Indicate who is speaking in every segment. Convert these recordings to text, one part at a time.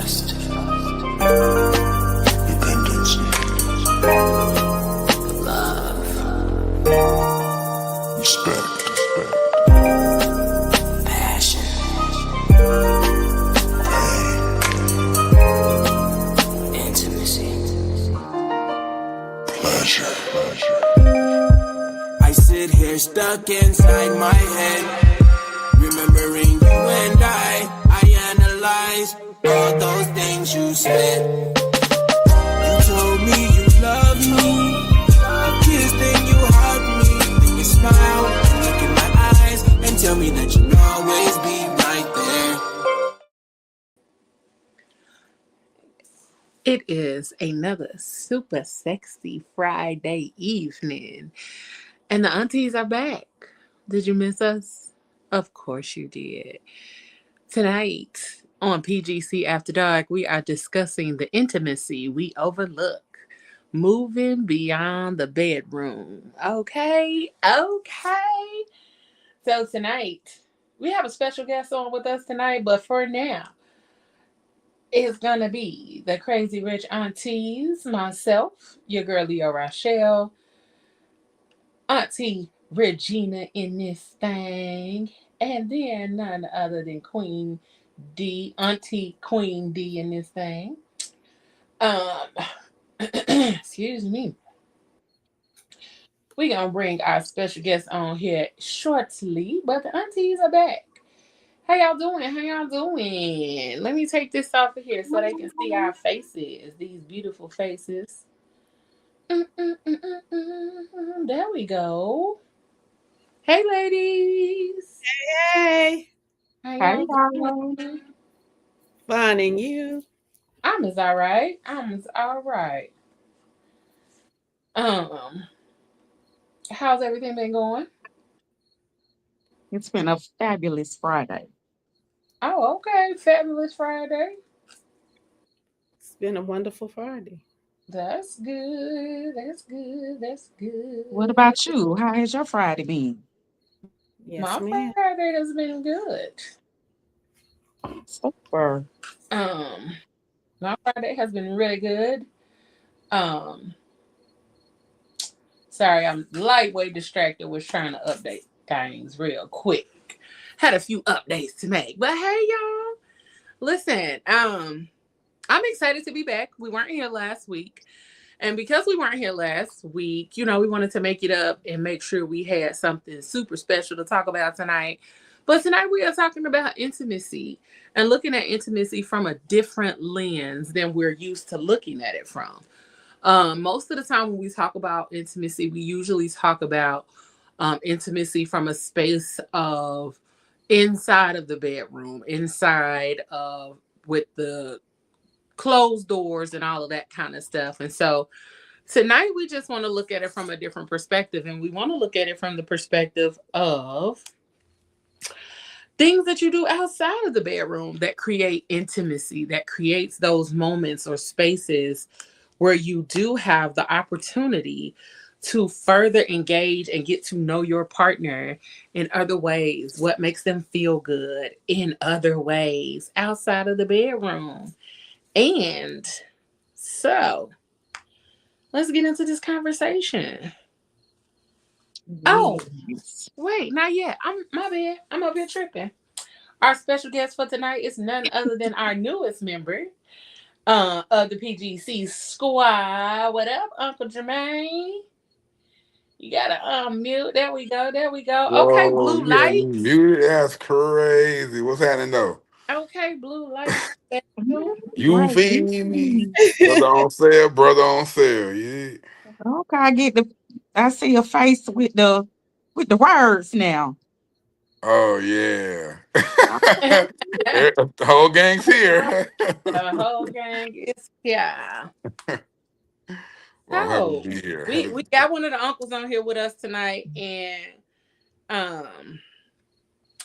Speaker 1: trust, dependency, love, respect, passion, pain, intimacy, pleasure. I sit here stuck inside my head, remembering you and I analyze all those things you said. You told me you love me, you kissed and you hugged me, then you smiled, look in my eyes and tell me that you'll always be right there.
Speaker 2: It is another super sexy Friday evening, and the aunties are back. Did you miss us? Of course you did. Tonight on PGC After Dark, we are discussing the intimacy we overlook, moving beyond the bedroom. Okay. So tonight, we have a special guest on with us tonight, but for now, it's gonna be the Crazy Rich Aunties, myself, your girl Leo Rochelle, Auntie Regina in this thing, and then none other than Queen D, Auntie Queen D in this thing. Um, excuse me. We gonna bring our special guest on here shortly, but the aunties are back. How y'all doing? How y'all doing? Let me take this off of here so they can see our faces. These beautiful faces. There we go. Hey, ladies.
Speaker 3: Hey,
Speaker 2: How
Speaker 4: Hi,
Speaker 2: y'all
Speaker 4: y'all.
Speaker 2: doing?
Speaker 3: finding you.
Speaker 2: I'm as all right. I'm as all right. Um, how's everything been going?
Speaker 4: It's been a fabulous Friday.
Speaker 2: Oh, okay. Fabulous Friday.
Speaker 3: It's been a wonderful Friday.
Speaker 2: That's good. That's good. That's
Speaker 4: What
Speaker 2: good.
Speaker 4: about you? How has your Friday been?
Speaker 3: Yes,
Speaker 2: My
Speaker 3: ma'am.
Speaker 2: Friday has been good.
Speaker 4: Super.
Speaker 2: Um, my Friday has been really good. Um, sorry, I'm lightweight distracted. Was trying to update things real quick. Had a few updates to make, but hey, y'all. Listen, I'm excited to be back. We weren't here last week. And because we weren't here last week, we wanted to make it up and make sure we had something super special to talk about tonight. But tonight we are talking about intimacy and looking at intimacy from a different lens than we're used to looking at it from. Most of the time when we talk about intimacy, we usually talk about intimacy from a space of inside of the bedroom, inside of with the closed doors and all of that kind of stuff. And so tonight we just want to look at it from a different perspective, and we want to look at it from the perspective of things that you do outside of the bedroom that create intimacy, that creates those moments or spaces where you do have the opportunity to further engage and get to know your partner in other ways, what makes them feel good in other ways outside of the bedroom. And so let's get into this conversation. Oh,
Speaker 4: Yes.
Speaker 2: wait, not yet. I'm my bad. I'm up here tripping. Our special guest for tonight is none other than our newest member of the PGC squad. What up, Uncle Jermaine? You gotta unmute. There we go. There we go. Okay,
Speaker 5: Whoa,
Speaker 2: blue
Speaker 5: you had me
Speaker 2: lights.
Speaker 5: muted. That's crazy. What's happening though?
Speaker 2: Okay, blue lights.
Speaker 5: You
Speaker 4: Right.
Speaker 5: feed me. Brother on sale, brother on sale. Yeah.
Speaker 4: Okay, I see a face with the words now.
Speaker 5: Oh yeah.
Speaker 4: Okay.
Speaker 5: The whole gang's here.
Speaker 2: The whole gang is here.
Speaker 5: Well, I'm happy to
Speaker 2: Oh,
Speaker 5: be here.
Speaker 2: we got one of the uncles on here with us tonight, and um.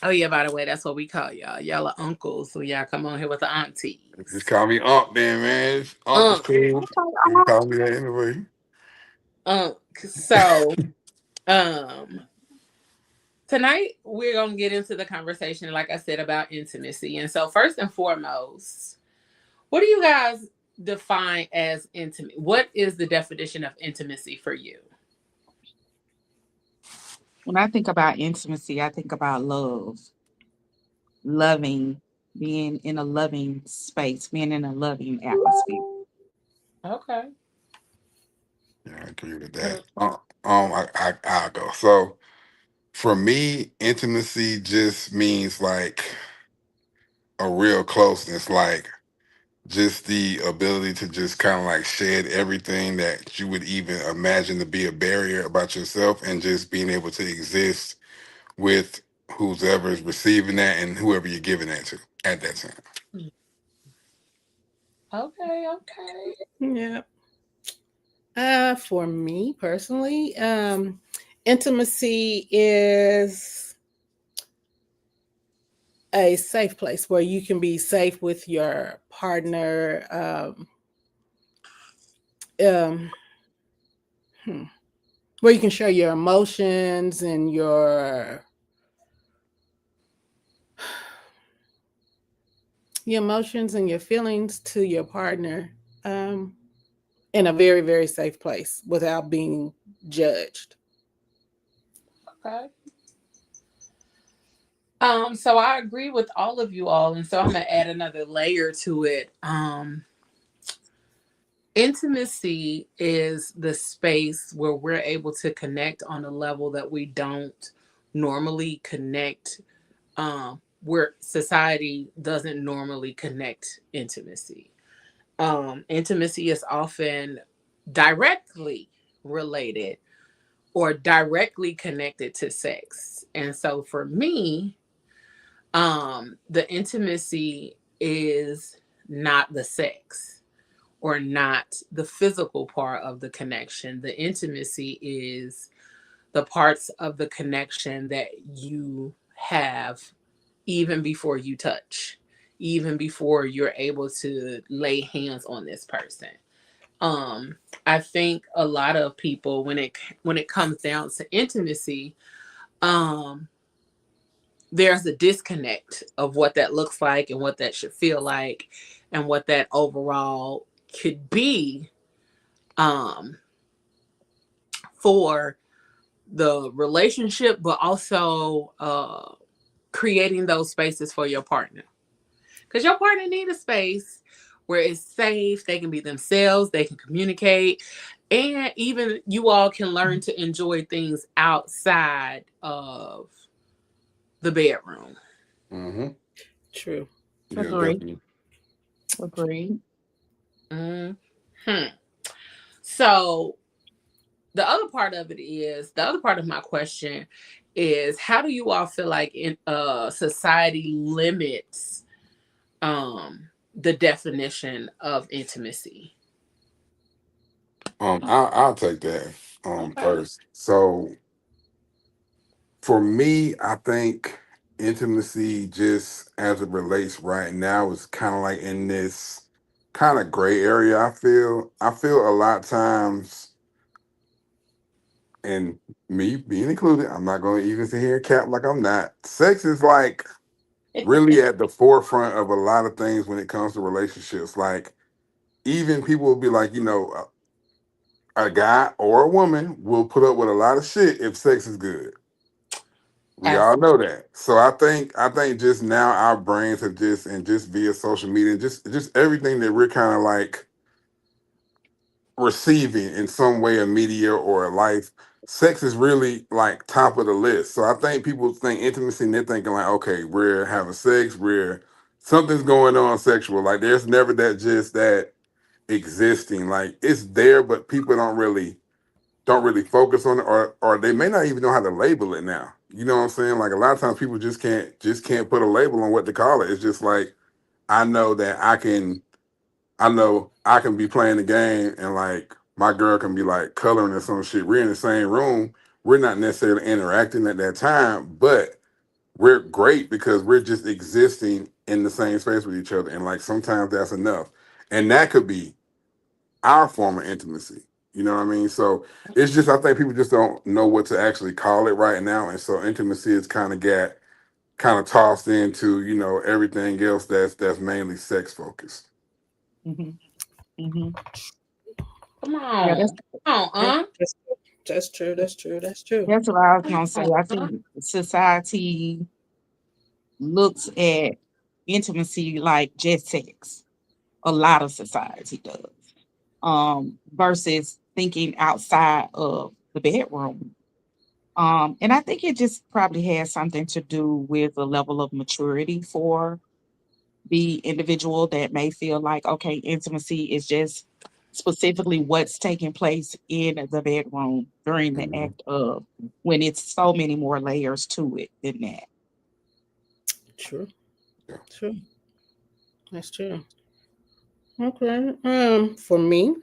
Speaker 2: Oh yeah, by the way, that's what we call y'all. Y'all are uncles, so y'all come on here with the
Speaker 5: Just
Speaker 2: aunties.
Speaker 5: call me Unc then, man. Unc is
Speaker 2: Unc,
Speaker 5: cool. You can call me that anyway.
Speaker 2: Unc. So, um, tonight we're gonna get into the conversation, like I said, about intimacy. And so, first and foremost, What do you guys define as intimate? What is the definition of intimacy for you?
Speaker 4: When I think about intimacy, I think about love, loving, being in a loving space, being in a loving atmosphere.
Speaker 2: Okay.
Speaker 5: Yeah, I agree with
Speaker 2: What
Speaker 5: that.
Speaker 2: else?
Speaker 5: I'll go. So for me, intimacy just means like a real closeness, like just the ability to just kind of like shed everything that you would even imagine to be a barrier about yourself, and just being able to exist with whoever is receiving that and whoever you're giving that to at that time.
Speaker 2: Okay, okay.
Speaker 3: Yeah. For me personally, intimacy is a safe place where you can be safe with your partner. Um, hmm, where you can share your emotions and your emotions and your feelings to your partner, um, in a very, very safe place without being judged.
Speaker 2: Okay. So I agree with all of you all, and so I'm gonna add another layer to it. Intimacy is the space where we're able to connect on a level that we don't normally connect, where society doesn't normally connect intimacy. Intimacy is often directly related or directly connected to sex. And so for me, the intimacy is not the sex or not the physical part of the connection. The intimacy is the parts of the connection that you have even before you touch, even before you're able to lay hands on this person. I think a lot of people, when it comes down to intimacy, um there's a disconnect of what that looks like and what that should feel like and what that overall could be, um for the relationship, but also creating those spaces for your partner, because your partner need a space where it's safe, they can be themselves, they can communicate, and even you all can learn to enjoy things outside of the bedroom.
Speaker 5: Mm-hmm.
Speaker 3: True.
Speaker 5: Yeah,
Speaker 4: Agree.
Speaker 5: definitely.
Speaker 4: Agree.
Speaker 2: Hmm. So the other part of my question is, how do you all feel like society limits the definition of intimacy?
Speaker 5: I'll take that
Speaker 2: Okay.
Speaker 5: first. So for me, I think intimacy, just as it relates right now, is kind of like in this kind of gray area. I feel a lot of times, and me being included, I'm not going to even sit here and cap like I'm not. Sex is like really at the forefront of a lot of things when it comes to relationships. Like, even people will be like, a guy or a woman will put up with a lot of shit if sex is good. We all
Speaker 2: Absolutely.
Speaker 5: know that. So I think just now our brains have just, and just via social media, just everything that we're kind of like receiving in some way of media or life, sex is really like top of the list. So I think people think intimacy and they're thinking like, okay, we're having sex, we're something's going on sexual. Like, there's never that just that existing. Like, it's there, but people don't really focus on it, or they may not even know how to label it now. You know what I'm saying? Like, a lot of times people just can't put a label on what to call it. It's just like, I know that I know I can be playing the game, and like my girl can be like coloring or some shit. We're in the same room. We're not necessarily interacting at that time, but we're great because we're just existing in the same space with each other. And like sometimes that's enough. And that could be our form of intimacy. You know what I mean? So it's just, I think people just don't know what to actually call it right now. And so intimacy is kind of tossed into, everything else that's mainly sex focused.
Speaker 4: Mhm. Mhm.
Speaker 2: Come
Speaker 4: Yeah,
Speaker 2: on. Come
Speaker 3: Yeah,
Speaker 2: on,
Speaker 3: that's true. That's true. That's true.
Speaker 4: that's what I was
Speaker 2: Come
Speaker 4: gonna say.
Speaker 2: on,
Speaker 4: I think society looks at intimacy like just sex. A lot of society does. Versus thinking outside of the bedroom. And I think it just probably has something to do with the level of maturity for the individual that may feel like, okay, intimacy is just specifically what's taking place in the bedroom during the
Speaker 5: Mhm.
Speaker 4: act of, when it's so many more layers to it than that.
Speaker 3: True.
Speaker 5: Yeah.
Speaker 3: True. That's true. Okay. For me,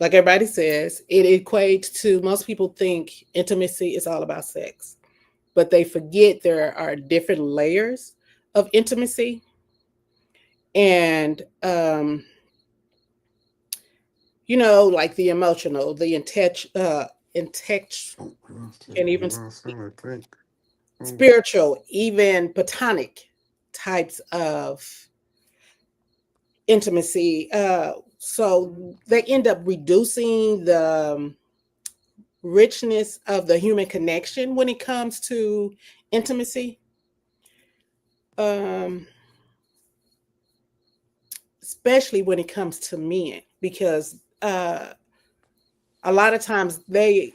Speaker 3: like everybody says, it equates to most people think intimacy is all about sex, but they forget there are different layers of intimacy. And like the emotional, the
Speaker 5: Oh, we lost it.
Speaker 3: can't
Speaker 5: We
Speaker 3: even
Speaker 5: lost
Speaker 3: speak,
Speaker 5: him, I think. Oh,
Speaker 3: spiritual, even platonic types of intimacy. So they end up reducing the richness of the human connection when it comes to intimacy. Um, Especially when it comes to men, because a lot of times men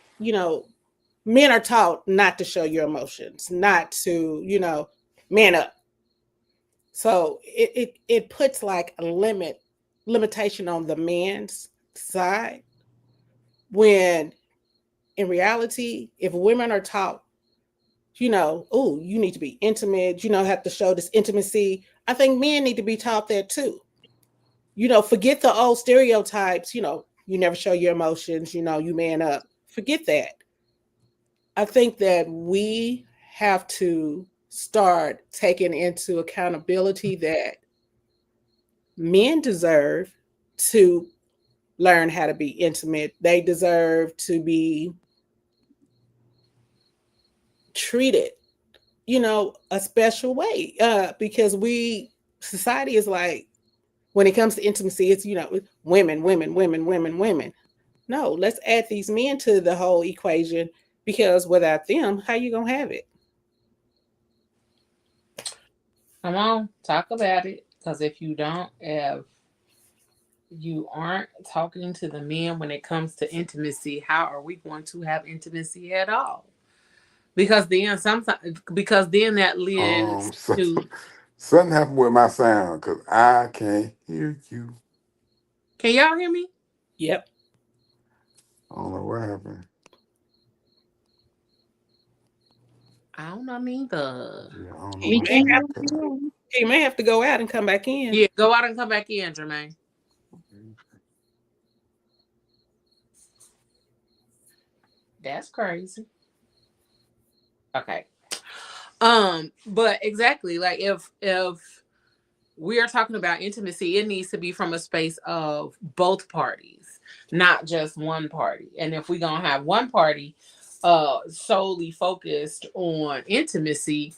Speaker 3: are taught not to show your emotions, not to, man up. So it puts like a limitation on the man's side, when in reality, if women are taught, oh, you need to be intimate, have to show this intimacy, I think men need to be taught that too. Forget the old stereotypes, you never show your emotions, you man up. Forget that. I think that we have to start taking into accountability that men deserve to learn how to be intimate. They deserve to be treated, a special way. Because society is like, when it comes to intimacy, it's, women, women, women, women, women. No, let's add these men to the whole equation, because without them, how you gonna have it?
Speaker 2: come on, talk about it. Because if you aren't talking to the men when it comes to intimacy, how are we going to have intimacy at all? Because then that leads
Speaker 5: so,
Speaker 2: to.
Speaker 5: something happened with my sound because I can't hear you.
Speaker 2: Can y'all hear me?
Speaker 3: Yep.
Speaker 5: I don't know what happened.
Speaker 2: I don't know neither.
Speaker 5: Yeah, I don't know
Speaker 3: He
Speaker 4: We
Speaker 5: what
Speaker 3: may
Speaker 4: can
Speaker 3: have
Speaker 5: happened.
Speaker 3: he may have to go out and come back in.
Speaker 2: Yeah, go out and come back in, Jermaine. That's crazy. Okay. But exactly, like if we are talking about intimacy, it needs to be from a space of both parties, not just one party. And if we're gonna have one party solely focused on intimacy,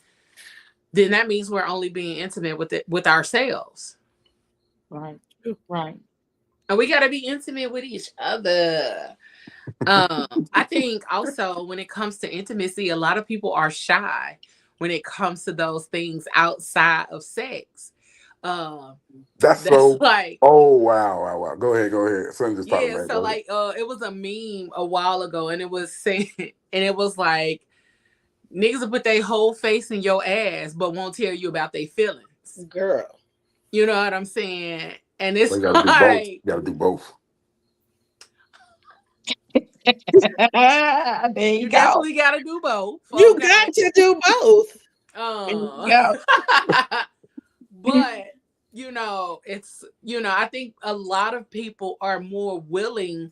Speaker 2: then that means we're only being intimate with ourselves.
Speaker 4: right, right.
Speaker 2: And we gotta be intimate with each other. I think also when it comes to intimacy, a lot of people are shy when it comes to those things outside of sex. Um,
Speaker 5: That's
Speaker 2: that's
Speaker 5: so.
Speaker 2: like,
Speaker 5: Oh wow, wow, wow. Go ahead, go ahead. Something just popped in
Speaker 2: yeah,
Speaker 5: my head.
Speaker 2: so
Speaker 5: Go ahead.
Speaker 2: like it was a meme a while ago, and it was saying and it was like, niggas will put their whole face in your ass but won't tell you about their feelings.
Speaker 3: Girl.
Speaker 2: You know what I'm saying? And
Speaker 5: So
Speaker 2: it's
Speaker 5: you got to do both.
Speaker 2: like,
Speaker 5: You got to do both.
Speaker 4: There you
Speaker 2: you
Speaker 4: go.
Speaker 2: definitely gotta do both.
Speaker 3: You
Speaker 2: Okay.
Speaker 3: got to do both.
Speaker 4: There you
Speaker 2: Um
Speaker 4: go.
Speaker 2: but I think a lot of people are more willing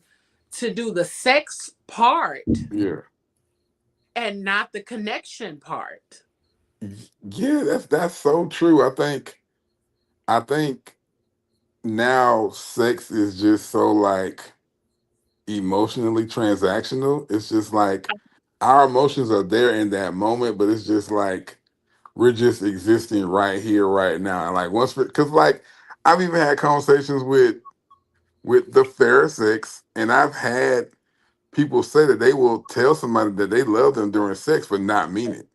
Speaker 2: to do the sex part
Speaker 5: Yeah,
Speaker 2: and not the connection part.
Speaker 5: yeah. That's so true. I think now sex is just so like emotionally transactional. It's just like our emotions are there in that moment, but it's just like we're just existing right here, right now. And like once, because like I've even had conversations with the fair sex, and I've had people say that they will tell somebody that they love them during sex, but not mean it.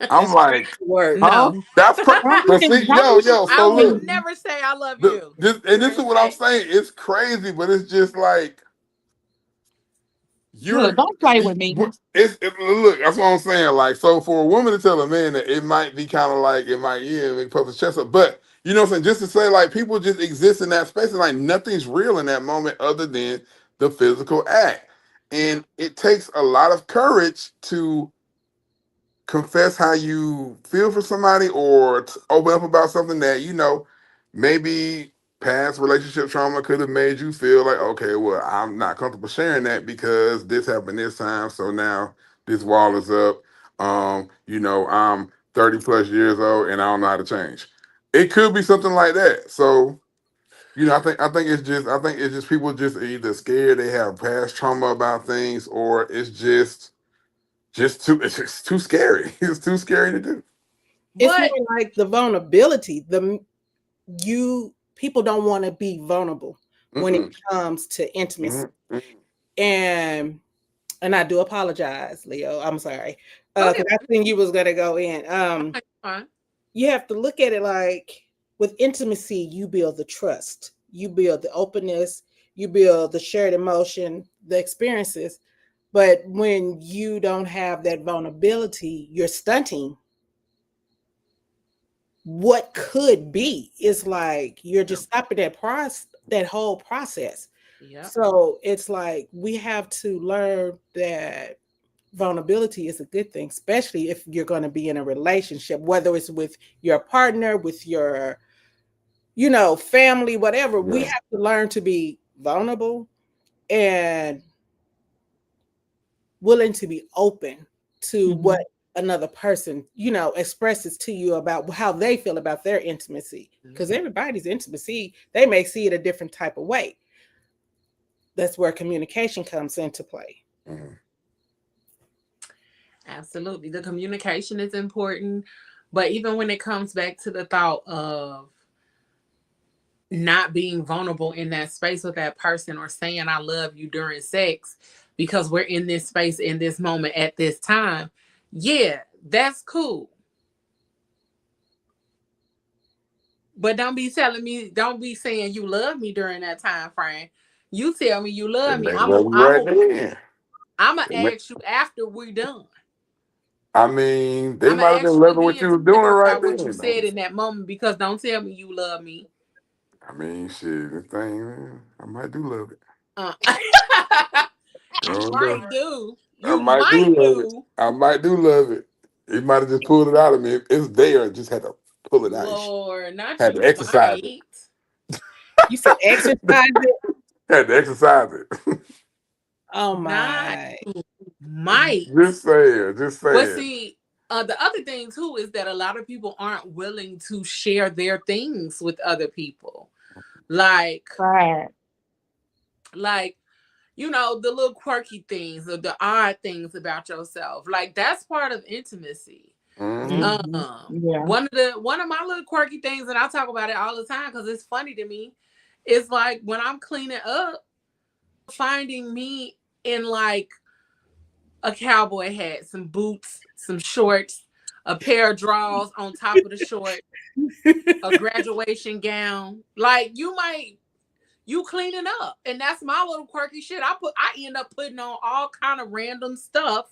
Speaker 5: I'm
Speaker 3: That's crazy
Speaker 5: like,
Speaker 3: work.
Speaker 5: huh?
Speaker 2: No,
Speaker 5: That's crazy.
Speaker 4: Don't
Speaker 5: But
Speaker 4: even,
Speaker 5: see,
Speaker 4: don't even
Speaker 5: yo,
Speaker 2: I
Speaker 5: so
Speaker 2: would
Speaker 5: look,
Speaker 4: say.
Speaker 2: never say I love you
Speaker 5: and this
Speaker 2: during
Speaker 5: is what I'm
Speaker 2: sex.
Speaker 5: saying. It's crazy, but it's just like
Speaker 4: Look,
Speaker 5: you're.
Speaker 4: don't play with me.
Speaker 5: Look. That's what I'm saying. Like, so for a woman to tell a man that it might be kind of like it might, yeah, make puff his chest up, but you know what I'm saying. Just to say, like, people just exist in that space, and like nothing's real in that moment other than the physical act,
Speaker 2: Yeah.
Speaker 5: and it takes a lot of courage to confess how you feel for somebody or to open up about something that maybe past relationship trauma could have made you feel like, okay, well, I'm not comfortable sharing that because this happened this time, so now this wall is up. I'm 30 plus years old and I don't know how to change. It could be something like that. So I think it's just people just either scared, they have past trauma about things, or it's it's just too scary. It's too scary to do.
Speaker 3: It's more
Speaker 2: But
Speaker 3: like the vulnerability. You people don't want to be vulnerable when it
Speaker 5: Mm-mm.
Speaker 3: comes to intimacy.
Speaker 5: Mm-mm.
Speaker 3: And I do apologize, Leo. I'm sorry.
Speaker 2: go
Speaker 3: Because
Speaker 2: ahead.
Speaker 3: I think you was gonna go in.
Speaker 2: Fine.
Speaker 3: You have to look at it like with intimacy, you build the trust, you build the openness, you build the shared emotion, the experiences. But when you don't have that vulnerability, you're stunting what could be. It's like you're just stopping that whole process.
Speaker 2: Yep.
Speaker 3: So it's like we have to learn that vulnerability is a good thing, especially if you're going to be in a relationship, whether it's with your partner, with your, family, whatever. We
Speaker 5: Yeah.
Speaker 3: have to learn to be vulnerable and willing to be open to what
Speaker 4: Mhm.
Speaker 3: another person, expresses to you about how they feel about their intimacy. Because everybody's intimacy, they may see it a different type of way. That's where communication comes into play.
Speaker 5: Mhm.
Speaker 2: Absolutely. The communication is important. But even when it comes back to the thought of not being vulnerable in that space with that person or saying I love you during sex because we're in this space in this moment at this time, yeah, that's cool. But don't be saying you love me during that time frame. You tell me you
Speaker 5: They
Speaker 2: love me.
Speaker 5: may love you right then.
Speaker 2: I'm gonna
Speaker 5: They may-
Speaker 2: ask you after we're done.
Speaker 5: I mean, they
Speaker 2: I'm gonna
Speaker 5: might have been
Speaker 2: ask you
Speaker 5: loving what
Speaker 2: again
Speaker 5: you
Speaker 2: to
Speaker 5: were doing
Speaker 2: clarify
Speaker 5: right
Speaker 2: what you
Speaker 5: then, though.
Speaker 2: said in that moment because don't tell me you love me.
Speaker 5: I mean, shit, the thing, man, I might do love it.
Speaker 2: Uh,
Speaker 5: I
Speaker 2: you
Speaker 5: don't know.
Speaker 2: might do.
Speaker 5: I
Speaker 2: You
Speaker 5: might do
Speaker 2: might
Speaker 5: love it.
Speaker 2: do.
Speaker 5: I might do love it. He might have just pulled it out of me. It's there, just had to pull it out.
Speaker 2: Lord, not
Speaker 5: Had to
Speaker 2: you
Speaker 5: exercise it.
Speaker 2: might.
Speaker 3: You said exercise it.
Speaker 5: Had to exercise it.
Speaker 3: Oh
Speaker 2: Not
Speaker 3: my.
Speaker 2: might.
Speaker 5: Just saying. Just
Speaker 2: But
Speaker 5: saying.
Speaker 2: see, the other thing too is that a lot of people aren't willing to share their things with other people. Like,
Speaker 4: Right.
Speaker 2: like, the little quirky things or the odd things about yourself. Like that's part of intimacy.
Speaker 5: Mm-hmm.
Speaker 4: Mhm. Yeah.
Speaker 2: One of my little quirky things, and I talk about it all the time because it's funny to me, is like when I'm cleaning up, finding me in like a cowboy hat, some boots, some shorts, a pair of drawers on top of the short, a graduation gown. Like you cleaning up, and that's my little quirky shit. I end up putting on all kind of random stuff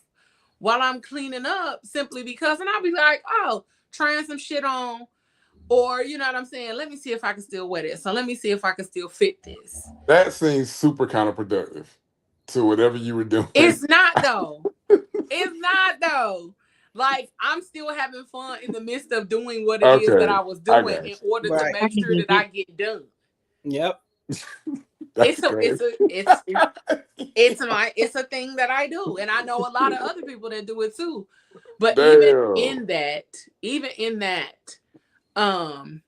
Speaker 2: while I'm cleaning up simply because, and I'll be like, oh, trying some shit on, or you know what I'm saying. Let me see if I can still wear this. So let me see if I can still fit this.
Speaker 5: That seems super counterproductive to whatever you were doing.
Speaker 2: It's not though. It's not though. Like I'm still having fun in the midst of doing what it is that
Speaker 5: Okay.
Speaker 2: I was
Speaker 5: I
Speaker 2: doing
Speaker 5: got
Speaker 2: in
Speaker 5: you.
Speaker 2: order to
Speaker 3: Right.
Speaker 4: I
Speaker 2: make
Speaker 4: can
Speaker 2: sure
Speaker 4: dig
Speaker 2: that I
Speaker 4: it.
Speaker 2: get done.
Speaker 3: Yep.
Speaker 5: That's crazy.
Speaker 2: It's a thing that I do, and I know a lot of other people that do it too. But
Speaker 5: Damn.
Speaker 2: even in that, um,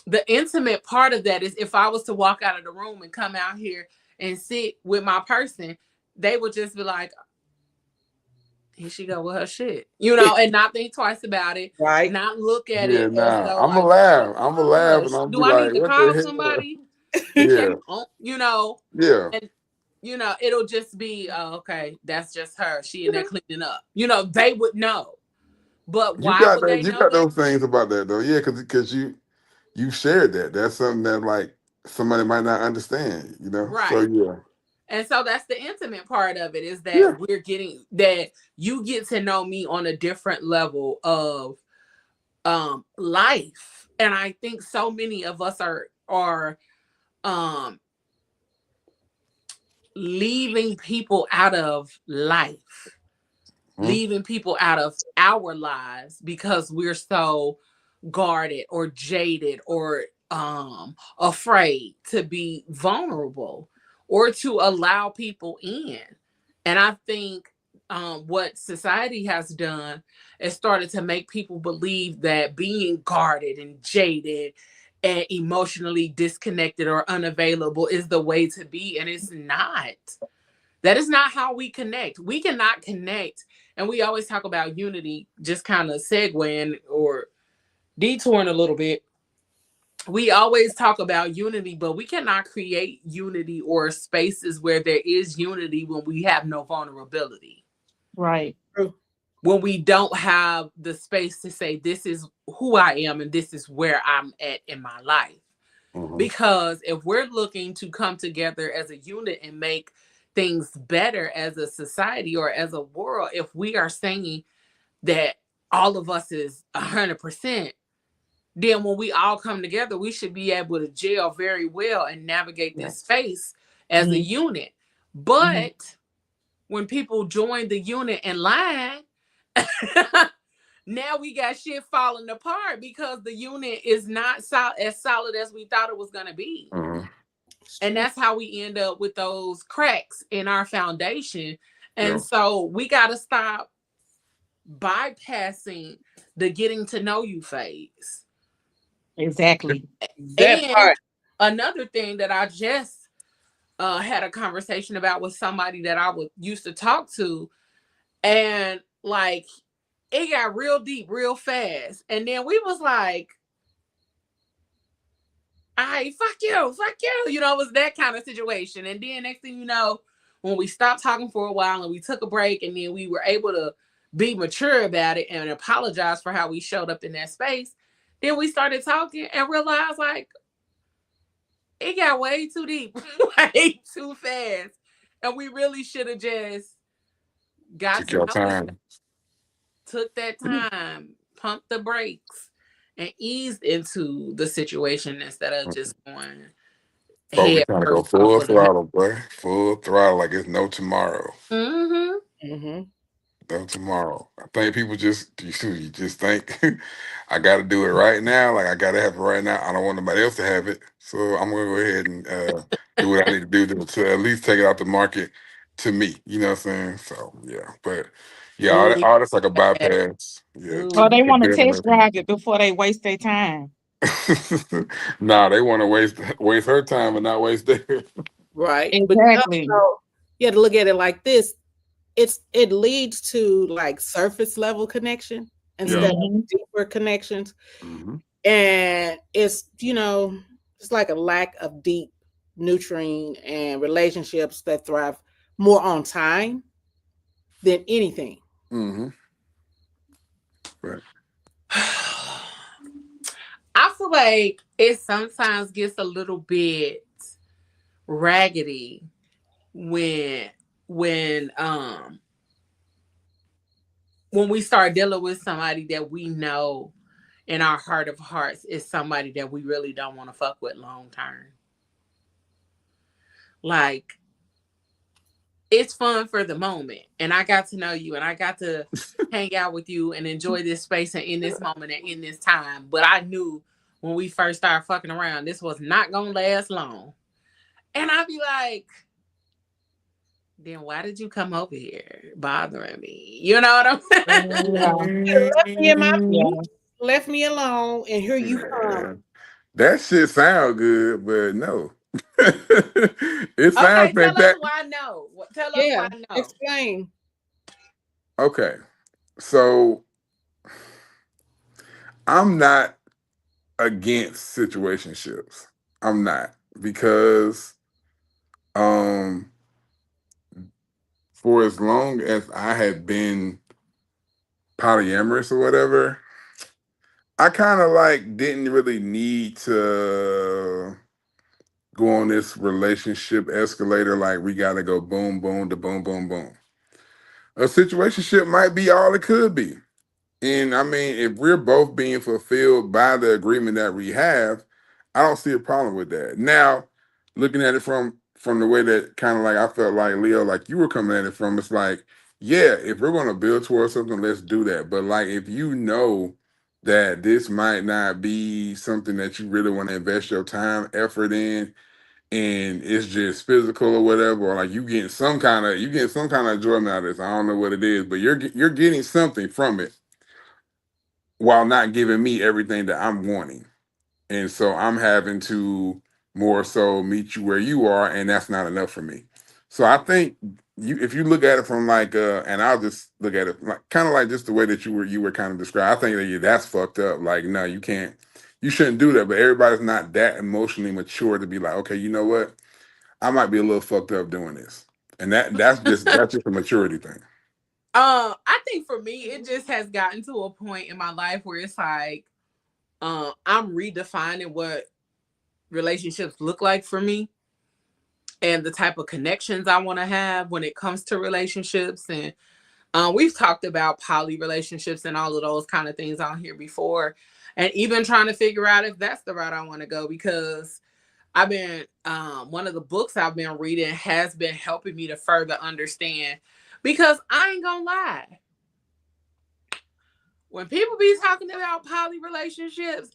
Speaker 2: the intimate part of that is if I was to walk out of the room and come out here and sit with my person, they would just be like, here she go with her shit, you know, and not think twice about it,
Speaker 3: Right.
Speaker 2: not look at
Speaker 5: Yeah,
Speaker 2: it as
Speaker 5: nah.
Speaker 2: though
Speaker 5: I'm gonna
Speaker 2: like,
Speaker 5: laugh.
Speaker 2: oh
Speaker 5: I'm
Speaker 2: my
Speaker 5: gonna laugh, and
Speaker 2: gosh,
Speaker 5: I'm be
Speaker 2: do I need
Speaker 5: like,
Speaker 2: to
Speaker 5: "What the
Speaker 2: call
Speaker 5: hell?"
Speaker 2: somebody? He
Speaker 5: Yeah,
Speaker 2: came on, you know,
Speaker 5: yeah.
Speaker 2: and you know, it'll just be, oh, okay, that's just her. She in there cleaning up. You know, they would know. But
Speaker 5: You
Speaker 2: why
Speaker 5: got
Speaker 2: would
Speaker 5: that.
Speaker 2: they
Speaker 5: You
Speaker 2: know
Speaker 5: got
Speaker 2: that?
Speaker 5: those things about that though. Yeah, because you shared that. That's something that like somebody might not understand. You know. So
Speaker 2: Right.
Speaker 5: yeah,
Speaker 2: And so that's the intimate part of it, is
Speaker 5: yeah.
Speaker 2: that we're getting that you get to know me on a different level of life. And I think so many of us are um leaving people out of life,
Speaker 5: Mhm.
Speaker 2: leaving people out of our lives because we're so guarded or jaded or afraid to be vulnerable or to allow people in. And I think what society has done is started to make people believe that being guarded and jaded and emotionally disconnected or unavailable is the way to be, and it's not. That is not how we connect. We cannot connect. And we always talk about unity, just kind of segueing or detouring a little bit. We always talk about unity, but we cannot create unity or spaces where there is unity when we have no vulnerability.
Speaker 4: Right.
Speaker 3: True.
Speaker 2: When we don't have the space to say, this is who I am and this is where I'm at in my life.
Speaker 5: Mhm.
Speaker 2: Because if we're looking to come together as a unit and make things better as a society or as a world, if we are saying that all of us is 100%, then when we all come together, we should be able to gel very well and navigate this
Speaker 5: Yes.
Speaker 2: space as a
Speaker 3: Mhm.
Speaker 2: unit. But when people join the unit and line, now we got shit falling apart because the unit is not as solid as we thought it was going to be.
Speaker 5: Mhm.
Speaker 3: It's
Speaker 2: And
Speaker 3: true.
Speaker 2: that's how we end up with those cracks in our foundation.
Speaker 5: Yeah.
Speaker 2: And so we got to stop bypassing the getting to know you phase.
Speaker 4: Exactly.
Speaker 3: That
Speaker 2: And
Speaker 3: part.
Speaker 2: another thing that I just had a conversation about with somebody that I would used to talk to, and like it got real deep real fast, and then we was like, "I fuck you," you know, it was that kind of situation. And then next thing you know, when we stopped talking for a while and we took a break, and then we were able to be mature about it and apologize for how we showed up in that space, then we started talking and realized like it got way too deep, way too fast. And we really should have just got
Speaker 5: Took
Speaker 2: to
Speaker 5: your
Speaker 2: know each other,
Speaker 5: time.
Speaker 2: took that time, pumped the brakes, and eased into the situation instead of just going
Speaker 5: Folks be
Speaker 2: head
Speaker 5: trying to go
Speaker 2: first off
Speaker 5: full
Speaker 2: of the handle.
Speaker 5: throttle, boy. Full throttle like it's no tomorrow.
Speaker 2: Mm-hmm.
Speaker 3: Mhm.
Speaker 5: No tomorrow. I think people you just think I got to do it right now. Like I got to have it right now. I don't want nobody else to have it, so I'm gonna go ahead and do what I need to do to at least take it out the market to me. You know what I'm saying? So yeah, but yeah,
Speaker 2: Ooh,
Speaker 5: all that's like a
Speaker 2: yeah.
Speaker 5: bypass. Yeah,
Speaker 4: Or
Speaker 2: Ooh.
Speaker 4: they want to
Speaker 5: compared to
Speaker 4: test
Speaker 5: nothing.
Speaker 4: drive it before they waste their time.
Speaker 5: Nah, they want to waste her time and not waste theirs.
Speaker 3: Right. But
Speaker 4: Exactly.
Speaker 3: also, you have to look at it like this. It leads to like surface level connection
Speaker 5: Yeah.
Speaker 3: instead of
Speaker 4: Hmm.
Speaker 3: deeper connections.
Speaker 5: Hmm.
Speaker 3: And it's, it's like a lack of deep nurturing and relationships that thrive more on time than anything.
Speaker 5: Hmm. Right.
Speaker 2: I feel like it sometimes gets a little bit raggedy when when um when we start dealing with somebody that we know in our heart of hearts is somebody that we really don't want to fuck with long term. Like, it's fun for the moment, and I got to know you, and I got to hang out with you and enjoy this space and in this moment and in this time. But I knew when we first started fucking around, this was not gonna last long. And I'd be like, then why did you come over here bothering me? You know what I'm saying?
Speaker 4: Yeah.
Speaker 3: You left me in my peace,
Speaker 4: Yeah.
Speaker 3: left me alone, and here you come.
Speaker 5: Man, that shit sound good, but no. It sounds
Speaker 2: Okay, tell us
Speaker 5: fantastic.
Speaker 2: why no. Tell us why
Speaker 3: Yeah,
Speaker 2: no.
Speaker 3: explain.
Speaker 5: Okay. So I'm not against situationships. I'm not, because um for as long as I had been polyamorous or whatever, I kind of like didn't really need to go on this relationship escalator like we got to go boom boom to boom boom boom. A situationship might be all it could be. And I mean, if we're both being fulfilled by the agreement that we have, I don't see a problem with that. Now, looking at it from the way that kind of like I felt like Leo, like you were coming at it from, it's like, yeah, if we're gonna build towards something, let's do that. But like if you know that this might not be something that you really want to invest your time, effort in, and it's just physical or whatever, or like you getting some kind of enjoyment out of this. I don't know what it is, but you're getting something from it while not giving me everything that I'm wanting. And so I'm having to more so meet you where you are, and that's not enough for me. So I think if you look at it from like and I'll just look at it like kind of like just the way that you were kind of described. I think that that's fucked up. Like, no, you shouldn't do that. But everybody's not that emotionally mature to be like, okay, you know what? I might be a little fucked up doing this. And that's just a maturity thing.
Speaker 2: I think for me, it just has gotten to a point in my life where it's like, I'm redefining what relationships look like for me and the type of connections I want to have when it comes to relationships. And we've talked about poly relationships and all of those kind of things on here before, and even trying to figure out if that's the route I want to go, because I've been one of the books I've been reading has been helping me to further understand, because I ain't gonna lie, when people be talking about poly relationships,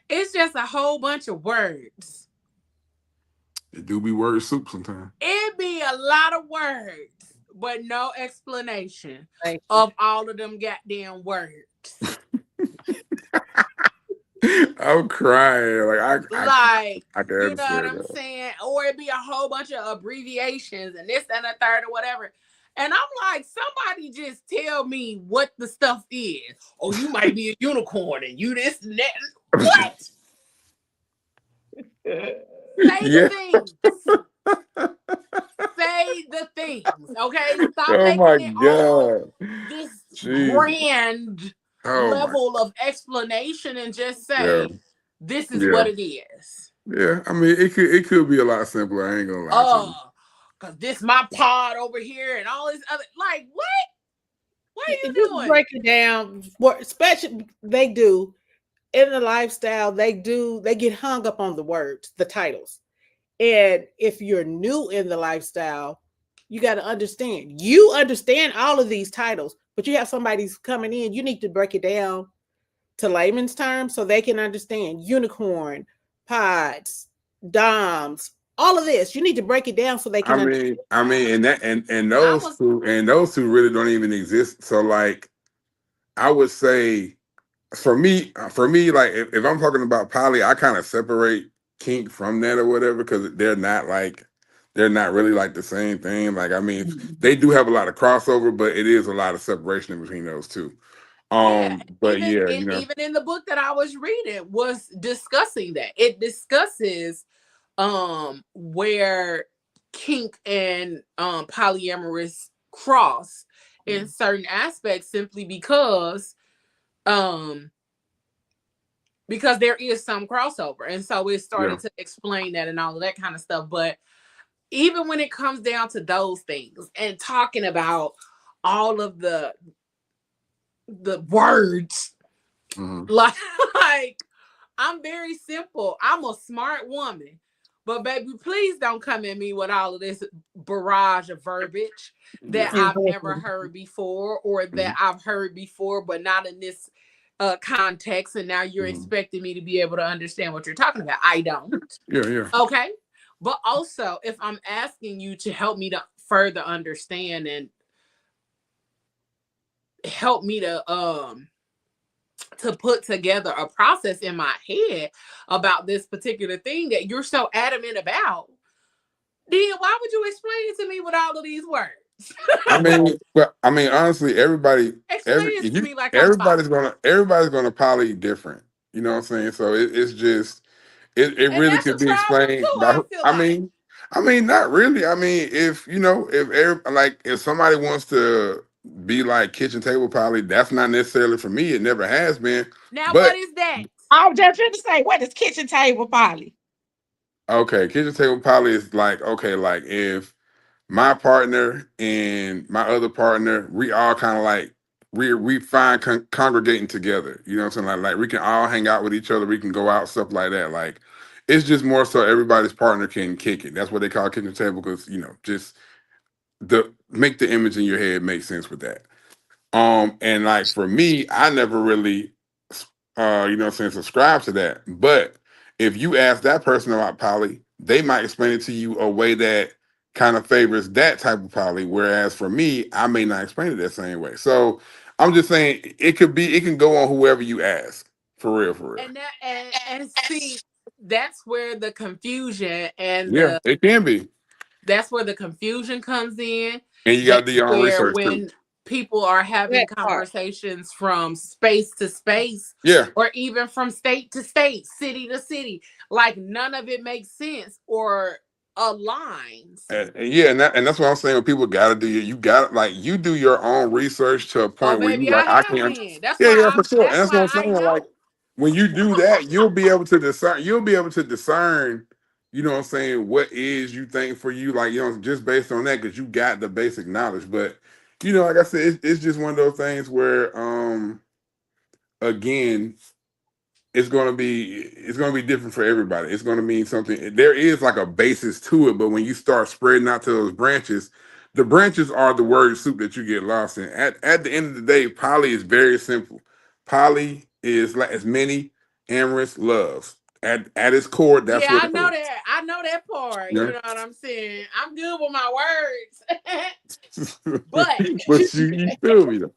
Speaker 2: it's just a whole bunch of words.
Speaker 5: It do be word soup sometimes.
Speaker 2: It be a lot of words, but no explanation of all of them goddamn words.
Speaker 5: I'm crying.
Speaker 2: Like,
Speaker 5: I can
Speaker 2: you know what
Speaker 5: understand
Speaker 2: I'm
Speaker 5: that.
Speaker 2: saying? Or it be a whole bunch of abbreviations and this and the third or whatever. And I'm like, somebody just tell me what the stuff is. Oh, you might be a unicorn and you this and that. What? Say the things. Say the things. Okay? Stop
Speaker 5: Oh
Speaker 2: making
Speaker 5: my
Speaker 2: it all
Speaker 5: God.
Speaker 2: this
Speaker 5: Jesus.
Speaker 2: grand
Speaker 5: Oh my.
Speaker 2: level of explanation and just
Speaker 5: Yeah.
Speaker 2: say, this is
Speaker 5: Yeah.
Speaker 2: what it is.
Speaker 5: Yeah. I mean, it could be a lot simpler. I ain't gonna lie to you.
Speaker 2: Because this my pod over here and all this other, like, what? What are you
Speaker 3: Just
Speaker 2: doing?
Speaker 3: break it down. Especially they do in the lifestyle. They get hung up on the words, the titles. And if you're new in the lifestyle, you got to understand. You understand all of these titles, but you have somebody's coming in. You need to break it down to layman's terms so they can understand unicorn, pods, doms, all of this. You need to break it down so they can understand.
Speaker 5: I mean, and those two really don't even exist. So like, I would say for me, like if I'm talking about poly, I kind of separate kink from that or whatever, because they're not really like the same thing. Like, I mean, they do have a lot of crossover, but it is a lot of separation between those two.
Speaker 2: Yeah,
Speaker 5: But yeah, you know,
Speaker 2: even in the book that I was reading was discussing that. It discusses where kink and polyamorous cross in certain aspects, simply because there is some crossover. And so it started to explain that and all of that kind of stuff. But even when it comes down to those things and talking about all of the words, like, I'm very simple. I'm a smart woman. But baby, please don't come at me with all of this barrage of verbiage that I've never heard before, or that I've heard before, but not in this context. And now you're expecting me to be able to understand what you're talking about. I don't.
Speaker 5: yeah.
Speaker 2: Okay. But also, if I'm asking you to help me to further understand and help me to put together a process in my head about this particular thing that you're so adamant about, then why would you explain it to me with all of these words?
Speaker 5: I mean, honestly,
Speaker 2: Explain it to me like I'm five.
Speaker 5: everybody's gonna poly different. You know what I'm saying? So it's just it
Speaker 2: And
Speaker 5: really
Speaker 2: that's
Speaker 5: could
Speaker 2: a
Speaker 5: be
Speaker 2: problem
Speaker 5: explained
Speaker 2: too,
Speaker 5: by.
Speaker 2: I feel like.
Speaker 5: I mean, not really. I mean, if you know, if somebody wants to be like kitchen table poly, that's not necessarily for me. It never has been.
Speaker 2: Now, what
Speaker 5: But
Speaker 2: is that?
Speaker 4: I was just going to say, what is kitchen table poly?
Speaker 5: okay, kitchen table poly is like okay, like if my partner and my other partner, we all kind of like we find congregating together. You know what I'm saying? Like we can all hang out with each other. We can go out, stuff like that. Like it's just more so everybody's partner can kick it. That's what they call kitchen table because you know just the make the image in your head make sense with that. And like for me, I never really, you know what I'm saying, subscribe to that. But if you ask that person about poly, they might explain it to you a way that kind of favors that type of poly. Whereas for me, I may not explain it that same way. So I'm just saying it can go on whoever you ask. For real, for real.
Speaker 2: And that and see, that's where the confusion and
Speaker 5: Yeah,
Speaker 2: the
Speaker 5: it can be.
Speaker 2: that's where the confusion comes in.
Speaker 5: And you got to do
Speaker 2: That's
Speaker 5: your own
Speaker 2: where
Speaker 5: research too.
Speaker 2: when people are having
Speaker 4: That part.
Speaker 2: conversations from space to space
Speaker 5: Yeah.
Speaker 2: or even from state to state, city to city, like none of it makes sense or aligns.
Speaker 5: And yeah, and that's what I'm saying. When people got to do you got like you do your own research to a
Speaker 2: Oh
Speaker 5: point where you
Speaker 2: baby,
Speaker 5: like
Speaker 2: I
Speaker 5: I
Speaker 2: have
Speaker 5: can't.
Speaker 2: been. That's
Speaker 5: Yeah,
Speaker 2: why
Speaker 5: yeah, for sure. And that's what I'm
Speaker 2: I
Speaker 5: saying. Like
Speaker 2: know.
Speaker 5: when you do that, you'll be able to discern. You'll be able to discern. You know what I'm saying? What is you think for you? Like you know, just based on that because you got the basic knowledge. But you know, like I said, it's just one of those things where, again, it's gonna be different for everybody. It's gonna mean something. There is like a basis to it, but when you start spreading out to those branches, the branches are the word soup that you get lost in. At the end of the day, poly is very simple. Poly is like as many amorous loves. At its core, that's
Speaker 2: Yeah,
Speaker 5: what
Speaker 2: I
Speaker 5: it
Speaker 2: know
Speaker 5: is.
Speaker 2: that. I know that part. You
Speaker 5: Yeah.
Speaker 2: know what I'm saying? I'm good with my words. but
Speaker 5: But you feel me though.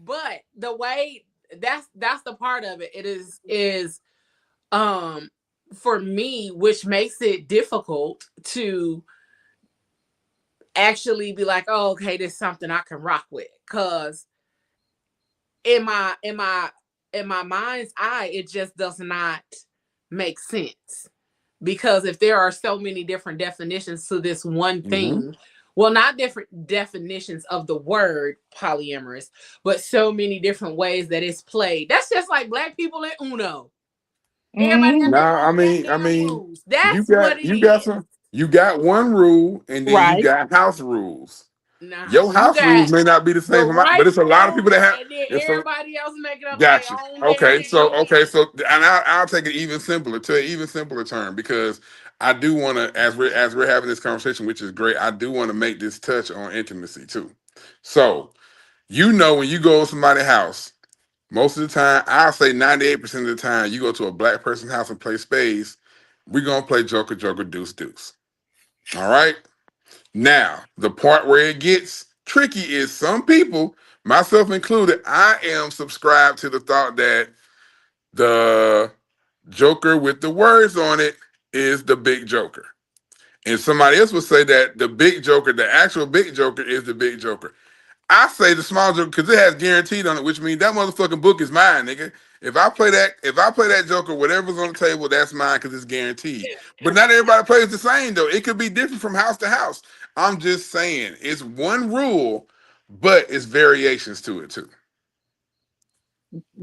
Speaker 2: but the way that's the part of it. It is um for me, which makes it difficult to actually be like, oh, okay, this is something I can rock with. Cause in my mind's eye, it just does not make sense. Because if there are so many different definitions to this one
Speaker 5: Hmm.
Speaker 2: thing, well, not different definitions of the word polyamorous, but so many different ways that it's played. That's just like black people in Uno. Everybody got their
Speaker 5: Now,
Speaker 2: own goddamn rules. That's what it
Speaker 5: you got
Speaker 2: is.
Speaker 5: some. You got one rule, and then you
Speaker 4: Right.
Speaker 5: got house rules.
Speaker 2: Nah,
Speaker 5: Your
Speaker 2: you
Speaker 5: house rules
Speaker 2: got
Speaker 5: may not be the
Speaker 2: the
Speaker 5: same for my, but
Speaker 2: right
Speaker 5: it's a lot of people
Speaker 2: rules,
Speaker 5: that have.
Speaker 2: and then
Speaker 5: It's a
Speaker 2: everybody else making up their
Speaker 5: Gotcha.
Speaker 2: own
Speaker 5: Okay,
Speaker 2: damn
Speaker 5: so
Speaker 2: rules.
Speaker 5: and I'll take it even simpler to an even simpler term because I do want to, as we're having this conversation, which is great. I do want to make this touch on intimacy too. So you know, when you go to somebody's house, most of the time, I'll say 98% of the time, you go to a black person's house and play spades. We're gonna play Joker, Joker, Deuce, Deuce. All right. Now, the part where it gets tricky is some people, myself included, I am subscribed to the thought that the Joker with the words on it is the big Joker. And somebody else would say that the big Joker, the actual big Joker, is the big Joker. I say the small Joker because it has guaranteed on it, which means that motherfucking book is mine, nigga. If I play that Joker, whatever's on the table, that's mine because it's guaranteed. But not everybody plays the same though. It could be different from house to house. I'm just saying it's one rule, but it's variations to it too.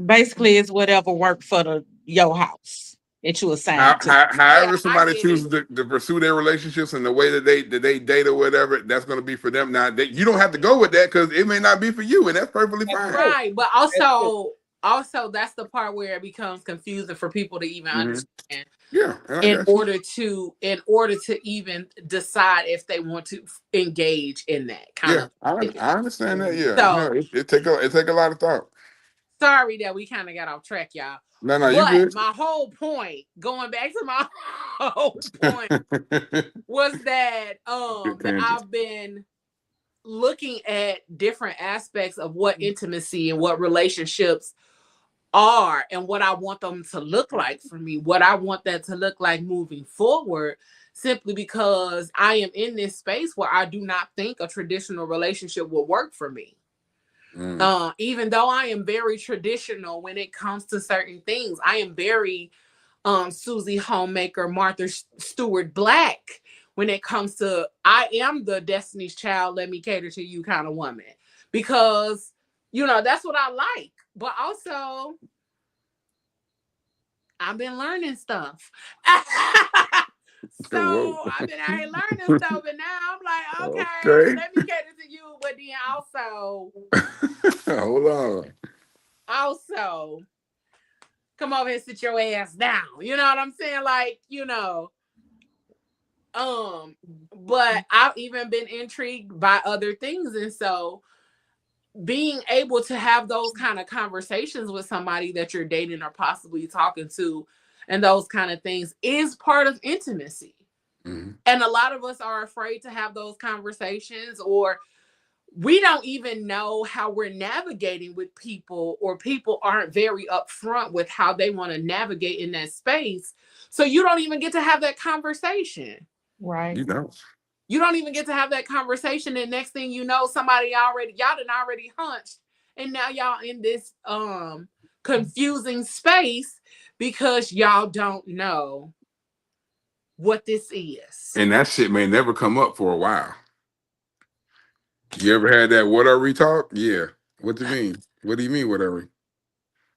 Speaker 4: Basically, it's whatever worked for your house that you assigned to.
Speaker 2: Yeah,
Speaker 5: However
Speaker 2: I
Speaker 5: somebody
Speaker 2: get it.
Speaker 5: chooses to pursue their relationships and the way that they date or whatever, that's going to be for them. Now, you don't have to go with that because it may not be for you, and that's perfectly
Speaker 4: That's
Speaker 5: fine.
Speaker 4: true.
Speaker 2: Right, but
Speaker 4: That's true.
Speaker 2: also that's the part where it becomes confusing for people to even
Speaker 5: Hmm.
Speaker 2: understand
Speaker 5: Yeah, and I got you.
Speaker 2: in order to even decide if they want to engage in that kind
Speaker 5: Yeah,
Speaker 2: of
Speaker 5: I
Speaker 2: living.
Speaker 5: understand that. Yeah, you know,
Speaker 2: So
Speaker 5: it take a lot of thought.
Speaker 2: sorry that we kind of got off track, y'all.
Speaker 5: No, you
Speaker 2: But
Speaker 5: good.
Speaker 2: my whole point, going back to my whole point, was that
Speaker 5: Good
Speaker 2: that
Speaker 5: tangent.
Speaker 2: I've been looking at different aspects of what intimacy and what relationships are and what I want them to look like for me, what I want that to look like moving forward, simply because I am in this space where I do not think a traditional relationship will work for me. Even though I am very traditional when it comes to certain things, I am very Susie Homemaker, Martha Stewart Black when it comes to I am the Destiny's Child, let me cater to you kind of woman. Because, that's what I like. But also, I've been learning stuff. So I've been out here learning stuff, and now I'm like, okay, let me cater to you, but then also,
Speaker 5: hold on.
Speaker 2: Also, come over and sit your ass down. You know what I'm saying? Like, but I've even been intrigued by other things, and so being able to have those kind of conversations with somebody that you're dating or possibly talking to and those kind of things is part of intimacy. Mm-hmm. And a lot of us are afraid to have those conversations, or we don't even know how we're navigating with people, or people aren't very upfront with how they want to navigate in that space. So you don't even get to have that conversation.
Speaker 4: Right.
Speaker 2: You don't even get to have that conversation. And next thing you know, y'all done already hunched. And now y'all in this confusing space because y'all don't know what this is.
Speaker 5: And that shit may never come up for a while. You ever had that what are we talk? Yeah. What do you mean? What do you mean, what are we?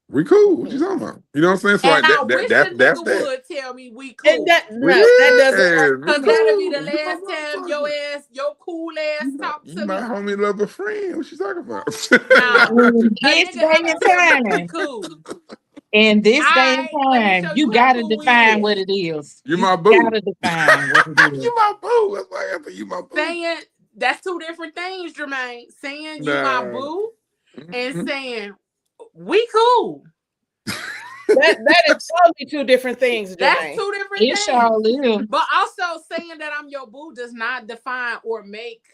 Speaker 5: We cool. What you talking about? You know what I'm saying? So
Speaker 2: and
Speaker 5: like
Speaker 2: I wish the nigga would tell me we cool.
Speaker 3: And that doesn't,
Speaker 2: because that'll be the last time your cool ass talk to me.
Speaker 5: My homie love a friend. What you talking about?
Speaker 2: No,
Speaker 4: this day and time.
Speaker 2: Cool.
Speaker 4: In this day and time, you gotta define what it is.
Speaker 5: You my boo.
Speaker 4: Gotta define what it is.
Speaker 5: You my boo. That's why I you my boo.
Speaker 2: Saying that's two different things, Jermaine. Saying you my boo and saying we cool.
Speaker 3: that is totally two different things, Jermaine.
Speaker 2: That's two different things.
Speaker 4: Sure is.
Speaker 2: But also saying that I'm your boo does not define or make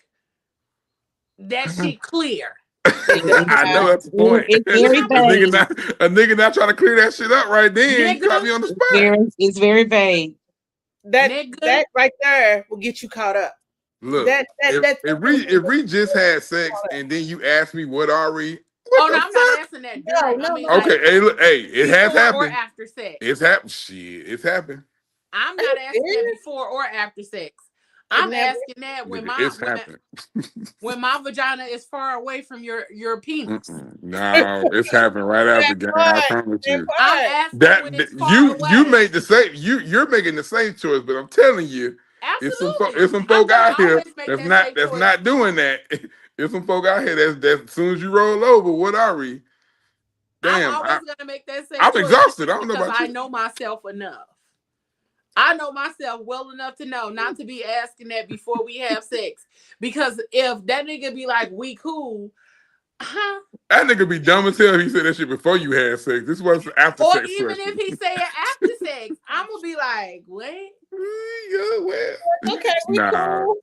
Speaker 2: that shit clear.
Speaker 5: I know that's the point.
Speaker 4: It's very vague.
Speaker 5: A nigga not trying to clear that shit up right then. You got me on the spot.
Speaker 4: It's very vague.
Speaker 3: That right there will get you caught up.
Speaker 5: Look, if we just had sex and then you ask me what are we?
Speaker 2: I'm not asking that.
Speaker 3: No.
Speaker 2: I mean,
Speaker 5: okay, it has happened.
Speaker 2: Or after sex.
Speaker 5: It's happened. Shit, it's happened.
Speaker 2: I'm not asking that before or after sex. I'm asking that when my vagina is far away from your penis.
Speaker 5: No, it's happening right after game. I promise you.
Speaker 2: I'm asking when it's far away.
Speaker 5: You make the same. You're making the same choice, but I'm telling you,
Speaker 2: absolutely,
Speaker 5: it's some folk out here that's not doing that. There's some folk out here that's as soon as you roll over, what are we? Damn,
Speaker 2: I'm always gonna make that same
Speaker 5: I'm
Speaker 2: choice
Speaker 5: exhausted. I don't know about you.
Speaker 2: I know myself enough. I know myself well enough to know not to be asking that before we have sex. Because if that nigga be like, we cool,
Speaker 5: that nigga be dumb as hell if he said that shit before you had sex. This was after
Speaker 2: or
Speaker 5: sex.
Speaker 2: Or even
Speaker 5: question.
Speaker 2: if he say it after sex, I'm gonna be like, what?
Speaker 5: Yeah, well.
Speaker 3: Okay, we
Speaker 5: cool.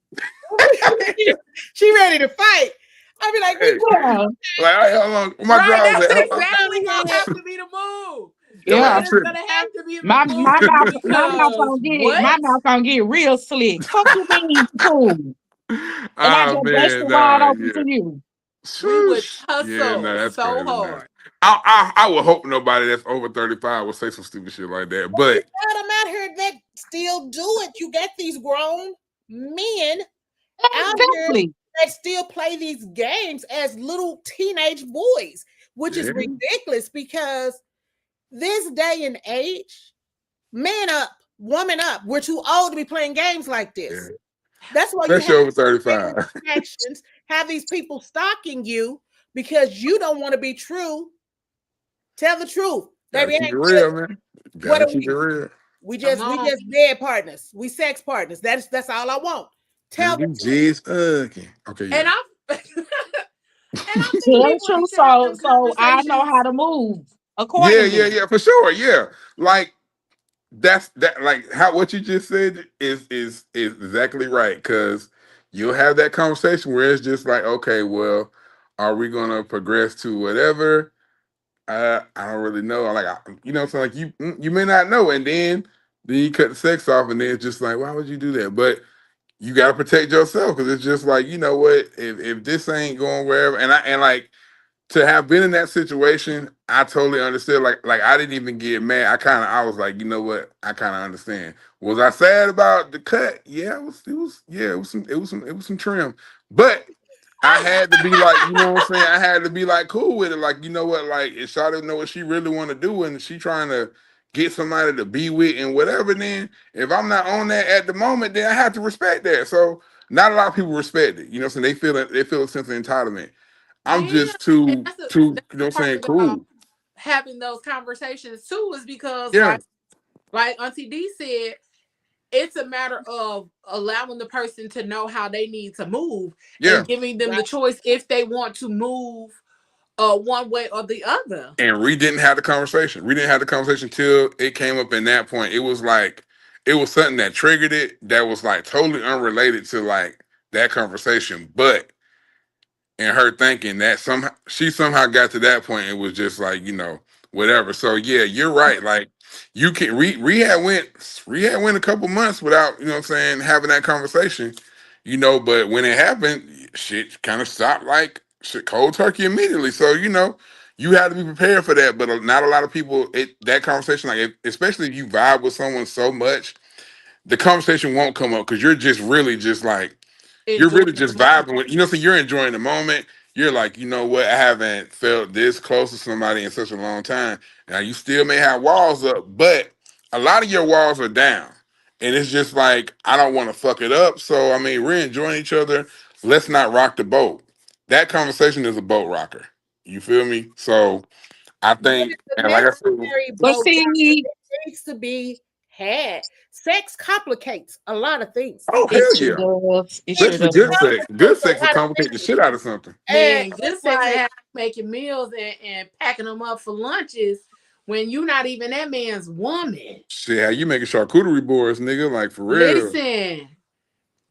Speaker 3: She ready to fight. I be like, we cool.
Speaker 5: Like, how long? My
Speaker 2: right, that's exactly gonna have to be the move.
Speaker 4: Yeah,
Speaker 2: it's gonna have to be
Speaker 4: my mouth gonna get real slick. Fuck you mean cool? And I just brush the wide open to you.
Speaker 2: We would tussle so hard.
Speaker 5: I would hope nobody that's over 35 will say some stupid shit like that. But
Speaker 3: I'm out here that still do it. You got these grown men out here that still play these games as little teenage boys, which is ridiculous because this day and age, man up, woman up. We're too old to be playing games like this. Yeah. That's why you have
Speaker 5: over 35.
Speaker 3: Have these people stalking you because you don't want to be true. Tell the truth.
Speaker 5: Baby, keep it real, man. Gotta keep it real.
Speaker 3: We just bed partners. We sex partners. That's all I want. Tell the truth.
Speaker 5: Okay.
Speaker 2: And I'm
Speaker 4: true. So I know how to move accordingly.
Speaker 5: Yeah, for sure. Yeah. Like that like what you just said is exactly right. Cause you'll have that conversation where it's just like, okay, well, are we gonna progress to whatever? I don't really know. Like, so like you may not know, and then you cut the sex off, and then it's just like, why would you do that? But you got to protect yourself because it's just like, you know what, if this ain't going wherever, and like to have been in that situation, I totally understood. Like I didn't even get mad. I was like, you know what, I kind of understand. Was I sad about the cut? Yeah, it was some trim, but I had to be like, you know what I'm saying? I had to be like cool with it. Like, you know what? Like, if Shawty know what she really want to do and she trying to get somebody to be with and whatever, then if I'm not on that at the moment, then I have to respect that. So not a lot of people respect it. You know what I'm saying? They feel a sense of entitlement. I'm
Speaker 2: Yeah,
Speaker 5: just
Speaker 2: and
Speaker 5: too,
Speaker 2: that's
Speaker 5: you know
Speaker 2: the
Speaker 5: what I'm
Speaker 2: part
Speaker 5: saying,
Speaker 2: about
Speaker 5: cool.
Speaker 2: having those conversations too, is because
Speaker 5: Yeah,
Speaker 2: like Auntie D said, it's a matter of allowing the person to know how they need to move
Speaker 5: yeah.
Speaker 2: and giving them
Speaker 3: Right.
Speaker 2: the choice if they want to move one way or the other.
Speaker 5: And we didn't have the conversation. We didn't have the conversation till it came up in that point. It was like it was something that triggered it that was like totally unrelated to like that conversation. But and her thinking that somehow she somehow got to that point and was just like, whatever. So yeah, you're right. Like you can rehab went a couple months without, you know what I'm saying, having that conversation, but when it happened, shit kind of stopped like shit cold turkey immediately. So, you have to be prepared for that. But not a lot of people that conversation, like especially if you vibe with someone so much, the conversation won't come up because you're just really just like you're
Speaker 2: Enjoy
Speaker 5: really
Speaker 2: the
Speaker 5: just
Speaker 2: moment.
Speaker 5: vibing with, so you're enjoying the moment. You're like, you know what? I haven't felt this close to somebody in such a long time. Now you still may have walls up, but a lot of your walls are down. And it's just like, I don't want to fuck it up. So I mean, we're enjoying each other. Let's not rock the boat. That conversation is a boat rocker. You feel me? So I
Speaker 3: But
Speaker 5: think,
Speaker 3: it's a
Speaker 5: and like I said,
Speaker 3: necessary
Speaker 4: But
Speaker 3: boat rocker
Speaker 4: see,
Speaker 3: that needs to be had. Sex complicates a lot of things.
Speaker 5: oh
Speaker 3: It,
Speaker 5: hell
Speaker 4: it sure
Speaker 5: yeah.
Speaker 4: does. It sure
Speaker 5: Especially
Speaker 4: does.
Speaker 5: good sex. Good
Speaker 3: complicates a
Speaker 5: sex will
Speaker 3: lot of
Speaker 5: complicate the shit
Speaker 3: things.
Speaker 5: out of something.
Speaker 3: And
Speaker 2: Man, good
Speaker 3: it's
Speaker 2: sex and
Speaker 3: like,
Speaker 2: have making meals and packing them up for lunches when you're not even that man's woman.
Speaker 5: Shit, how you making charcuterie boards, nigga? Like for real.
Speaker 2: Listen,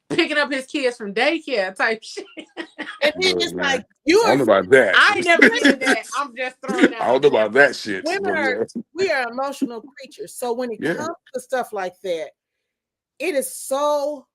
Speaker 2: picking up his kids from daycare type shit.
Speaker 3: and then
Speaker 5: Look,
Speaker 3: it's like
Speaker 5: man. I don't
Speaker 3: you're
Speaker 5: know about that.
Speaker 2: I ain't never did that. I'm just throwing
Speaker 5: I
Speaker 2: out
Speaker 5: don't know
Speaker 2: examples.
Speaker 5: about that shit.
Speaker 3: women
Speaker 5: But
Speaker 3: are
Speaker 5: yeah.
Speaker 3: we are emotional creatures. So when it
Speaker 5: Yeah.
Speaker 3: comes to stuff like that, it is so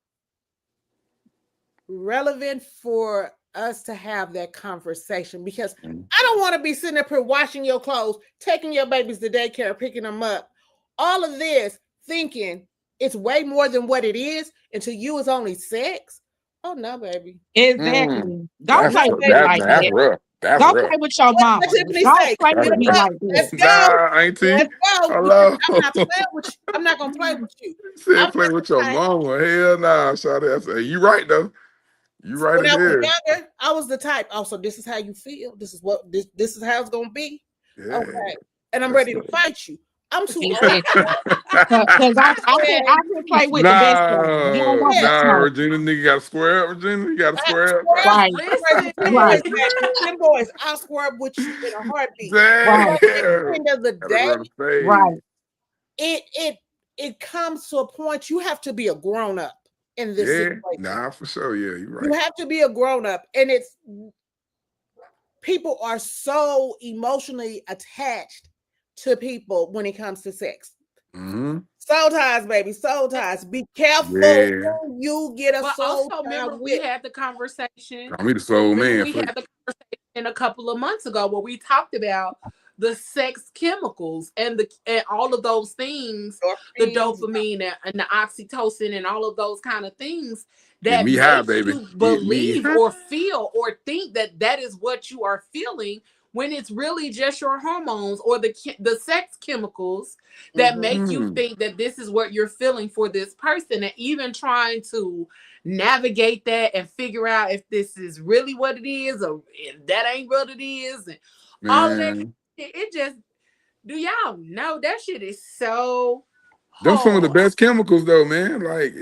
Speaker 3: relevant for us to have that conversation because I don't want to be sitting up here washing your clothes, taking your babies to daycare, picking them up, all of this, thinking it's way more than what it is, and to you it's only sex. Oh no, baby.
Speaker 5: Mm.
Speaker 4: Exactly. Don't
Speaker 3: No,
Speaker 4: play with me
Speaker 3: baby.
Speaker 4: like
Speaker 5: That's
Speaker 4: that.
Speaker 5: rough. That's
Speaker 4: Don't
Speaker 5: rough.
Speaker 4: play with your
Speaker 3: What
Speaker 4: mama.
Speaker 3: Tiffany
Speaker 4: Don't
Speaker 3: say?
Speaker 4: play
Speaker 3: Get
Speaker 4: with
Speaker 3: them
Speaker 4: me
Speaker 3: up.
Speaker 4: like
Speaker 3: Let's
Speaker 4: that.
Speaker 3: go.
Speaker 5: Nah, auntie.
Speaker 3: Let's go. Because
Speaker 5: Hello.
Speaker 3: I'm not playing with you. I'm not gonna play with you. I'm
Speaker 5: Said play
Speaker 3: not
Speaker 5: with
Speaker 3: the
Speaker 5: your
Speaker 3: type.
Speaker 5: mama. Hell nah, Shawty. I said, you right though. You right
Speaker 3: When
Speaker 5: as
Speaker 3: I was
Speaker 5: hell.
Speaker 3: younger, I was the type. Oh, so this is how you feel. This is what this is how it's gonna be.
Speaker 5: Yeah.
Speaker 3: Okay, and I'm
Speaker 5: That's
Speaker 3: ready to fight you. I'm too old.
Speaker 4: Exactly. Because
Speaker 3: Yeah,
Speaker 4: I can play with the best of them. You don't
Speaker 5: no,
Speaker 4: want
Speaker 3: yeah.
Speaker 4: the
Speaker 5: nah,
Speaker 4: smoke.
Speaker 5: Regina, nigga gotta square up, Regina. You gotta
Speaker 3: I
Speaker 5: square up,
Speaker 3: swear
Speaker 5: bro.
Speaker 3: up.
Speaker 4: Right,
Speaker 3: I'm ready
Speaker 2: Listen,
Speaker 3: with them boys,
Speaker 4: right,
Speaker 3: baby. Them boys, I'll square up with you in a heartbeat.
Speaker 4: right,
Speaker 3: But at the
Speaker 5: Damn.
Speaker 3: end of the
Speaker 5: Gotta
Speaker 3: day,
Speaker 5: run the fade.
Speaker 4: right.
Speaker 3: it comes to a point you have to be a grown up in this
Speaker 5: Yeah,
Speaker 3: situation.
Speaker 5: nah, for sure. Yeah, you're
Speaker 3: You
Speaker 5: right.
Speaker 3: have to be a grown up, and it's people are so emotionally attached to people when it comes to sex.
Speaker 5: Mm-hmm.
Speaker 3: Soul ties, baby, soul ties. Be careful
Speaker 5: Yeah.
Speaker 3: who you get a
Speaker 2: but
Speaker 3: soul
Speaker 2: also
Speaker 3: tie
Speaker 2: remember we
Speaker 3: with.
Speaker 2: had the conversation.
Speaker 5: Call me the soul
Speaker 2: Remember
Speaker 5: man.
Speaker 2: we had the conversation a couple of months ago where we talked about the sex chemicals and all of those things, the
Speaker 3: Endorphins.
Speaker 2: dopamine and the oxytocin and all of those kind of things
Speaker 5: Get
Speaker 2: that
Speaker 5: me high,
Speaker 2: make
Speaker 5: baby.
Speaker 2: you
Speaker 5: Get me
Speaker 2: believe
Speaker 5: high.
Speaker 2: or feel or think that that is what you are feeling when it's really just your hormones or the sex chemicals that make you
Speaker 5: Mm.
Speaker 2: think that this is what you're feeling for this person, and even trying to navigate that and figure out if this is really what it is or if that ain't what it is and all of that.
Speaker 5: Man,
Speaker 2: It just, do y'all know that shit is so
Speaker 5: them some of the
Speaker 2: hard.
Speaker 5: best chemicals though, man. Like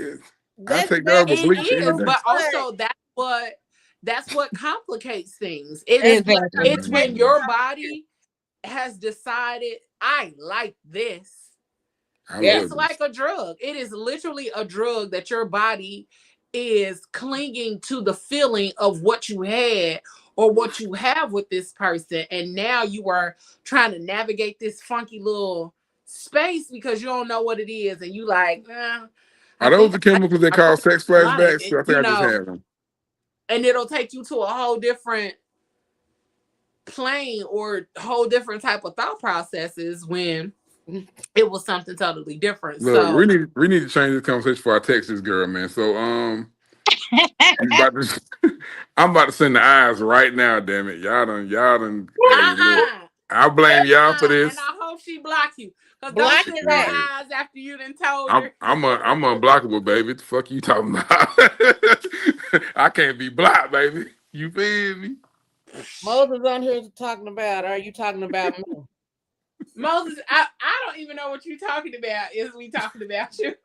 Speaker 5: I
Speaker 3: That's
Speaker 5: take that over
Speaker 3: best.
Speaker 2: It
Speaker 5: bleach any
Speaker 2: is,
Speaker 5: day.
Speaker 2: but
Speaker 3: But
Speaker 2: also that's what complicates things. It's
Speaker 3: that's what
Speaker 4: Exactly.
Speaker 2: it's
Speaker 3: complicates
Speaker 2: when
Speaker 5: Mm.
Speaker 2: your body has decided I like this.
Speaker 5: I
Speaker 3: yeah.
Speaker 2: It's
Speaker 5: love
Speaker 2: like
Speaker 5: this.
Speaker 2: a drug. It is literally a drug that your body is clinging to the feeling of what you had or what you have with this person, and now you are trying to navigate this funky little space because you don't know what it is, and you like, I
Speaker 5: Are those
Speaker 2: think
Speaker 5: the chemicals they call sex
Speaker 2: I like
Speaker 5: flashbacks?
Speaker 2: it,
Speaker 5: I think I just had them.
Speaker 2: and it'll take you to a whole different plane or whole different type of thought processes when it was something totally different.
Speaker 5: Look,
Speaker 2: So
Speaker 5: we need to change this conversation before I text this girl, man. So I'm about to I'm about to send the eyes right now, damn it. Y'all done hey look. I blame y'all for this.
Speaker 2: And I hope she block you. Cause
Speaker 3: Block
Speaker 2: don't
Speaker 3: his
Speaker 2: send no
Speaker 3: ass.
Speaker 2: eyes after you done told her.
Speaker 5: I'm unblockable, baby. What the fuck you talking about? I can't be blocked, baby. You feel me?
Speaker 3: Moses on here talking about, are you talking about me?
Speaker 2: Moses, I don't even know what you're talking about. Is we talking about you?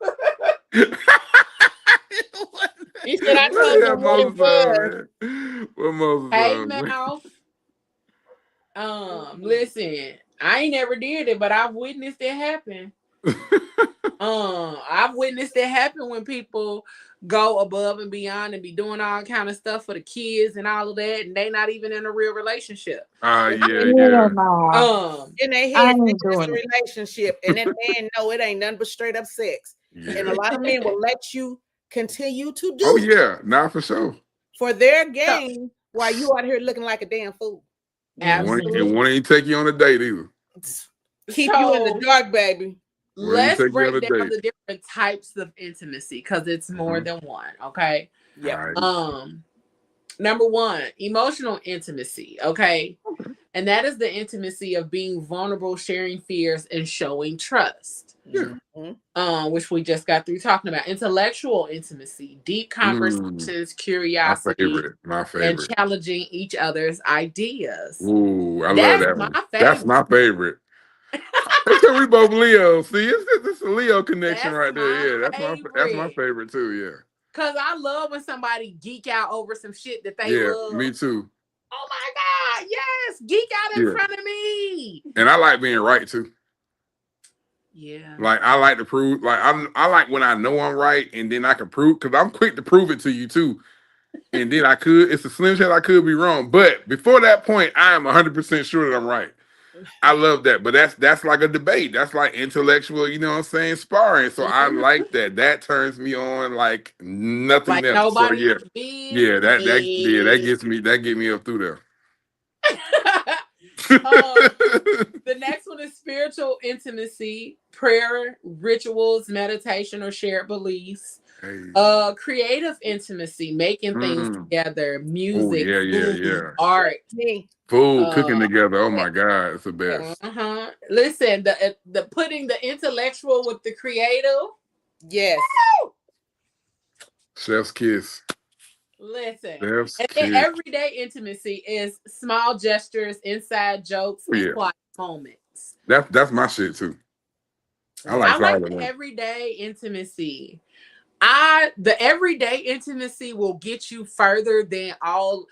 Speaker 3: He said I told
Speaker 5: Yeah,
Speaker 3: him what it was.
Speaker 5: What Moses
Speaker 2: Hey,
Speaker 5: on, man?
Speaker 2: mouth. Listen, I ain't never did it, but I've witnessed it happen. I've witnessed it happen when people go above and beyond and be doing all kind of stuff for the kids and all of that, and they not even in a real relationship.
Speaker 5: Yeah.
Speaker 3: In their head, it's a relationship, and that man know it ain't nothing but straight up sex.
Speaker 5: Yeah.
Speaker 3: And a lot of men will let you continue to do.
Speaker 5: Oh yeah, not for sure.
Speaker 3: For their gain, while you out here looking like a damn fool.
Speaker 2: Absolutely.
Speaker 5: It won't even take you on a date either.
Speaker 3: Keep you in the dark, baby.
Speaker 2: Let's break down the different types of intimacy because it's more than one. Okay.
Speaker 3: Yeah.
Speaker 2: Number one, emotional intimacy. Okay. And that is the intimacy of being vulnerable, sharing fears, and showing trust.
Speaker 5: Yeah.
Speaker 2: Which we just got through talking about. Intellectual intimacy, deep conversations, curiosity,
Speaker 5: my favorite,
Speaker 2: and challenging each other's ideas.
Speaker 5: Ooh, I love that one. That's my favorite. Because we both Leo. See, it's a Leo connection right there. Yeah, that's my favorite too. Yeah.
Speaker 2: Cause I love when somebody geek out over some shit that they love.
Speaker 5: Me too.
Speaker 2: Oh my God, yes, geek out in front of me.
Speaker 5: And I like being right too.
Speaker 2: Yeah.
Speaker 5: Like I like to prove, like I like when I know I'm right, and then I can prove, because I'm quick to prove it to you too. And then it's a slim chance I could be wrong. But before that point, I am 100% sure that I'm right. I love that. But that's like a debate. That's like intellectual, you know what I'm saying, sparring. So I like that. That turns me on like nothing
Speaker 2: like
Speaker 5: else. So yeah. That get me up through there.
Speaker 2: The next one is spiritual intimacy, prayer, rituals, meditation, or shared beliefs. Creative intimacy, making things together, music, food, art,
Speaker 5: food, cooking together. Oh my God, it's the best.
Speaker 2: Listen, the putting the intellectual with the creative.
Speaker 3: Yes.
Speaker 2: Woo!
Speaker 5: Chef's kiss.
Speaker 2: Listen, and then everyday intimacy is small gestures, inside jokes, and quiet moments.
Speaker 5: That's my shit too. I like
Speaker 2: the everyday intimacy. The everyday intimacy will get you further than I'm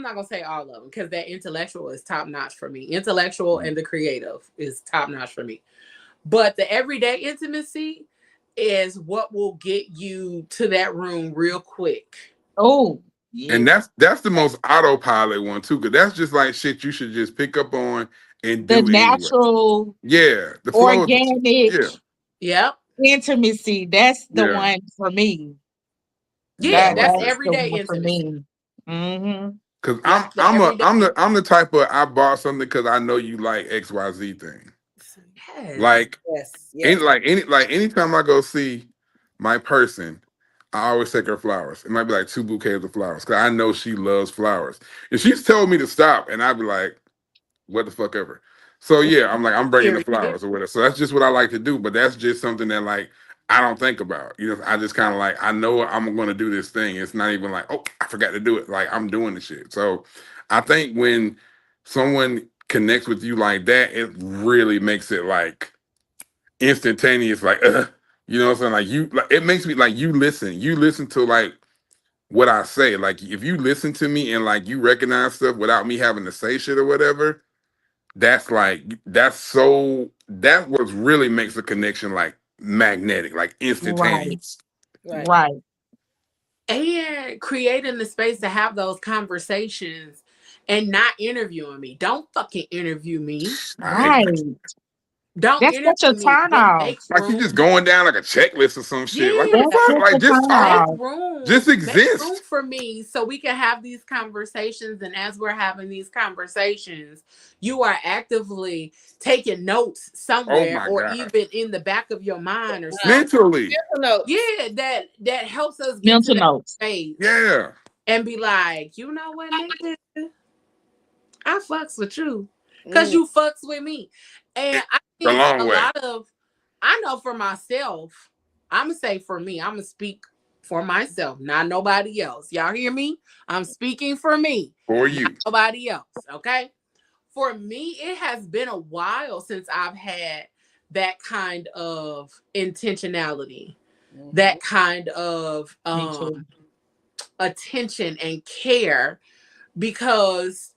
Speaker 2: not gonna say all of them, because that intellectual is top notch for me. Intellectual and the creative is top notch for me. But the everyday intimacy is what will get you to that room real quick.
Speaker 4: Oh, yeah.
Speaker 5: And that's the most autopilot one too, because that's just like shit you should just pick up on and do
Speaker 4: the natural,
Speaker 5: the
Speaker 4: organic, intimacy. That's the one for me.
Speaker 2: Yeah, that's everyday intimacy
Speaker 4: for me.
Speaker 5: Because I'm the type of, I bought something because I know you like XYZ thing.
Speaker 2: Yes.
Speaker 5: Like anytime I go see my person, I always take her flowers. It might be like 2 bouquets of flowers because I know she loves flowers. And she's told me to stop, and I'd be like, what the fuck ever. So yeah, I'm bringing the flowers or whatever. So that's just what I like to do. But that's just something that like I don't think about. You know, I just kind of like, I know I'm going to do this thing. It's not even like, oh, I forgot to do it. Like I'm doing the shit. So I think when someone connects with you like that, it really makes it like instantaneous. Like, you know what I'm saying? Like it makes me like you listen to like what I say. Like if you listen to me and like you recognize stuff without me having to say shit or whatever, that's what really makes the connection like magnetic, like instantaneous.
Speaker 4: Right.
Speaker 2: and creating the space to have those conversations and not interviewing me. Don't fucking interview me.
Speaker 5: I hate
Speaker 4: Right.
Speaker 5: that.
Speaker 2: Don't
Speaker 4: That's such a
Speaker 2: interview me,
Speaker 4: turn
Speaker 2: but
Speaker 4: off.
Speaker 2: make
Speaker 5: Like you
Speaker 2: room.
Speaker 5: just going down like a checklist or some shit. Like what the
Speaker 2: Yeah,
Speaker 4: That's
Speaker 5: fuck?
Speaker 4: such a
Speaker 5: Like just
Speaker 4: turn
Speaker 2: make
Speaker 5: talk.
Speaker 4: off.
Speaker 2: room.
Speaker 5: Just
Speaker 2: Make room
Speaker 5: exist.
Speaker 2: for me so we can have these conversations. And as we're having these conversations, you are actively taking notes
Speaker 5: Oh
Speaker 2: somewhere
Speaker 5: my
Speaker 2: or
Speaker 5: God.
Speaker 2: even in the back of your mind or something.
Speaker 5: Mentally.
Speaker 3: No.
Speaker 2: Yeah, that helps us get to
Speaker 4: Mental
Speaker 2: that
Speaker 4: notes.
Speaker 2: space
Speaker 5: Yeah.
Speaker 2: and be like, you know what, nigga? I fucks with you because
Speaker 3: Mm.
Speaker 2: you fucks with me. And I
Speaker 5: The
Speaker 2: think
Speaker 5: long
Speaker 2: a
Speaker 5: way.
Speaker 2: lot of, I know for myself, I'm going to say for me, I'm going to speak for myself, not nobody else. Y'all hear me? I'm speaking for me,
Speaker 5: For
Speaker 2: not
Speaker 5: you.
Speaker 2: nobody else. Okay. For me, it has been a while since I've had that kind of intentionality, that kind of
Speaker 4: Me too.
Speaker 2: attention and care because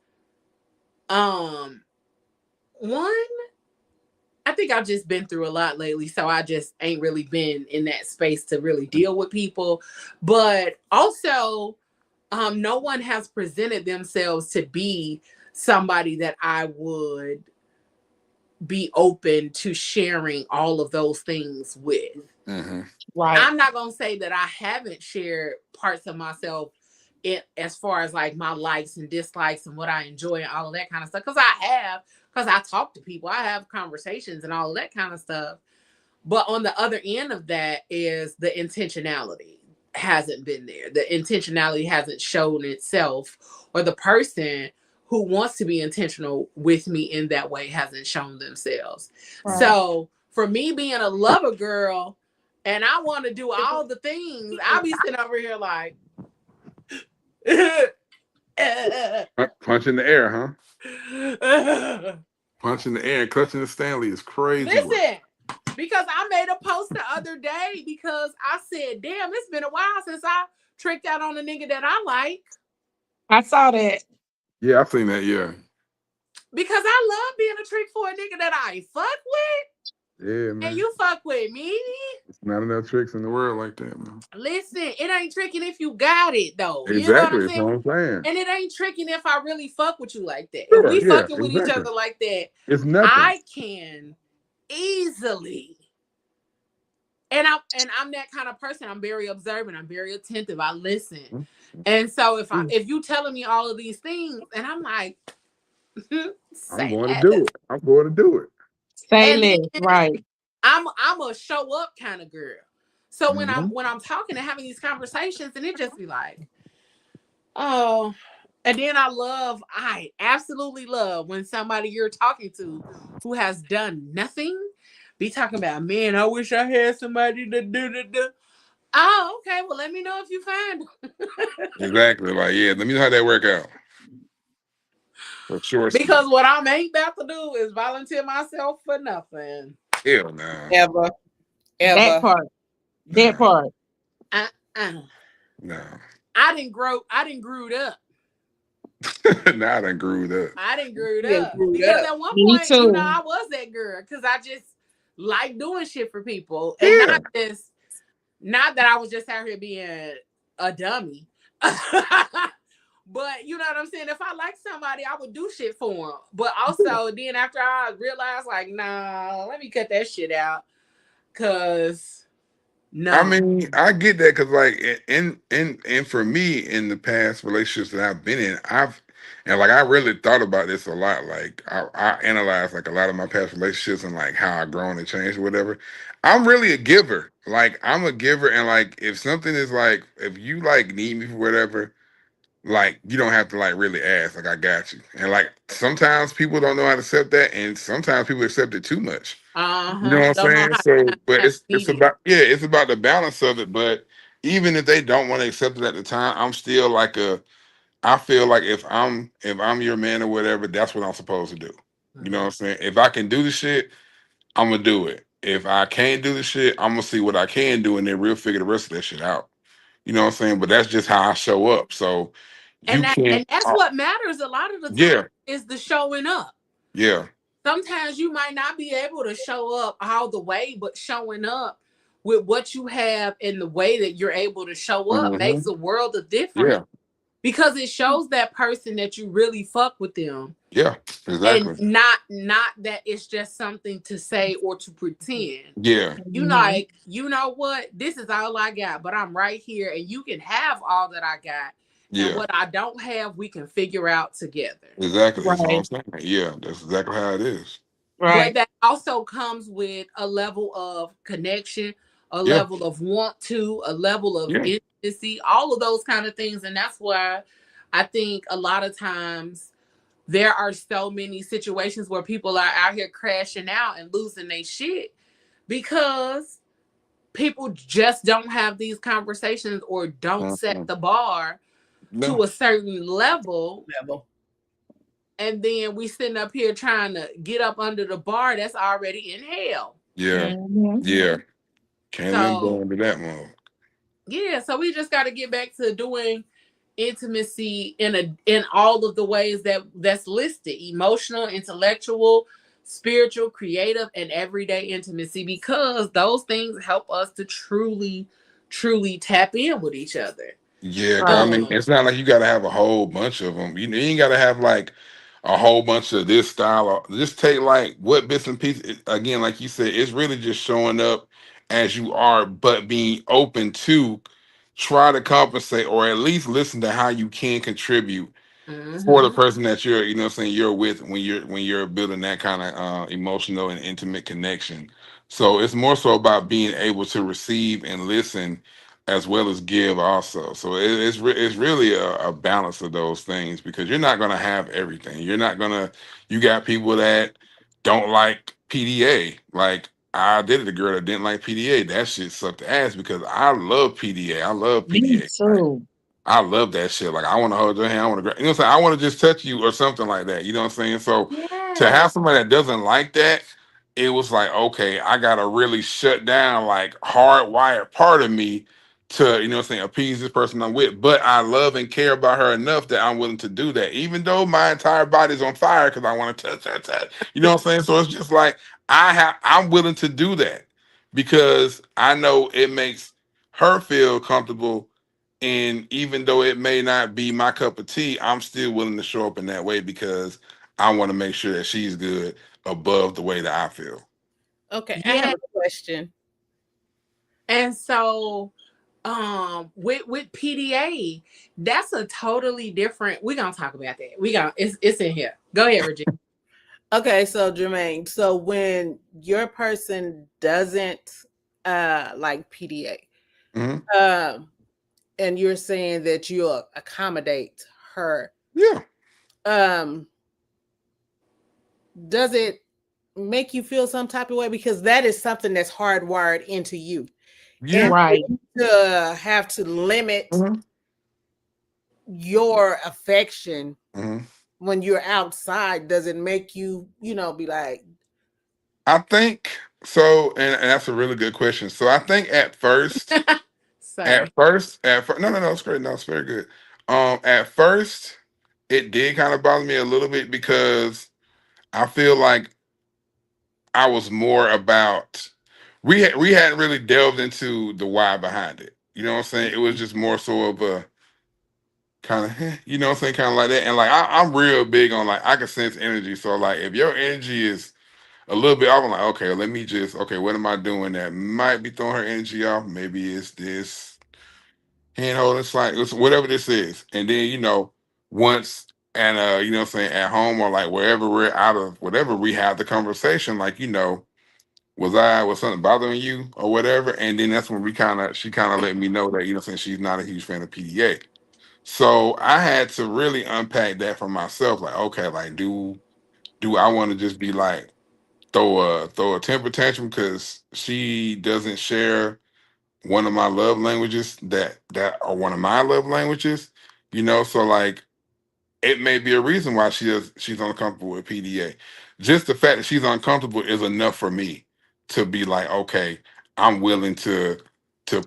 Speaker 2: one, I think I've just been through a lot lately, so I just ain't really been in that space to really deal with people. But also, no one has presented themselves to be somebody that I would be open to sharing all of those things with.
Speaker 5: Mm-hmm.
Speaker 4: Right.
Speaker 2: I'm not gonna say that I haven't shared parts of myself as far as like my likes and dislikes and what I enjoy and all of that kind of stuff. Because I talk to people, I have conversations and all of that kind of stuff. But on the other end of that is the intentionality hasn't been there. The intentionality hasn't shown itself, or the person who wants to be intentional with me in that way hasn't shown themselves.
Speaker 4: Right.
Speaker 2: So for me being a lover girl and I want to do all the things, I'll be sitting over here like,
Speaker 5: Punch in the air, huh? Punch in the air and clutching the Stanley is crazy.
Speaker 2: listen, because I made a post the other day because I said, damn, it's been a while since I tricked out on a nigga that I like.
Speaker 4: I saw that.
Speaker 5: Yeah, I've seen that, yeah.
Speaker 2: Because I love being a trick for a nigga that I fuck with.
Speaker 5: Yeah, man.
Speaker 2: And you fuck with me.
Speaker 5: It's not enough tricks in the world like that, man.
Speaker 2: Listen, it ain't tricking if you got it though.
Speaker 5: Exactly,
Speaker 2: You know what I'm
Speaker 5: that's
Speaker 2: saying?
Speaker 5: what I'm saying.
Speaker 2: And it ain't tricking if I really fuck with you like that.
Speaker 5: Sure,
Speaker 2: If we
Speaker 5: yeah,
Speaker 2: fucking with each
Speaker 5: exactly.
Speaker 2: other like that,
Speaker 5: It's nothing.
Speaker 2: I can easily. And I'm that kind of person. I'm very observant. I'm very attentive. I listen.
Speaker 5: Mm-hmm.
Speaker 2: And so if you telling me all of these things, and I'm like,
Speaker 5: I'm going to do it. I'm going to do it.
Speaker 4: Say
Speaker 2: and
Speaker 4: less.
Speaker 2: then
Speaker 4: Right.
Speaker 2: I'm a show up kind of girl. So
Speaker 5: Mhm.
Speaker 2: when I'm talking and having these conversations, and it just be like, oh, and then I absolutely love when somebody you're talking to who has done nothing be talking about, man, I wish I had somebody to do. Oh, okay. Well, let me know if you find them.
Speaker 5: Exactly. Like, yeah, let me know how that work out. For sure.
Speaker 2: Because what I ain't about to do is volunteer myself for nothing.
Speaker 5: Hell no.
Speaker 3: Ever.
Speaker 4: That part. That part.
Speaker 5: No.
Speaker 2: I didn't grew up.
Speaker 5: Now I done grewed up.
Speaker 2: I didn't grew
Speaker 3: Yeah,
Speaker 2: up.
Speaker 3: grew
Speaker 2: Because
Speaker 3: up.
Speaker 2: at one
Speaker 4: Me
Speaker 2: point,
Speaker 4: too.
Speaker 2: I was that girl. Because I just like doing shit for people. And
Speaker 5: Yeah.
Speaker 2: not that I was just out here being a dummy. But you know what I'm saying? If I like somebody, I would do shit for them. But also, then after I realized, like, nah, let me cut that shit out. Cause no.
Speaker 5: I mean, I get that because, like, and for me, in the past relationships that I've been in, I really thought about this a lot. Like, I analyzed like a lot of my past relationships and like how I've grown and changed or whatever. I'm really a giver. Like, I'm a giver, and like, if something is like, if you like need me for whatever, like, you don't have to like really ask. Like, I got you. And like, sometimes people don't know how to accept that, and sometimes people accept it too much. You know what I'm
Speaker 2: Don't know
Speaker 5: saying?
Speaker 2: how
Speaker 5: So,
Speaker 2: to
Speaker 5: but it's
Speaker 2: meet it.
Speaker 5: about it's about the balance of it. But even if they don't want to accept it at the time, I'm still like I feel like if I'm your man or whatever, that's what I'm supposed to do. You know what I'm saying? If I can do the shit, I'm gonna do it. If I can't do the shit, I'm gonna see what I can do, and then we'll figure the rest of that shit out. You know what I'm saying? But that's just how I show up. So you
Speaker 2: And
Speaker 5: can't.
Speaker 2: that's what matters a lot of the time
Speaker 5: Yeah,
Speaker 2: is the showing up.
Speaker 5: yeah,
Speaker 2: Sometimes you might not be able to show up all the way, but showing up with what you have and the way that you're able to show up
Speaker 5: Hmm.
Speaker 2: makes a world of difference
Speaker 5: Yeah.
Speaker 2: because it shows that person that you really fuck with them
Speaker 5: Yeah.
Speaker 2: and
Speaker 5: Exactly.
Speaker 2: not that it's just something to say or to pretend.
Speaker 5: Yeah.
Speaker 2: You
Speaker 4: Mhm.
Speaker 2: like, you know what? This is all I got, but I'm right here and you can have all that I got. And
Speaker 5: Yeah.
Speaker 2: what I don't have, we can figure out together.
Speaker 5: Exactly. That's all I'm
Speaker 4: Right.
Speaker 5: saying. Yeah. That's exactly how it is.
Speaker 2: But
Speaker 4: Right.
Speaker 2: that also comes with a level of connection, a
Speaker 5: Yeah.
Speaker 2: level of want to, a level of
Speaker 5: Yeah.
Speaker 2: intimacy, all of those kind of things. And that's why I think a lot of times there are so many situations where people are out here crashing out and losing their shit because people just don't have these conversations or don't set
Speaker 5: Mhm.
Speaker 2: the bar to
Speaker 5: No.
Speaker 2: a certain level.
Speaker 3: Level.
Speaker 2: And then we sitting up here trying to get up under the bar that's already in hell.
Speaker 5: Yeah.
Speaker 4: Mhm.
Speaker 5: Yeah. Can't let them go
Speaker 2: So
Speaker 5: into that mode.
Speaker 2: yeah, so we just got to get back to doing intimacy in all of the ways that's listed: emotional, intellectual, spiritual, creative, and everyday intimacy, because those things help us to truly tap in with each other.
Speaker 5: Yeah, 'cause I
Speaker 4: Right.
Speaker 5: mean,
Speaker 2: um
Speaker 5: it's not like you got to have a whole bunch of them. You ain't got to have like a whole bunch of this style. Or just take like what bits and pieces. Again, like you said, it's really just showing up as you are, but being open to try to compensate or at least listen to how you can contribute for the
Speaker 2: mhm.
Speaker 5: person that you're, what I'm saying, you're with when you're building that kind of emotional and intimate connection. So it's more so about being able to receive and listen as well as give also. So it's really a balance of those things because you're not going to have everything. You're not going to, you got people that don't like PDA. Like I dated a girl that didn't like PDA. That shit sucked ass because I love PDA. I love
Speaker 4: Me
Speaker 5: PDA.
Speaker 4: too.
Speaker 5: I love that shit. Like I want to hold your hand. I want to, you know what I'm saying? I want to just touch you or something like that. You know what I'm saying? So to
Speaker 2: Yeah.
Speaker 5: have somebody that doesn't like that, it was like, okay, I gotta really shut down like hardwired part of me to, what I'm saying, appease this person I'm with. But I love and care about her enough that I'm willing to do that, even though my entire body's on fire because I want to touch. You know what I'm saying? So it's just like I'm willing to do that because I know it makes her feel comfortable, and even though it may not be my cup of tea, I'm still willing to show up in that way because I want to make sure that she's good above the way that I feel.
Speaker 3: Okay, I have
Speaker 2: Yeah.
Speaker 3: a question.
Speaker 2: And so with PDA, that's a totally different, we're gonna talk about that. It's in here. Go ahead, Regina.
Speaker 3: Okay, so Jermaine, so when your person doesn't like PDA,
Speaker 5: Hmm.
Speaker 3: um, and you're saying that you'll accommodate her,
Speaker 5: Yeah,
Speaker 3: um, does it make you feel some type of way? Because that is something that's hardwired into you.
Speaker 5: yeah.
Speaker 3: And
Speaker 4: Right.
Speaker 3: to have to limit
Speaker 5: Hmm.
Speaker 3: your affection
Speaker 5: Hmm.
Speaker 3: when you're outside, does it make you, be like,
Speaker 5: I think so, and that's a really good question. So I think
Speaker 2: Same.
Speaker 5: no, it's great. No, it's very good. At first, it did kind of bother me a little bit because I feel like I was more about we hadn't really delved into the why behind it. You know what I'm saying? It was just more so of a kind of, you know what I'm saying, kind of like that. And like I'm real big on like I can sense energy. So like if your energy is a little bit off, I'm like, okay, let me just what am I doing that might be throwing her energy off? Maybe it's this hand holding slight, it's whatever this is. And then, once and you know what I'm saying, at home or like wherever we're out of whatever we have the conversation, like, was something bothering you or whatever? And then that's when she kind of let me know that, saying she's not a huge fan of PDA. So I had to really unpack that for myself. Like, okay, like do I want to just be like throw a temper tantrum because she doesn't share one of my love languages that are one of my love languages? So like it may be a reason why she's uncomfortable with PDA. Just the fact that she's uncomfortable is enough for me to be like, okay, I'm willing to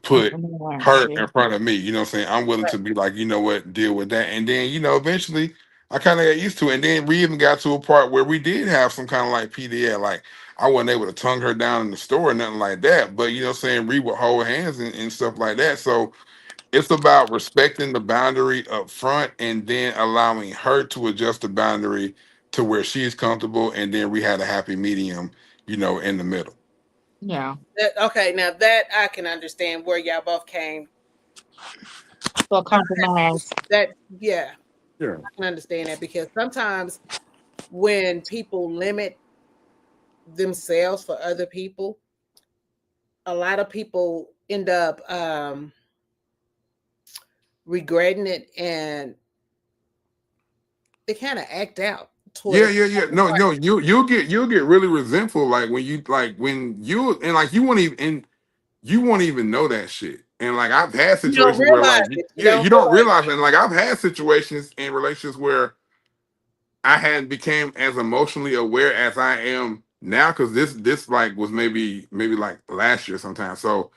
Speaker 5: put her
Speaker 4: Yeah.
Speaker 5: in front of me. You know what I'm saying? I'm willing to be like, you know what, deal with that. And then, eventually I kind of got used to it. And then we even got to a part where we did have some kind of like PDA. Like I wasn't able to tongue her down in the store or nothing like that. But you know what I'm saying, we would hold hands and stuff like that. So it's about respecting the boundary up front and then allowing her to adjust the boundary to where she's comfortable, and then we had a happy medium, you know, in the middle.
Speaker 4: Yeah.
Speaker 3: Okay, now that I can understand where y'all both came.
Speaker 4: So compromise.
Speaker 3: That yeah,
Speaker 5: Yeah.
Speaker 3: I can understand that because sometimes when people limit themselves for other people, a lot of people end up regretting it and they kind of act out toward
Speaker 5: Yeah,
Speaker 3: a
Speaker 5: yeah, yeah. No, no, you'll get really resentful like when you and like you won't even know that shit. And like I've had
Speaker 3: you don't
Speaker 5: situations where
Speaker 3: realize
Speaker 5: like
Speaker 3: it. You
Speaker 5: yeah,
Speaker 3: don't
Speaker 5: you don't
Speaker 3: realize
Speaker 5: realize it. And like I've had situations in relationships where I hadn't became as emotionally aware as I am now, because this like was maybe like last year sometime. So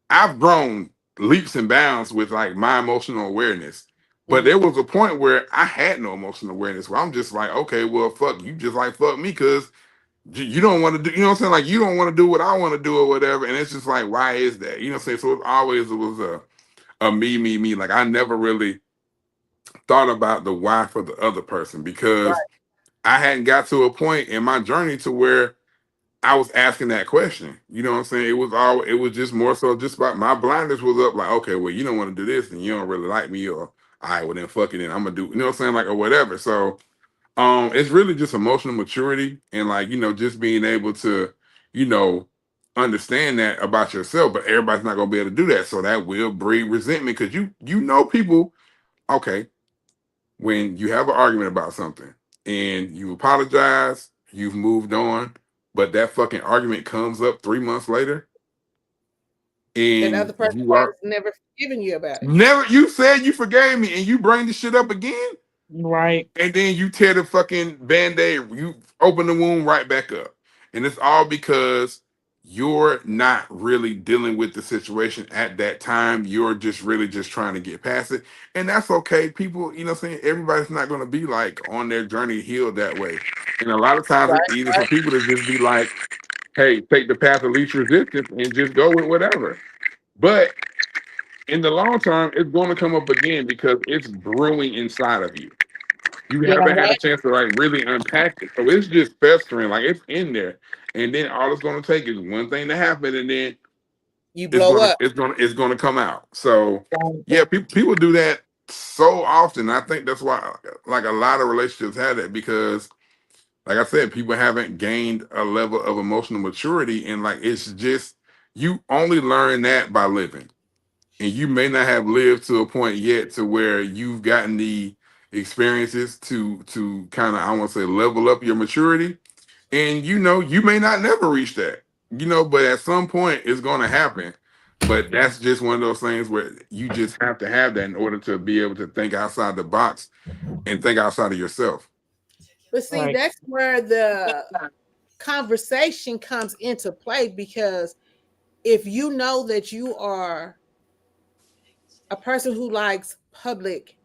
Speaker 5: I've grown leaps and bounds with like my emotional awareness. But
Speaker 3: Mhm.
Speaker 5: there was a point where I had no emotional awareness where I'm just like, okay, well, fuck you, just like fuck me, because you don't want to do, you know what I'm saying? Like you don't want to do what I want to do or whatever. And it's just like, why is that? You know what I'm saying? So it was a me. Like I never really thought about the why for the other person, because
Speaker 3: Right.
Speaker 5: I hadn't got to a point in my journey to where I was asking that question. You know what I'm saying? It was just more so just about my blinders was up, like, okay, well, you don't want to do this and you don't really like me, or all right, well then fuck it, and I'm gonna do, you know what I'm saying? Like, or whatever. So it's really just emotional maturity and like, you know, just being able to, you know, understand that about yourself, but everybody's not gonna be able to do that. So that will breed resentment, because you know people, okay, when you have an argument about something and you apologize, you've moved on, but that fucking argument comes up 3 months later,
Speaker 3: That
Speaker 5: and
Speaker 3: other person
Speaker 5: you
Speaker 3: has
Speaker 5: are
Speaker 3: never forgiven you about it.
Speaker 5: never, you said you forgave me and you bring the shit up again,
Speaker 4: Right.
Speaker 5: and then you tear the fucking band-aid, you open the wound right back up. And it's all because you're not really dealing with the situation at that time. You're just really just trying to get past it. And that's okay. People, you know what I'm saying? Everybody's not going to be like on their journey healed that way. And a lot of times
Speaker 3: Right,
Speaker 5: it's easy for
Speaker 3: right.
Speaker 5: people to just be like, hey, take the path of least resistance and just go with whatever. But in the long term, it's going to come up again because it's brewing inside of you. You
Speaker 4: Yeah.
Speaker 5: haven't had a chance to like really unpack it. So it's just festering, like it's in there. And then all it's gonna take is one thing to happen, and then
Speaker 3: You blow up.
Speaker 5: it's gonna come out. So
Speaker 4: Right.
Speaker 5: yeah, people do that so often. I think that's why like a lot of relationships have that, because like I said, people haven't gained a level of emotional maturity, and like it's just, you only learn that by living. And you may not have lived to a point yet to where you've gotten the experiences to kind of, I want to say, level up your maturity. And you know, you may not never reach that, you know, but at some point it's going to happen. But that's just one of those things where you just have to have that in order to be able to think outside the box and think outside of yourself.
Speaker 3: But see,
Speaker 4: Right.
Speaker 3: that's where the conversation comes into play because if you know that you are a person who likes public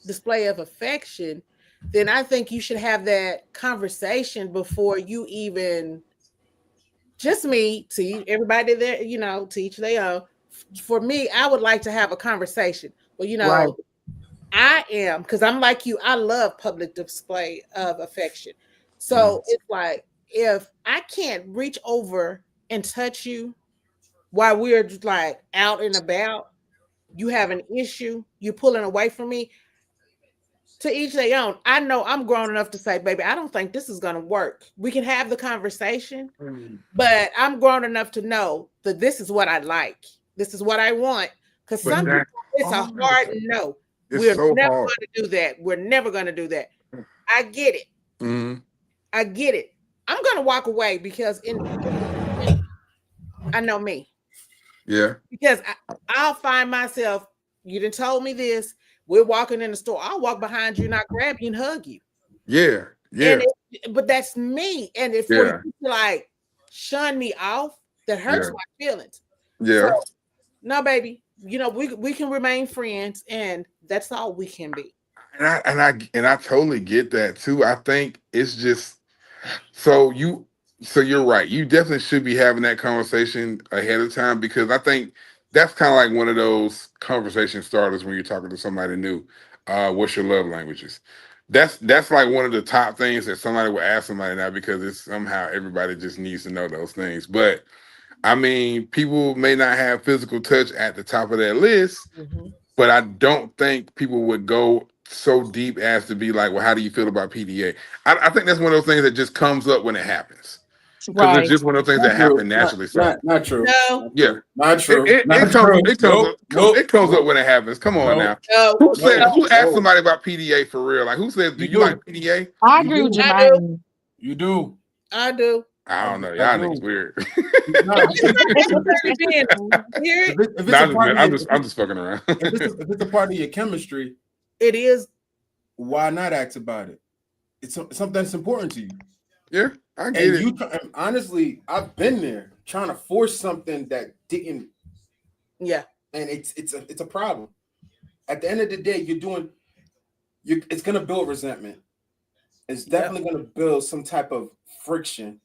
Speaker 3: display of affection, then I think you should have that conversation before you even just me to everybody there, you know, to each their own. For me, I would like to have a conversation. Well, you
Speaker 4: Right.
Speaker 3: know, I am because I'm like you. I love public display of affection. So
Speaker 5: Mhm.
Speaker 3: it's like if I can't reach over and touch you while we're just like out and about, you have an issue, you're pulling away from me. To each their own. I know I'm grown enough to say, baby, I don't think this is going to work. We can have the conversation, but I'm grown enough to know that this is what I like. This is what I want. Because
Speaker 5: But
Speaker 3: some
Speaker 5: that,
Speaker 3: people, it's a
Speaker 5: oh,
Speaker 3: hard no.
Speaker 5: it's
Speaker 3: We're
Speaker 5: so
Speaker 3: never
Speaker 5: hard.
Speaker 3: going to do that. We're never going to do that. I get it.
Speaker 5: Mhm.
Speaker 3: I get it. I'm going to walk away because I know me.
Speaker 5: Yeah,
Speaker 3: Because I'll find myself, you done told me this. We're walking in the store. I'll walk behind you and I grab you and hug you.
Speaker 5: yeah,
Speaker 3: And
Speaker 5: yeah,
Speaker 3: but that's me. And if for you
Speaker 5: yeah,
Speaker 3: to like shun me off, that hurts
Speaker 5: yeah,
Speaker 3: my feelings. So
Speaker 5: yeah.
Speaker 3: no, baby, you know, we can remain friends and that's all we can be.
Speaker 5: And I totally get that too. I think it's just, so So you're right. You definitely should be having that conversation ahead of time because I think that's kind of like one of those conversation starters when you're talking to somebody new. What's your love languages? That's like one of the top things that somebody will ask somebody now because it's somehow everybody just needs to know those things. But I mean, people may not have physical touch at the top of their list,
Speaker 3: Mm-hmm.
Speaker 5: but I don't think people would go so deep as to be like, well, how do you feel about PDA? I think that's one of those things that just comes up when it happens because it's
Speaker 4: Right.
Speaker 5: just one of those things
Speaker 6: Not
Speaker 5: that
Speaker 6: true.
Speaker 5: happen naturally. So
Speaker 6: Not true.
Speaker 3: No,
Speaker 6: Not
Speaker 5: yeah,
Speaker 6: true. Not true.
Speaker 5: it
Speaker 6: Not
Speaker 5: comes
Speaker 6: true. Nope. Nope.
Speaker 5: it comes up
Speaker 6: Nope.
Speaker 5: when it happens. Come on
Speaker 6: Nope.
Speaker 5: now.
Speaker 3: no,
Speaker 6: No.
Speaker 5: Who asked
Speaker 6: No.
Speaker 5: somebody about PDA for real? Like who says, do
Speaker 6: You
Speaker 5: you like
Speaker 6: do.
Speaker 5: PDA?
Speaker 4: I
Speaker 6: You
Speaker 4: agree with
Speaker 6: do.
Speaker 3: I do.
Speaker 4: Jermaine.
Speaker 6: You do.
Speaker 3: I do.
Speaker 5: I don't know.
Speaker 6: I
Speaker 5: Y'all niggas
Speaker 6: do.
Speaker 5: weird.
Speaker 6: No,
Speaker 3: Everybody being weird.
Speaker 6: if
Speaker 5: No,
Speaker 6: it's a part of
Speaker 5: I'm just fucking around.
Speaker 6: if it's a part of your chemistry,
Speaker 3: It is.
Speaker 6: why not ask about it? It's something that's important to you.
Speaker 5: Yeah, I get
Speaker 6: And
Speaker 5: it.
Speaker 6: and honestly, I've been there trying to force something that didn't,
Speaker 3: Yeah.
Speaker 6: and it's a problem. At the end of the day, it's gonna build resentment. It's definitely gonna build some type of friction,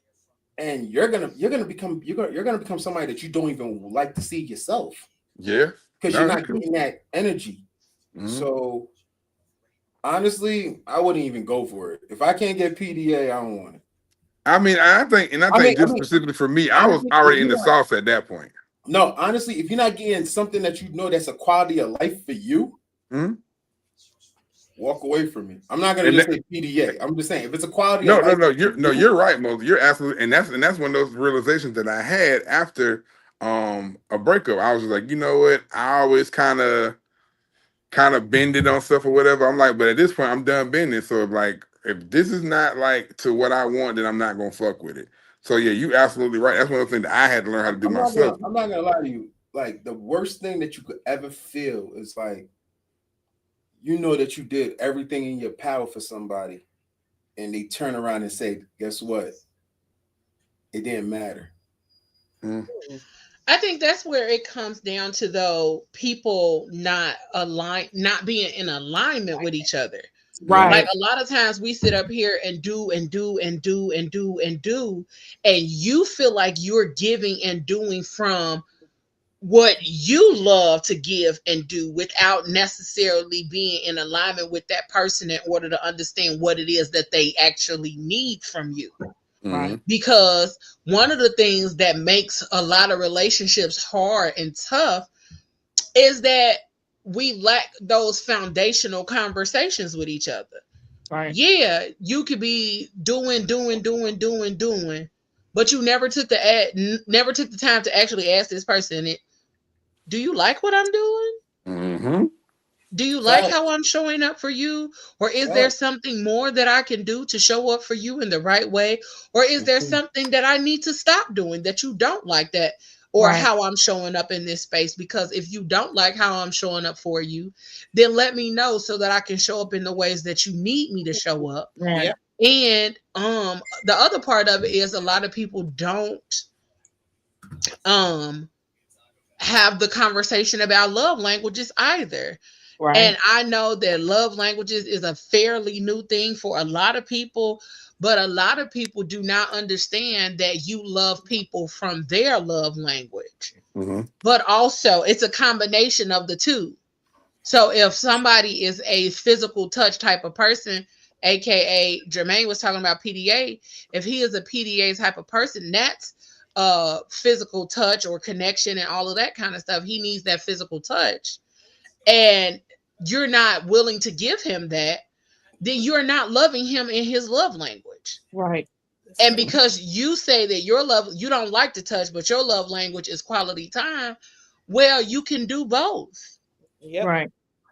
Speaker 6: and you're gonna become somebody that you don't even like to see yourself
Speaker 5: Yeah,
Speaker 6: because
Speaker 5: no,
Speaker 6: you're
Speaker 5: that's
Speaker 6: not
Speaker 5: true.
Speaker 6: getting that energy.
Speaker 5: Mhm.
Speaker 6: So honestly, I wouldn't even go for it. If I can't get PDA, I don't want it.
Speaker 5: I mean, I think just specifically for me, I was
Speaker 6: Honestly,
Speaker 5: already in the sauce at that point.
Speaker 6: no, honestly, if you're not getting something that you know that's a quality of life for you,
Speaker 5: Mhm.
Speaker 6: walk away from it. I'm not gonna
Speaker 5: And
Speaker 6: just
Speaker 5: that,
Speaker 6: say PDA. I'm just saying if it's a quality of
Speaker 5: no,
Speaker 6: life,
Speaker 5: you're right, Mo. You're absolutely, and that's one of those realizations that I had after a breakup. I was just like, you know what? I always kind of bended on stuff or whatever. I'm like, but at this point, I'm done bending. So if this is not like to what I want, then I'm not gonna fuck with it. So yeah, you absolutely right. That's one of the things that I had to learn how to do myself.
Speaker 6: I'm not gonna lie to you. Like the worst thing that you could ever feel is like you know that you did everything in your power for somebody, and they turn around and say, "Guess what? It didn't matter."
Speaker 5: Mm.
Speaker 2: I think that's where it comes down to though people not being in alignment with each other.
Speaker 5: Yeah.
Speaker 2: Like
Speaker 4: Right.
Speaker 2: a lot of times we sit up here and do and do and do and do and do, and you feel like you're giving and doing from what you love to give and do without necessarily being in alignment with that person in order to understand what it is that they actually need from you.
Speaker 5: Mhm.
Speaker 2: Because one of the things that makes a lot of relationships hard and tough is that we lack those foundational conversations with each other.
Speaker 4: Right.
Speaker 2: Yeah, you could be doing, but you never took the time to actually ask this person, do you like what I'm doing?
Speaker 5: Mhm.
Speaker 2: Do you like
Speaker 6: Fact,
Speaker 2: how I'm showing up for you? Or is there
Speaker 6: fact.
Speaker 2: something more that I can do to show up for you in the right way? Or is there something that I need to stop doing that you don't like that or
Speaker 4: Right.
Speaker 2: how I'm showing up in this space? Because if you don't like how I'm showing up for you, then let me know so that I can show up in the ways that you need me to show up.
Speaker 4: Right.
Speaker 3: Yeah.
Speaker 2: And the other part of it is a lot of people don't um have the conversation about love languages either.
Speaker 4: Right.
Speaker 2: And I know that love languages is a fairly new thing for a lot of people, but a lot of people do not understand that you love people from their love language.
Speaker 5: Mhm.
Speaker 2: But also, it's a combination of the two. So if somebody is a physical touch type of person, aka Jermaine was talking about PDA, if he is a PDA type of person, that's physical touch or connection and all of that kind of stuff. He needs that physical touch. And you're not willing to give him that, then you're not loving him in his love language.
Speaker 4: Right.
Speaker 2: And because you say that you don't like to touch, but your love language is quality time, well, you can do both.
Speaker 3: Yep.
Speaker 4: Right.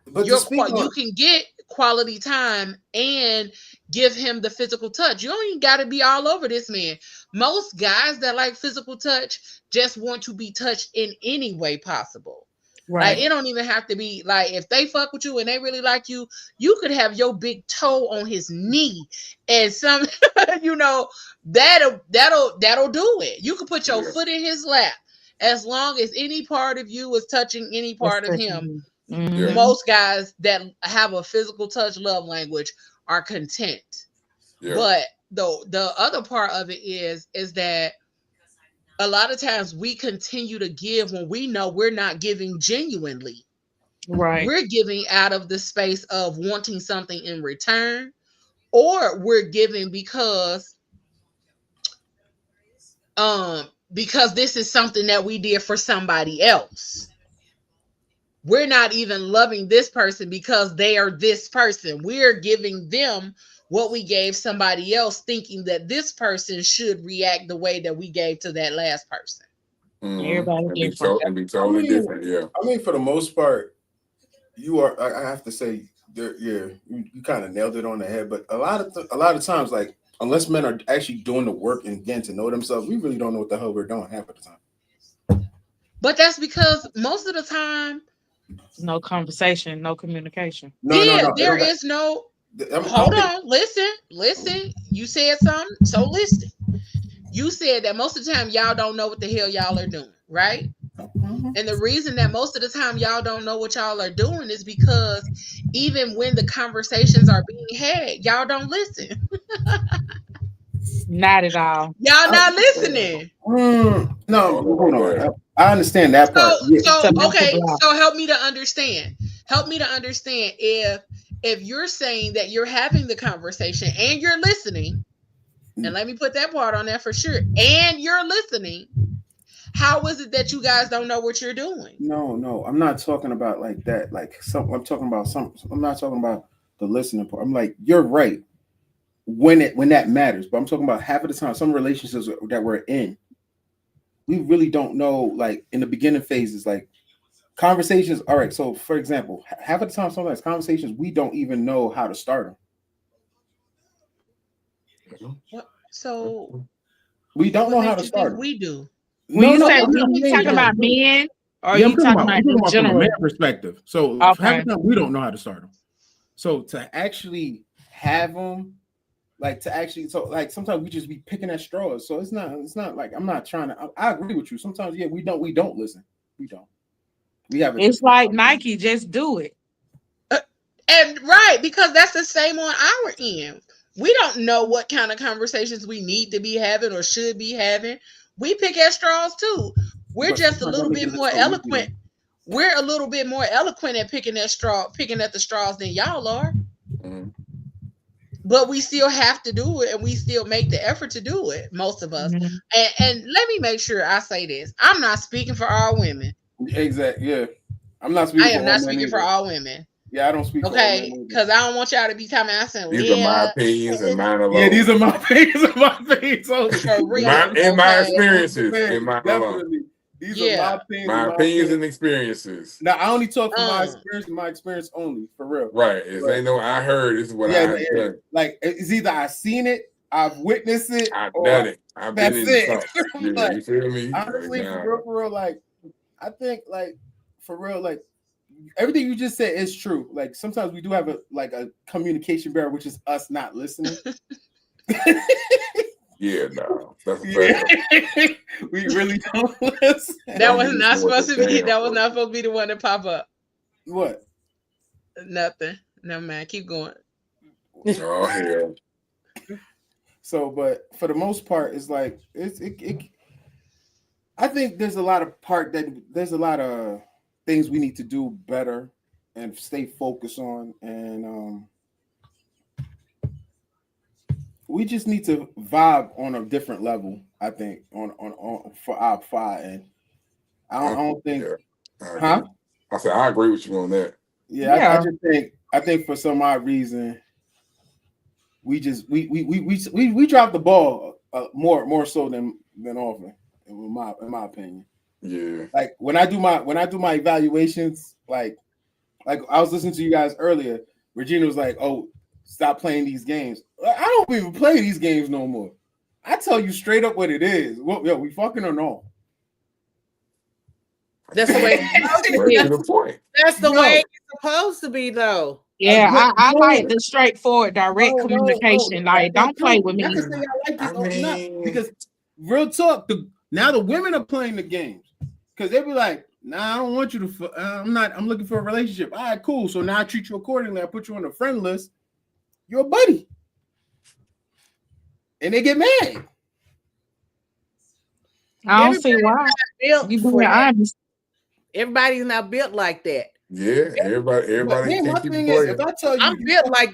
Speaker 6: But to speak
Speaker 2: You
Speaker 6: on,
Speaker 2: can get quality time and give him the physical touch. You don't even got to be all over this man. Most guys that like physical touch just want to be touched in any way possible. Like
Speaker 4: Right.
Speaker 2: it don't even have to be like if they fuck with you and they really like you could have your big toe on his knee and some you know that'll do it. You could put your
Speaker 5: Yeah.
Speaker 2: foot in his lap as long as any part of you is touching any
Speaker 4: That's
Speaker 2: part of him.
Speaker 4: touching.
Speaker 5: Yeah.
Speaker 4: Mm-hmm.
Speaker 2: Most guys that have a physical touch love language are content.
Speaker 5: Yeah.
Speaker 2: But the other part of it is that a lot of times we continue to give when we know we're not giving genuinely.
Speaker 4: Right.
Speaker 2: We're giving out of the space of wanting something in return, or we're giving because this is something that we did for somebody else. We're not even loving this person because they are this person. We're giving them what we gave somebody else, thinking that this person should react the way that we gave to that last person.
Speaker 4: Everybody
Speaker 5: And be,
Speaker 4: different.
Speaker 5: and be totally different. Yeah.
Speaker 6: I mean, for the most part, you are. I have to say, you kind of nailed it on the head. But a lot of times, like unless men are actually doing the work and getting to know themselves, we really don't know what the hell we're doing half of the time.
Speaker 2: But that's because most of the time,
Speaker 4: No conversation, no communication.
Speaker 6: No.
Speaker 2: There is no. Hold on, listen. You said something, so listen. You said that most of the time y'all don't know what the hell y'all are doing, right?
Speaker 6: Mm-hmm.
Speaker 2: And the reason that most of the time y'all don't know what y'all are doing is because even when the conversations are being had, y'all don't listen.
Speaker 4: Not at all.
Speaker 2: Y'all not listening.
Speaker 6: No, hold on. I understand that part.
Speaker 2: So
Speaker 4: Yeah.
Speaker 2: okay. So help me to understand. Help me to understand if you're saying that you're having the conversation and you're listening, and let me put that part on there for sure, and you're listening, how is it that you guys don't know what you're doing?
Speaker 6: No, I'm not talking about like that. Like I'm talking about I'm not talking about the listening part. I'm like, you're right when that matters, but I'm talking about half of the time, some relationships that we're in, we really don't know. Like in the beginning phases, like conversations. All right, so for example, half of the time, sometimes conversations we don't even know how to start them.
Speaker 2: What? So
Speaker 6: we don't know how to start them.
Speaker 2: We do.
Speaker 4: When you say
Speaker 6: I'm
Speaker 4: you talking about men, or are you talking about in
Speaker 6: from
Speaker 4: general?
Speaker 6: a man perspective? So half the time we don't know how to start them. So to actually have them, like to actually, so like sometimes we just be picking at straws. So it's not like I'm not trying to. I agree with you. Sometimes we don't listen. We don't. We have.
Speaker 4: It's like Nike, just do it.
Speaker 2: And right, because that's the same on our end. We don't know what kind of conversations we need to be having or should be having. We pick at straws too. We're just a little bit more eloquent. We're a little bit more eloquent at picking at the straws than y'all are.
Speaker 5: Mm-hmm.
Speaker 2: But we still have to do it, and we still make the effort to do it, most of us.
Speaker 4: Mm-hmm.
Speaker 2: And let me make sure I say this. I'm not speaking for all women.
Speaker 6: Exactly. Yeah. I'm not speaking.
Speaker 2: I am not speaking for all women.
Speaker 6: Yeah, I don't speak.
Speaker 2: Okay, because I don't want y'all to be talking. I said,
Speaker 5: these are my opinions and mine alone.
Speaker 6: Yeah, these are my opinions.
Speaker 2: For real,
Speaker 5: my experiences.
Speaker 6: Definitely. These are
Speaker 5: my opinions and experiences.
Speaker 6: Now I only talk from my experience and my experience only, for real.
Speaker 5: Right. Ain't no I heard. This is what I've done.
Speaker 6: Like it's either I've seen it, I've witnessed it,
Speaker 5: I've done it. I've been in the
Speaker 6: like,
Speaker 5: you feel me?
Speaker 6: Honestly, for real, like I think like for real, like everything you just said is true. Like sometimes we do have a communication barrier, which is us not listening.
Speaker 5: Yeah, no, that's a fact.
Speaker 6: We really don't listen.
Speaker 2: That was not supposed to be. That was not supposed to be the one to pop up.
Speaker 6: What?
Speaker 2: Nothing. Never mind. Keep going.
Speaker 5: Oh hell.
Speaker 6: So, but for the most part, it's like I think there's a lot of things we need to do better and stay focused on, and we just need to vibe on a different level. I think on for our five, and I don't think.
Speaker 5: I said I agree with you on that.
Speaker 6: Yeah. I just think for some odd reason we dropped the ball more so than often, in my opinion.
Speaker 5: Yeah.
Speaker 6: Like when I do my evaluations, like I was listening to you guys earlier, Regina was like, "Oh, stop playing these games." I don't even play these games no more. I tell you straight up what it is. Well, we fucking or no?
Speaker 3: That's the way That's the way it's supposed to be, though.
Speaker 4: Yeah, I like the straightforward, direct communication. Like, don't play with me.
Speaker 6: Because real talk, now the women are playing the games because they be like, "Nah, I don't want you to. I'm looking for a relationship." All right, cool. So now I treat you accordingly. I put you on the friend list. You're a buddy. and they get mad.
Speaker 4: I don't see why.
Speaker 3: Built
Speaker 4: You
Speaker 3: for
Speaker 4: being
Speaker 3: that.
Speaker 4: honest.
Speaker 3: Everybody's not built like that.
Speaker 5: Yeah,
Speaker 6: But
Speaker 5: everybody
Speaker 6: then my
Speaker 5: can't keep
Speaker 6: thing is,
Speaker 5: playing.
Speaker 6: if I tell you,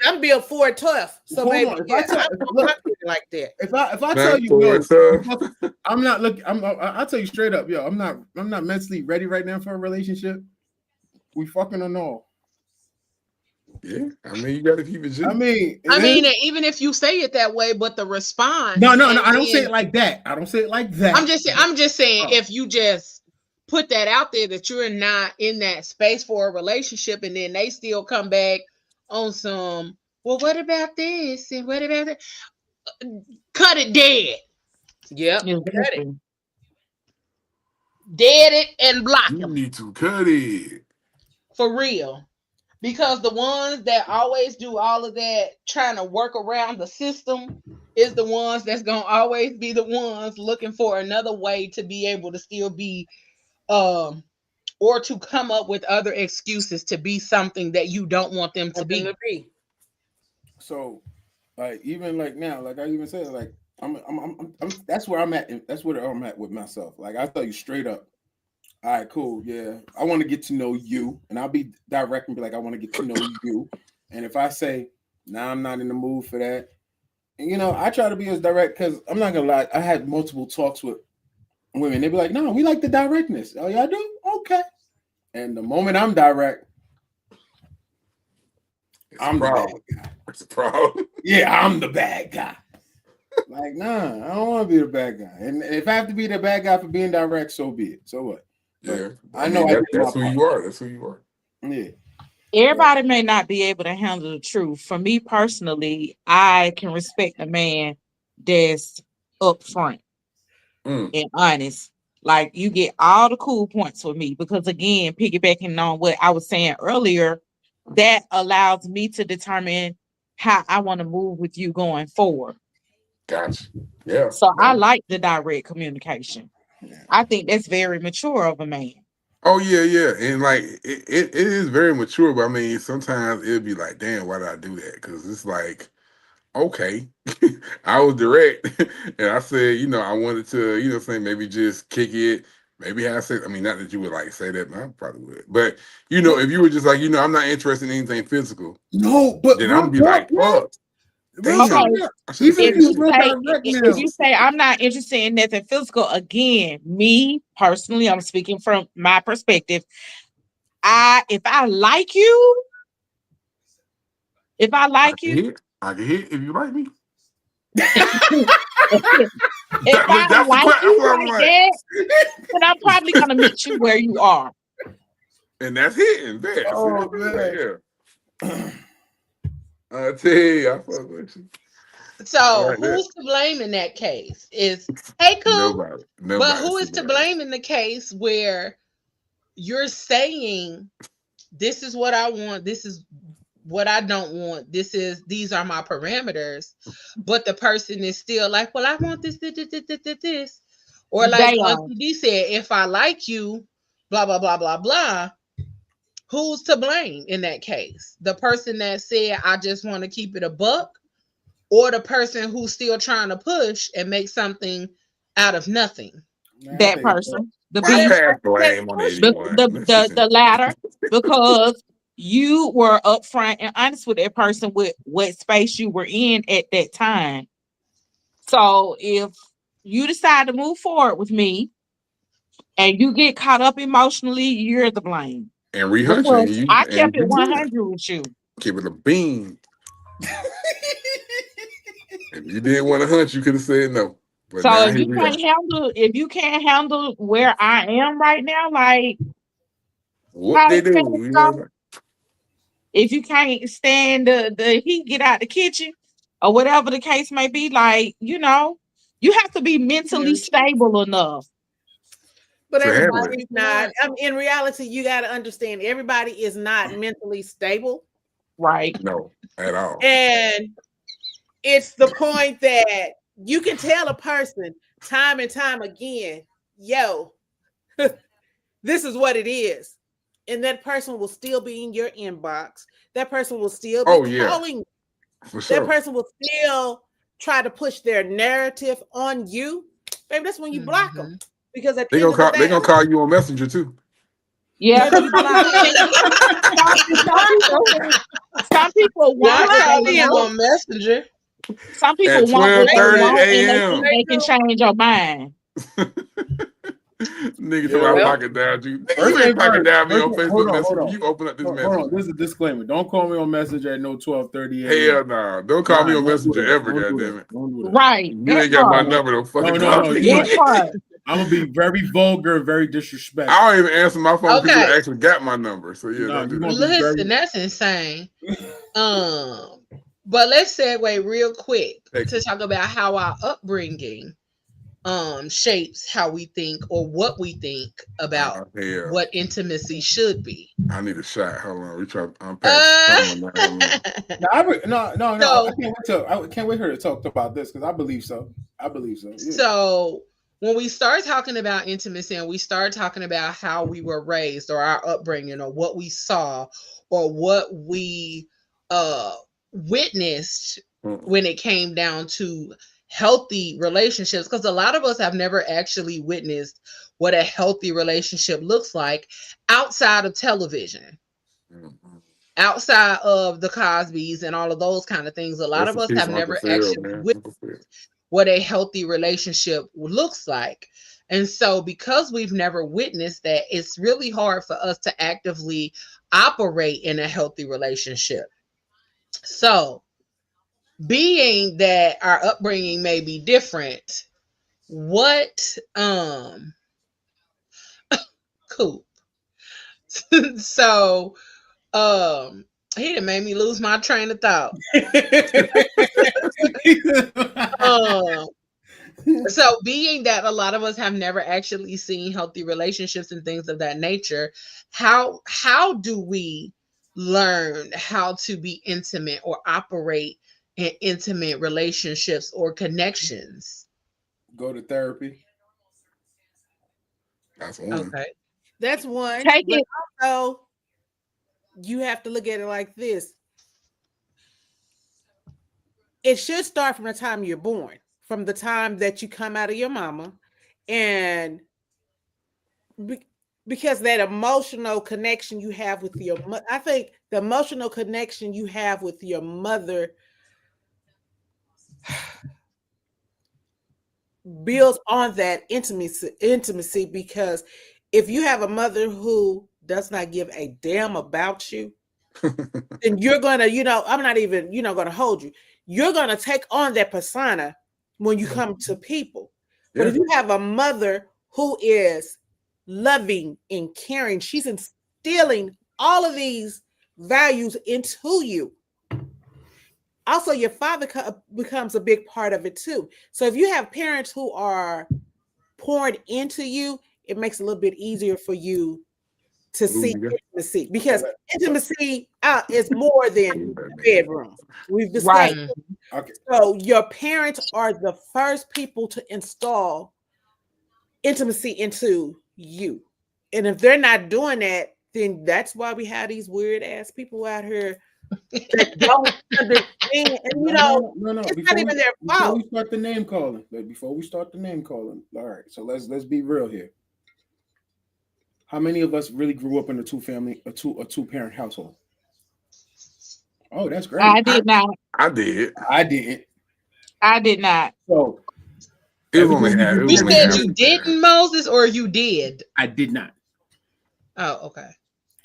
Speaker 3: I'm built for it tough. So
Speaker 6: hold
Speaker 3: baby,
Speaker 6: on. If
Speaker 3: yeah,
Speaker 6: I tell,
Speaker 3: I'm
Speaker 6: look,
Speaker 3: not like that.
Speaker 6: if I tell
Speaker 5: Not
Speaker 6: you
Speaker 5: for
Speaker 6: no,
Speaker 5: it, tough.
Speaker 6: I'm not looking. I'll tell you straight up, yo. I'm not mentally ready right now for a relationship. We fucking or no?
Speaker 5: Yeah, I mean, you got to keep it G.
Speaker 6: I mean,
Speaker 2: I mean, and even if you say it that way, but the response.
Speaker 6: no.
Speaker 2: and
Speaker 6: I don't say
Speaker 2: then-
Speaker 6: it like that. I don't say it like that.
Speaker 2: I'm just saying,
Speaker 6: Oh.
Speaker 2: if you just put that out there that you're not in that space for a relationship, and then they still come back on some, well, what about this and what about that? Cut it dead.
Speaker 3: Yep.
Speaker 4: Exactly.
Speaker 2: Dead it and block
Speaker 5: You
Speaker 2: them
Speaker 5: need to cut it.
Speaker 2: for real. Because the ones that always do all of that trying to work around the system is the ones that's going to always be the ones looking for another way to be able to still be or to come up with other excuses to be something that you don't want them to be.
Speaker 6: So, like, even like now, like I even said, like I'm that's where I'm at. That's where I'm at with myself. Like I tell you straight up. All right, cool. Yeah, I want to get to know you, and I'll be direct and be like, I want to get to know you. And if I say, nah, I'm not in the mood for that, and I try to be as direct because I'm not gonna lie. I had multiple talks with women. They be like, no, we like the directness. Oh, y'all do? Okay. And the moment I'm direct, I'm the bad guy.
Speaker 5: It's a problem.
Speaker 6: Yeah, I'm the bad guy. Like, nah, I don't want to be the bad guy. And if I have to be the bad guy for being direct, so be it. So what?
Speaker 5: Yeah,
Speaker 6: I know I did
Speaker 5: that's
Speaker 6: my
Speaker 5: who
Speaker 6: part.
Speaker 5: you are. That's who you are.
Speaker 6: Yeah.
Speaker 4: Everybody may not be able to handle the truth. For me personally, I can respect a man that's upfront and honest. Like you get all the cool points with me because again, piggybacking on what I was saying earlier, that allows me to determine how I want to move with you going forward.
Speaker 5: Gotcha. Yeah.
Speaker 4: So I like the direct communication. I think that's very mature of a man.
Speaker 5: Oh yeah, and like it is very mature, but I mean sometimes it'll be like, damn, why did I do that? Because it's like, okay, I was direct, and I said, I wanted to, say maybe just kick it, maybe have sex. I mean, not that you would like say that, I probably would, but if you were just like, I'm not interested in anything physical.
Speaker 6: No, but
Speaker 5: then
Speaker 6: real
Speaker 5: I'm be
Speaker 6: talk,
Speaker 5: like,
Speaker 6: bro.
Speaker 5: fuck.
Speaker 6: Real talk,
Speaker 5: Damn.
Speaker 6: yeah.
Speaker 5: I should've
Speaker 6: Even
Speaker 5: said
Speaker 6: if
Speaker 5: that
Speaker 6: you real
Speaker 5: shit.
Speaker 6: direct
Speaker 4: if
Speaker 6: now.
Speaker 4: you say I'm not interested in nothing physical, again, me personally, I'm speaking from my perspective. If I like you,
Speaker 5: I can hit if you like me.
Speaker 4: if I
Speaker 5: That's the
Speaker 4: like
Speaker 5: question. That's
Speaker 4: you
Speaker 5: what I'm
Speaker 4: like
Speaker 5: like.
Speaker 4: that, then I'm probably gonna meet you where you are.
Speaker 5: And that's hitting. Man.
Speaker 6: Oh man.
Speaker 5: Yeah. I tell you, I fuck with you.
Speaker 2: So who's to blame in that case? Is hey cool.
Speaker 5: Nobody.
Speaker 2: But who is to blame in the case where you're saying this is what I want, this is what I don't want, these are my parameters, but the person is still like, well, I want this. Or like Auntie D said, if I like you, blah, blah, blah, blah, blah. Who's to blame in that case? The person that said, I just want to keep it a buck, or the person who's still trying to push and make something out of nothing?
Speaker 4: That person, the
Speaker 5: I
Speaker 4: beast,
Speaker 5: pass blame on anyone.
Speaker 4: the latter, because you were upfront and honest with that person with what space you were in at that time. So if you decide to move forward with me and you get caught up emotionally, you're the blame.
Speaker 5: And rehunching you.
Speaker 4: I kept it 100 with you.
Speaker 5: Keep it a bean. If you didn't want to hunt, you could have said no. But
Speaker 4: so
Speaker 5: now
Speaker 4: if you can't handle where I am right now, like
Speaker 5: what they do,
Speaker 4: if you can't stand the heat, get out the kitchen or whatever the case may be, like, you have to be mentally stable enough.
Speaker 3: But everybody's not. In reality, you got to understand everybody is not mentally stable.
Speaker 4: Right.
Speaker 5: No, at all.
Speaker 3: And it's the point that you can tell a person time and time again, yo, this is what it is. And that person will still be in your inbox. That person will still be calling.
Speaker 5: For sure.
Speaker 3: That person will still try to push their narrative on you, baby, that's when you block them. Because at the
Speaker 5: They
Speaker 3: end
Speaker 5: gonna
Speaker 3: of the day,
Speaker 5: call you on Messenger too.
Speaker 4: Yeah,
Speaker 3: baby, you block them.
Speaker 4: some people
Speaker 2: Y'all
Speaker 4: want what
Speaker 2: call
Speaker 4: they
Speaker 2: you
Speaker 4: want.
Speaker 2: on Messenger.
Speaker 4: Some people
Speaker 5: At
Speaker 4: want what they
Speaker 5: 12:30
Speaker 4: want, and they
Speaker 5: a.m.
Speaker 4: think they can change your mind.
Speaker 5: Nigga
Speaker 6: Yeah,
Speaker 5: talking about
Speaker 6: well,
Speaker 5: pocket down you. Nigga,
Speaker 6: first
Speaker 5: you ain't
Speaker 6: thing
Speaker 5: pocket
Speaker 6: first,
Speaker 5: down me on
Speaker 6: hold
Speaker 5: Facebook
Speaker 6: on,
Speaker 5: Messenger. You open up this
Speaker 6: Hold
Speaker 5: message.
Speaker 6: on, this is a disclaimer. Don't call me on Messenger at no 12:30
Speaker 5: Hell
Speaker 6: a.m.
Speaker 5: no. Don't call me on
Speaker 6: Don't do
Speaker 5: Messenger
Speaker 6: that.
Speaker 5: ever,
Speaker 6: Don't do
Speaker 5: goddammit.
Speaker 6: that. Don't do that.
Speaker 4: Right.
Speaker 5: You
Speaker 4: That
Speaker 5: ain't got my
Speaker 4: part.
Speaker 5: number, don't fucking
Speaker 6: No.
Speaker 5: call me.
Speaker 4: That part.
Speaker 6: I'm gonna be very vulgar, very disrespectful.
Speaker 5: I don't even answer my phone when people
Speaker 2: Okay.
Speaker 5: actually got my number. So yeah,
Speaker 6: No,
Speaker 5: don't do
Speaker 6: you
Speaker 5: that.
Speaker 6: gonna be very.
Speaker 2: Listen, that's insane. But let's segue real quick to talk about how our upbringing shapes how we think or what we think about
Speaker 5: Hell.
Speaker 2: what intimacy should be.
Speaker 5: I need a shot. Hold on. We try to unpack this.
Speaker 6: No.
Speaker 2: So-
Speaker 6: I can't wait her to talk about this because I believe so. Yeah.
Speaker 2: So when we start talking about intimacy and we start talking about how we were raised or our upbringing or what we saw or what we witnessed when it came down to healthy relationships, because a lot of us have never actually witnessed what a healthy relationship looks like outside of television. Outside of the Cosbys and all of those kind of things, a lot of us have never actually witnessed what a healthy relationship looks like. And so because we've never witnessed that, it's really hard for us to actively operate in a healthy relationship. So being that our upbringing may be different, what cool. So he done made me lose my train of thought. So being that a lot of us have never actually seen healthy relationships and things of that nature, how do we learn how to be intimate or operate in intimate relationships or connections?
Speaker 6: Go to therapy.
Speaker 5: That's one.
Speaker 2: Okay.
Speaker 3: That's one.
Speaker 4: Take
Speaker 3: but
Speaker 4: it.
Speaker 3: also, you have to look at it like this. It should start from the time you're born, from the time that you come out of your mama, and because that emotional connection you have with your mother, I think the emotional connection you have with your mother builds on that intimacy, because if you have a mother who does not give a damn about you, then you're gonna, I'm not even, gonna hold you. You're gonna take on that persona when you come to people. But if you have a mother who is loving and caring, she's instilling all of these values into you. Also, your father becomes a big part of it too. So if you have parents who are poured into you, it makes it a little bit easier for you to see intimacy, because intimacy is more than the bedroom. We've discussed.
Speaker 2: Right.
Speaker 6: Okay.
Speaker 3: So your parents are the first people to install intimacy into you. And if they're not doing that, then that's why we have these weird ass people out here that don't understand. And
Speaker 6: No.
Speaker 3: it's not even their fault.
Speaker 6: Before we start the name calling, all right. So let's be real here. How many of us really grew up in a two parent household? Oh, that's great.
Speaker 4: I did not.
Speaker 5: I did.
Speaker 6: I didn't.
Speaker 4: I did not.
Speaker 6: So
Speaker 5: it was only half.
Speaker 2: You said you didn't, Moses, or you did?
Speaker 6: I did not.
Speaker 2: Oh, okay.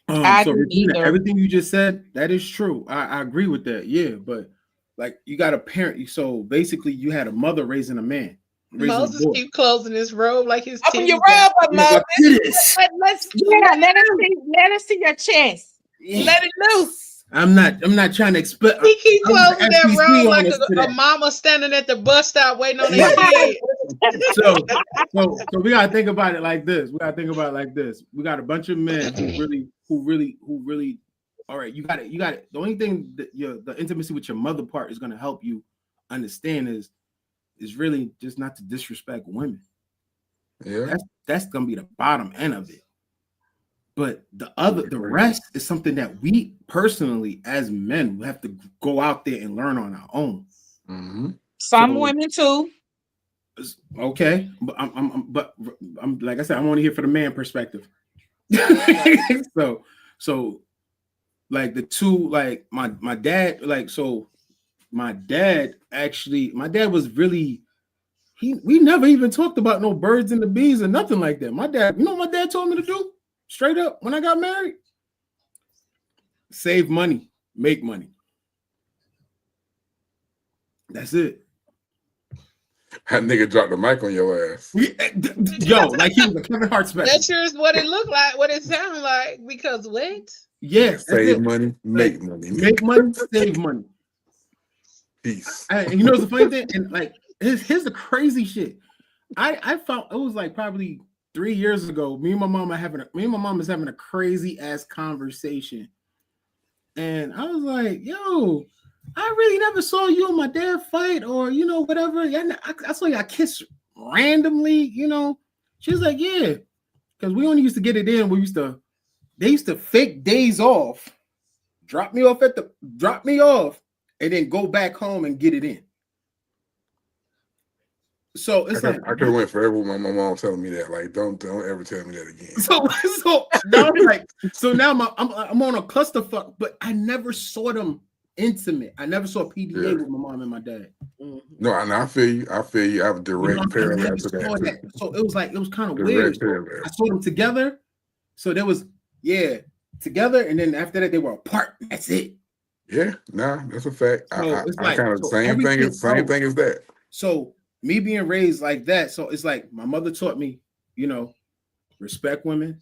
Speaker 6: So Regina, everything you just said, that is true. I agree with that. Yeah, but like you got a parent. So basically, you had a mother raising a man.
Speaker 2: Moses keep closing his robe like his
Speaker 3: Open your robe up, Moses.
Speaker 4: Let us see your chest.
Speaker 6: Yeah.
Speaker 3: Let it loose.
Speaker 6: I'm not trying to explain.
Speaker 2: He keep closing that robe like a mama standing at the bus stop waiting on their kid.
Speaker 6: So we gotta think about it like this. We got a bunch of men who really. All right, you got it. The only thing that the intimacy with your mother part is gonna help you understand is really just not to disrespect women.
Speaker 5: Yeah,
Speaker 6: that's gonna be the bottom end of it. But the rest is something that we personally, as men, have to go out there and learn on our own.
Speaker 5: Mm-hmm.
Speaker 4: Some women too.
Speaker 6: Okay, but I'm like I said, I'm only here for the man perspective. so like the two, like my dad, like so my dad was really we never even talked about no birds and the bees or nothing like that. My dad, you know what my dad told me to do straight up when I got married? Save money, make money. That's it.
Speaker 5: That nigga dropped the mic on your ass.
Speaker 6: Yo, like he was a Kevin Hart special.
Speaker 2: That sure is what it looked like, what it sounded like. Because what?
Speaker 6: Yes,
Speaker 5: Save money, make money.
Speaker 6: Make money, save money.
Speaker 5: Peace.
Speaker 6: And you know the funny thing, and like here's the crazy shit. I found it was like probably 3 years ago. Me and my mom was having a crazy ass conversation, and I was like, "Yo, I really never saw you and my dad fight, or you know whatever. I saw y'all kiss randomly, you know." She was like, "Yeah, because we only used to get it in. They used to fake days off, drop me off, and then go back home and get it in." So it's
Speaker 5: I could have went forever with my mom telling me that. Like, don't ever tell me that again.
Speaker 6: So now I'm like, now I'm on a clusterfuck, but I never saw them intimate. I never saw PDA with my mom and my dad.
Speaker 5: No, I feel you. I have a direct parallel to that.
Speaker 6: So it was kind of weird. I saw them together. So there was together, and then after that they were apart. That's it.
Speaker 5: Yeah, that's a fact.
Speaker 6: So
Speaker 5: I kind of same thing as that.
Speaker 6: So me being raised like that, so it's like my mother taught me, you know, respect women.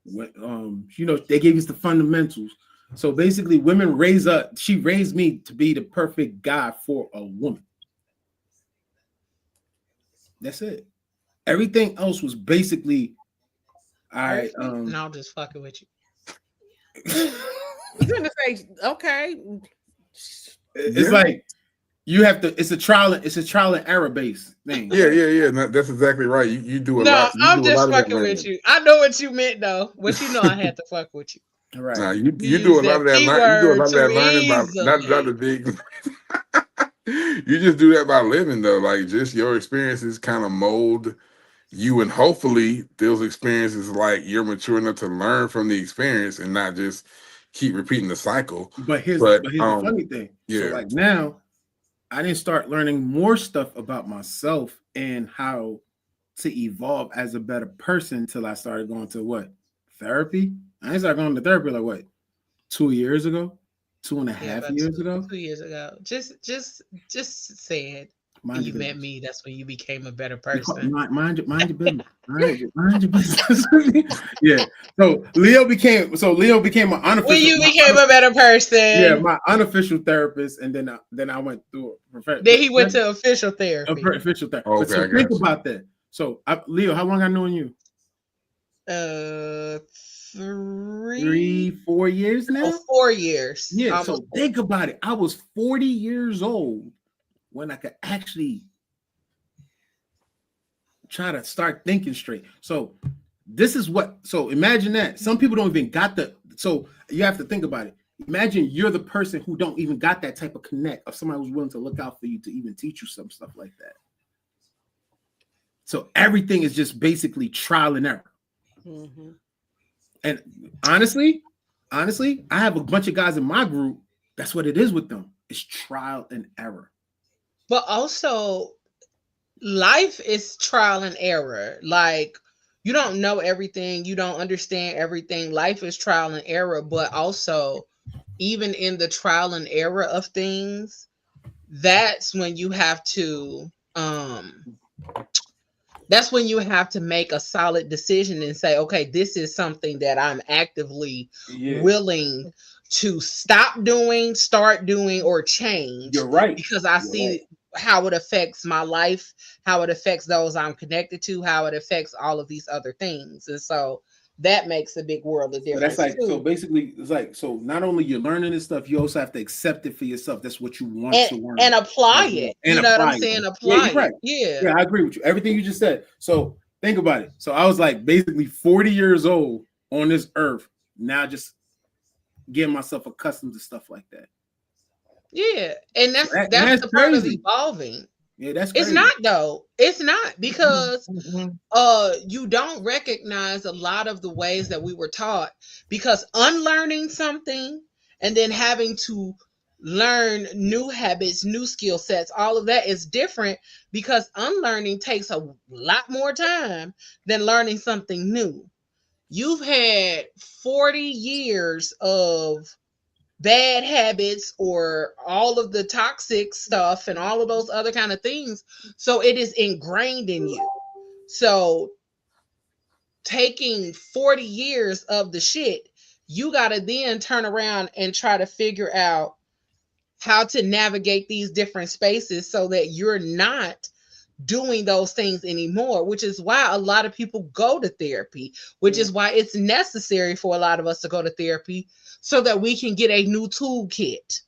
Speaker 6: You know, they gave us the fundamentals. So basically, she raised me to be the perfect guy for a woman. That's it. Everything else was basically, all right.
Speaker 2: And I'll just fucking with you.
Speaker 3: You're gonna say, okay.
Speaker 6: It's like you have to. It's a trial and error based thing.
Speaker 5: Yeah. No, that's exactly right. You do a lot.
Speaker 2: I'm just fucking with you. I know what you meant though, but you know I had to fuck with you.
Speaker 6: Right.
Speaker 5: Nah, you do a lot of that. You do a lot of that learning by not the big. You just do that by living though. Like just your experiences kind of mold you, and hopefully those experiences, like you're mature enough to learn from the experience and not just keep repeating the cycle.
Speaker 6: But here's the funny thing.
Speaker 5: Yeah.
Speaker 6: So like now, I didn't start learning more stuff about myself and how to evolve as a better person until I started going to therapy. I didn't start going to therapy like 2 years ago, 2.5 years ago.
Speaker 2: 2 years ago. Just said. When you met me, that's when you became a better person.
Speaker 6: Mind your business. Mind your business. Yeah. So Leo became an unofficial.
Speaker 2: When you became a better person.
Speaker 6: Yeah, my unofficial therapist, and then I went through a professional.
Speaker 2: Then he went to official therapy.
Speaker 6: Official therapy.
Speaker 5: Okay,
Speaker 6: so think about that. So Leo, how long I known you? 3-4 years now.
Speaker 2: 4 years.
Speaker 6: Yeah. Almost. So think about it. I was 40 years old when I could actually try to start thinking straight. So imagine that. Some people don't even got so you have to think about it. Imagine you're the person who don't even got that type of connect of somebody who's willing to look out for you to even teach you some stuff like that. So everything is just basically trial and error. Mm-hmm. And honestly, I have a bunch of guys in my group. That's what it is with them. It's trial and error.
Speaker 2: But also, life is trial and error. Like, you don't know everything. You don't understand everything. Life is trial and error. But also, even in the trial and error of things, that's when you have to make a solid decision and say, okay, this is something that I'm actively willing to stop doing, start doing, or change.
Speaker 6: You're right.
Speaker 2: Because I see how it affects my life, how it affects those I'm connected to, how it affects all of these other things. And so that makes a big world of difference.
Speaker 6: That's like, so basically, it's like, so not only you're learning this stuff, you also have to accept it for yourself. That's what you want to learn.
Speaker 2: And apply it.
Speaker 6: And
Speaker 2: you know what I'm saying? Apply it. Right.
Speaker 6: Yeah, I agree with you. Everything you just said. So think about it. So I was like basically 40 years old on this earth, now just getting myself accustomed to stuff like that.
Speaker 2: Yeah, and
Speaker 6: So
Speaker 2: that's
Speaker 6: that's
Speaker 2: the part of
Speaker 6: crazy.
Speaker 2: evolving.
Speaker 6: Yeah, that's
Speaker 2: It's
Speaker 6: crazy.
Speaker 2: not though. It's not because
Speaker 4: Mhm.
Speaker 2: you don't recognize a lot of the ways that we were taught, because unlearning something and then having to learn new habits, new skill sets, all of that is different, because unlearning takes a lot more time than learning something new. You've had 40 years of bad habits or all of the toxic stuff and all of those other kind of things, so it is ingrained in you. So taking 40 years of the shit, you got to then turn around and try to figure out how to navigate these different spaces so that you're not doing those things anymore, which is why a lot of people go to therapy, which is why it's necessary for a lot of us to go to therapy, so that we can get a new toolkit,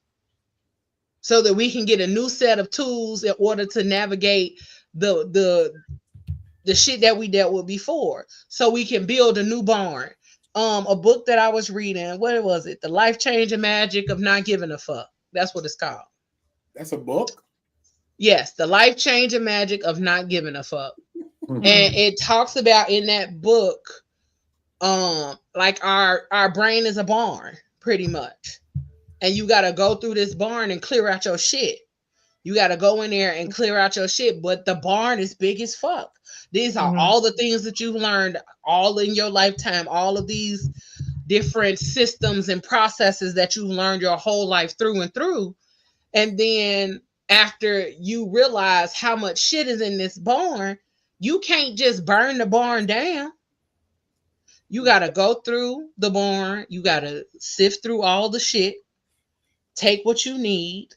Speaker 2: so that we can get a new set of tools in order to navigate the shit that we dealt with before, so we can build a new barn. A book that I was reading, what was it? The Life Changing Magic of Not Giving a Fuck. That's what it's called.
Speaker 6: That's a book.
Speaker 2: Yes, The Life Changing Magic of Not Giving a Fuck. And it talks about in that book, like our brain is a barn, pretty much. And you gotta go through this barn and clear out your shit. You got to go in there and clear out your shit, but the barn is big as fuck. These are
Speaker 4: Mhm.
Speaker 2: all the things that you've learned all in your lifetime, all of these different systems and processes that you learned your whole life through and through. And then after you realize how much shit is in this barn, you can't just burn the barn down. You got to go through the barn, you got to sift through all the shit, take what you need,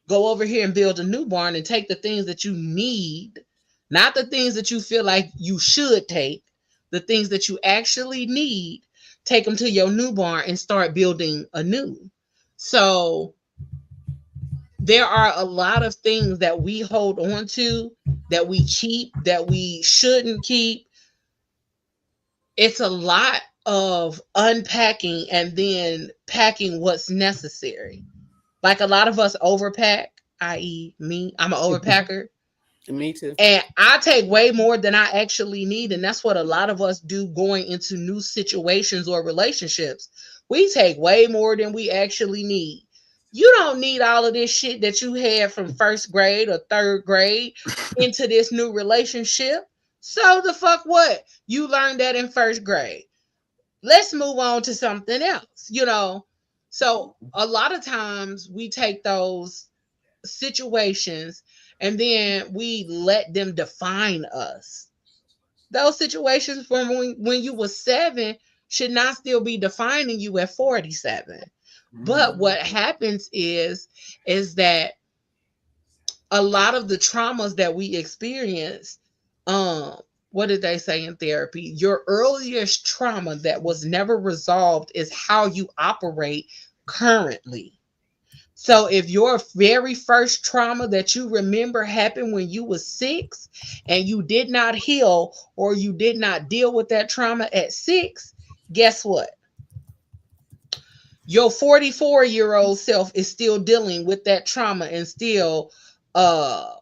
Speaker 2: go over here and build a new barn and take the things that you need, not the things that you feel like you should take, the things that you actually need, take them to your new barn and start building anew. So there are a lot of things that we hold on to, that we keep, that we shouldn't keep. It's a lot of unpacking and then packing what's necessary. Like a lot of us overpack, i.e., me. I'm an overpacker.
Speaker 3: Me too.
Speaker 2: And I take way more than I actually need. And that's what a lot of us do going into new situations or relationships. We take way more than we actually need. You don't need all of this shit that you had from first grade or third grade into this new relationship. So the fuck what? You learned that in first grade. Let's move on to something else, you know? So a lot of times we take those situations and then we let them define us. Those situations from when you were 7 should not still be defining you at 47. But what happens is that a lot of the traumas that we experience, what did they say in therapy? Your earliest trauma that was never resolved is how you operate currently. So if your very first trauma that you remember happened when you was 6 and you did not heal or you did not deal with that trauma at 6, guess what? Your 44-year-old self is still dealing with that trauma and still uh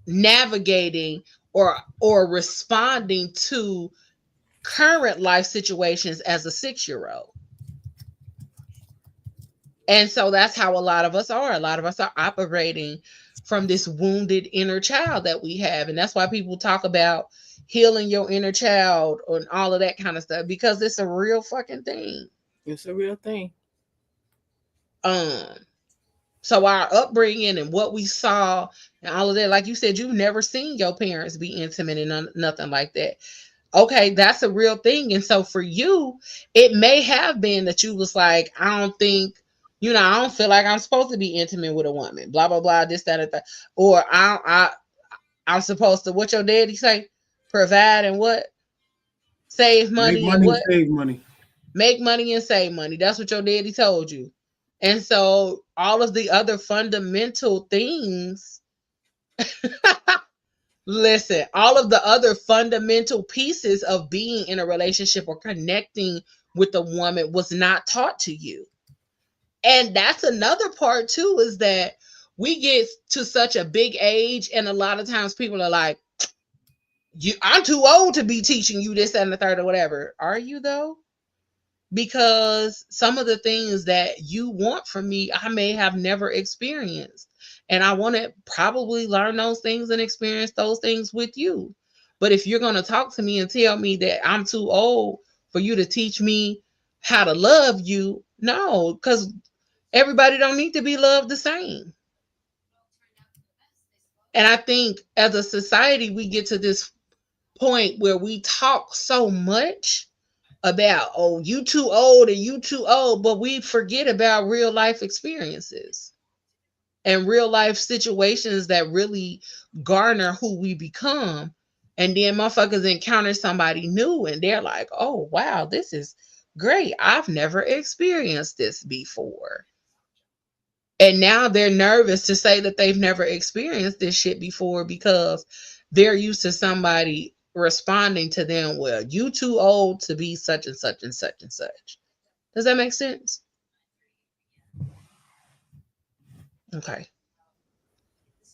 Speaker 2: navigating or responding to current life situations as a 6-year-old. And so that's how a lot of us are. A lot of us are operating from this wounded inner child that we have. And that's why people talk about healing your inner child and all of that kind of stuff, because it's a real fucking thing.
Speaker 3: It's a real thing.
Speaker 2: Um, so our upbringing and what we saw and all of that, like you said, you've never seen your parents be intimate and nothing like that. Okay, that's a real thing. And so for you, it may have been that you was like, I don't think, I don't feel like I'm supposed to be intimate with a woman, blah, blah, blah, this, that, and that. Or I'm supposed to, what your daddy say? Provide and what? Save
Speaker 6: Make
Speaker 2: money and
Speaker 6: money,
Speaker 2: what?
Speaker 6: save money.
Speaker 2: Make money and save money. That's what your daddy told you. And so all of the other fundamental things, listen, all of the other fundamental pieces of being in a relationship or connecting with a woman was not taught to you. And that's another part too, is that we get to such a big age, and a lot of times people are like, I'm too old to be teaching you this and the third or whatever. Are you though? Because some of the things that you want from me, I may have never experienced. And I want to probably learn those things and experience those things with you. But if you're going to talk to me and tell me that I'm too old for you to teach me how to love you, no, because everybody don't need to be loved the same. And I think as a society, we get to this point where we talk so much about, oh, you too old and you too old, but we forget about real life experiences and real life situations that really garner who we become. And then motherfuckers encounter somebody new and they're like, oh wow, this is great, I've never experienced this before. And now they're nervous to say that they've never experienced this shit before because they're used to somebody responding to them, well, you too old to be such and such and such and such. Does that make sense? Okay.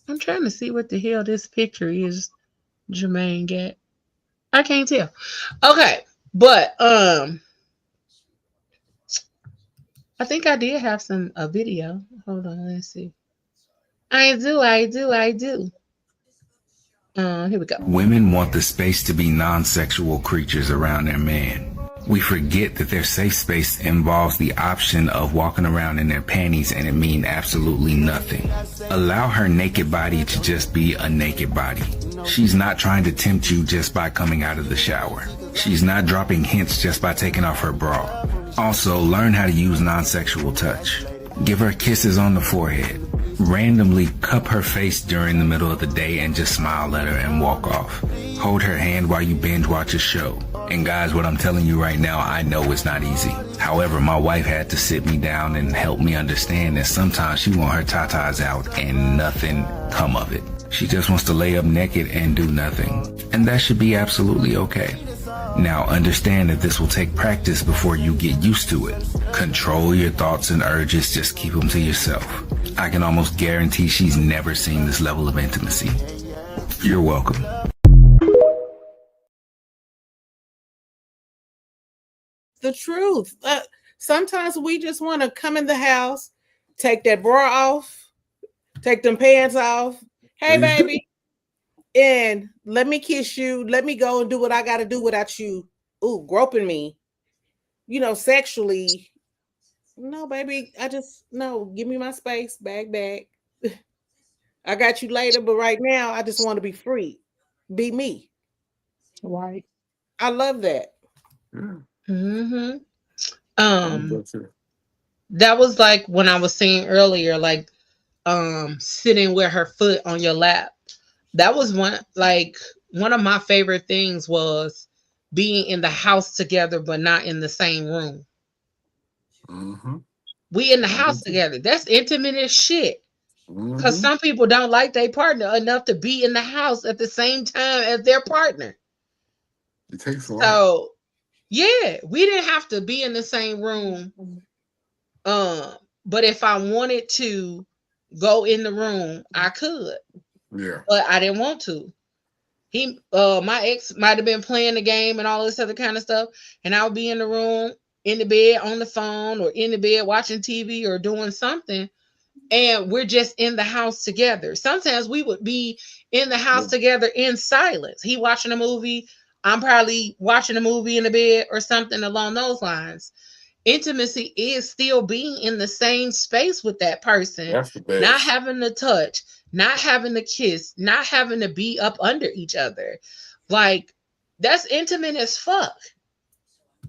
Speaker 2: I'm trying to see what the hell this picture is Jermaine got. I can't tell. Okay. But I think I did have a video. Hold on, let's see. I do. Here we go.
Speaker 7: Women want the space to be non-sexual creatures around their man. We forget that their safe space involves the option of walking around in their panties and it mean absolutely nothing. Allow her naked body to just be a naked body. She's not trying to tempt you just by coming out of the shower. She's not dropping hints just by taking off her bra. Also, learn how to use non-sexual touch. Give her kisses on the forehead. Randomly cup her face during the middle of the day and just smile at her and walk off. Hold her hand while you binge watch a show. And guys, what I'm telling you right now, I know it's not easy. However, my wife had to sit me down and help me understand that sometimes she want her tatas out and nothing come of it. She just wants to lay up naked and do nothing. And that should be absolutely okay. Now understand that this will take practice before you get used to it. Control your thoughts and urges, just keep them to yourself. I can almost guarantee she's never seen this level of intimacy. You're welcome.
Speaker 3: The truth. Sometimes we just want to come in the house, take that bra off, take them pants off. Hey, baby. And let me kiss you. Let me go and do what I got to do without you. Ooh, groping me, sexually. No, baby. No, give me my space. Bag. I got you later, but right now, I just want to be free. Be me.
Speaker 4: Right.
Speaker 3: I love that.
Speaker 2: Mm-hmm. That was like when I was saying earlier, like, sitting with her foot on your lap. That was one of my favorite things was being in the house together, but not in the same room.
Speaker 5: Mm-hmm.
Speaker 2: We in the house together. That's intimate as shit. Because some people don't like their partner enough to be in the house at the same time as their partner.
Speaker 5: It takes a lot.
Speaker 2: So, yeah, we didn't have to be in the same room. But if I wanted to go in the room, I could.
Speaker 5: Yeah.
Speaker 2: But I didn't want to. My ex might have been playing the game and all this other kind of stuff, and I would be in the room, in the bed, on the phone, or in the bed watching TV or doing something, and we're just in the house together. Sometimes we would be in the house together in silence. He watching a movie, I'm probably watching a movie in the bed or something along those lines. Intimacy is still being in the same space with that person,
Speaker 5: That's the best.
Speaker 2: not having to touch, not having to kiss, not having to be up under each other. Like, that's intimate as fuck.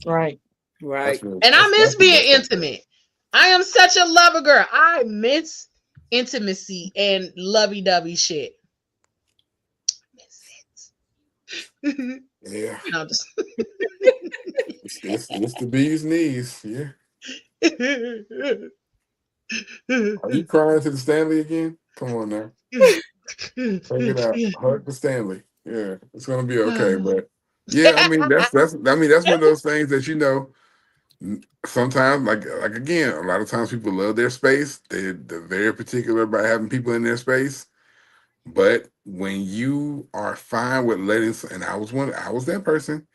Speaker 4: Right.
Speaker 2: And I miss being intimate. I am such a lover girl. I miss intimacy and lovey-dovey shit.
Speaker 5: Yeah.
Speaker 2: You know, just
Speaker 5: It's the bee's knees. Yeah. Are you crying to the Stanley again? Come on now. Take it out. Hug the Stanley. Yeah, it's gonna be okay. But yeah, I mean that's one of those things that Sometimes, like again, a lot of times people love their space. They're very particular about having people in their space. But when you are fine with letting, and I was that person,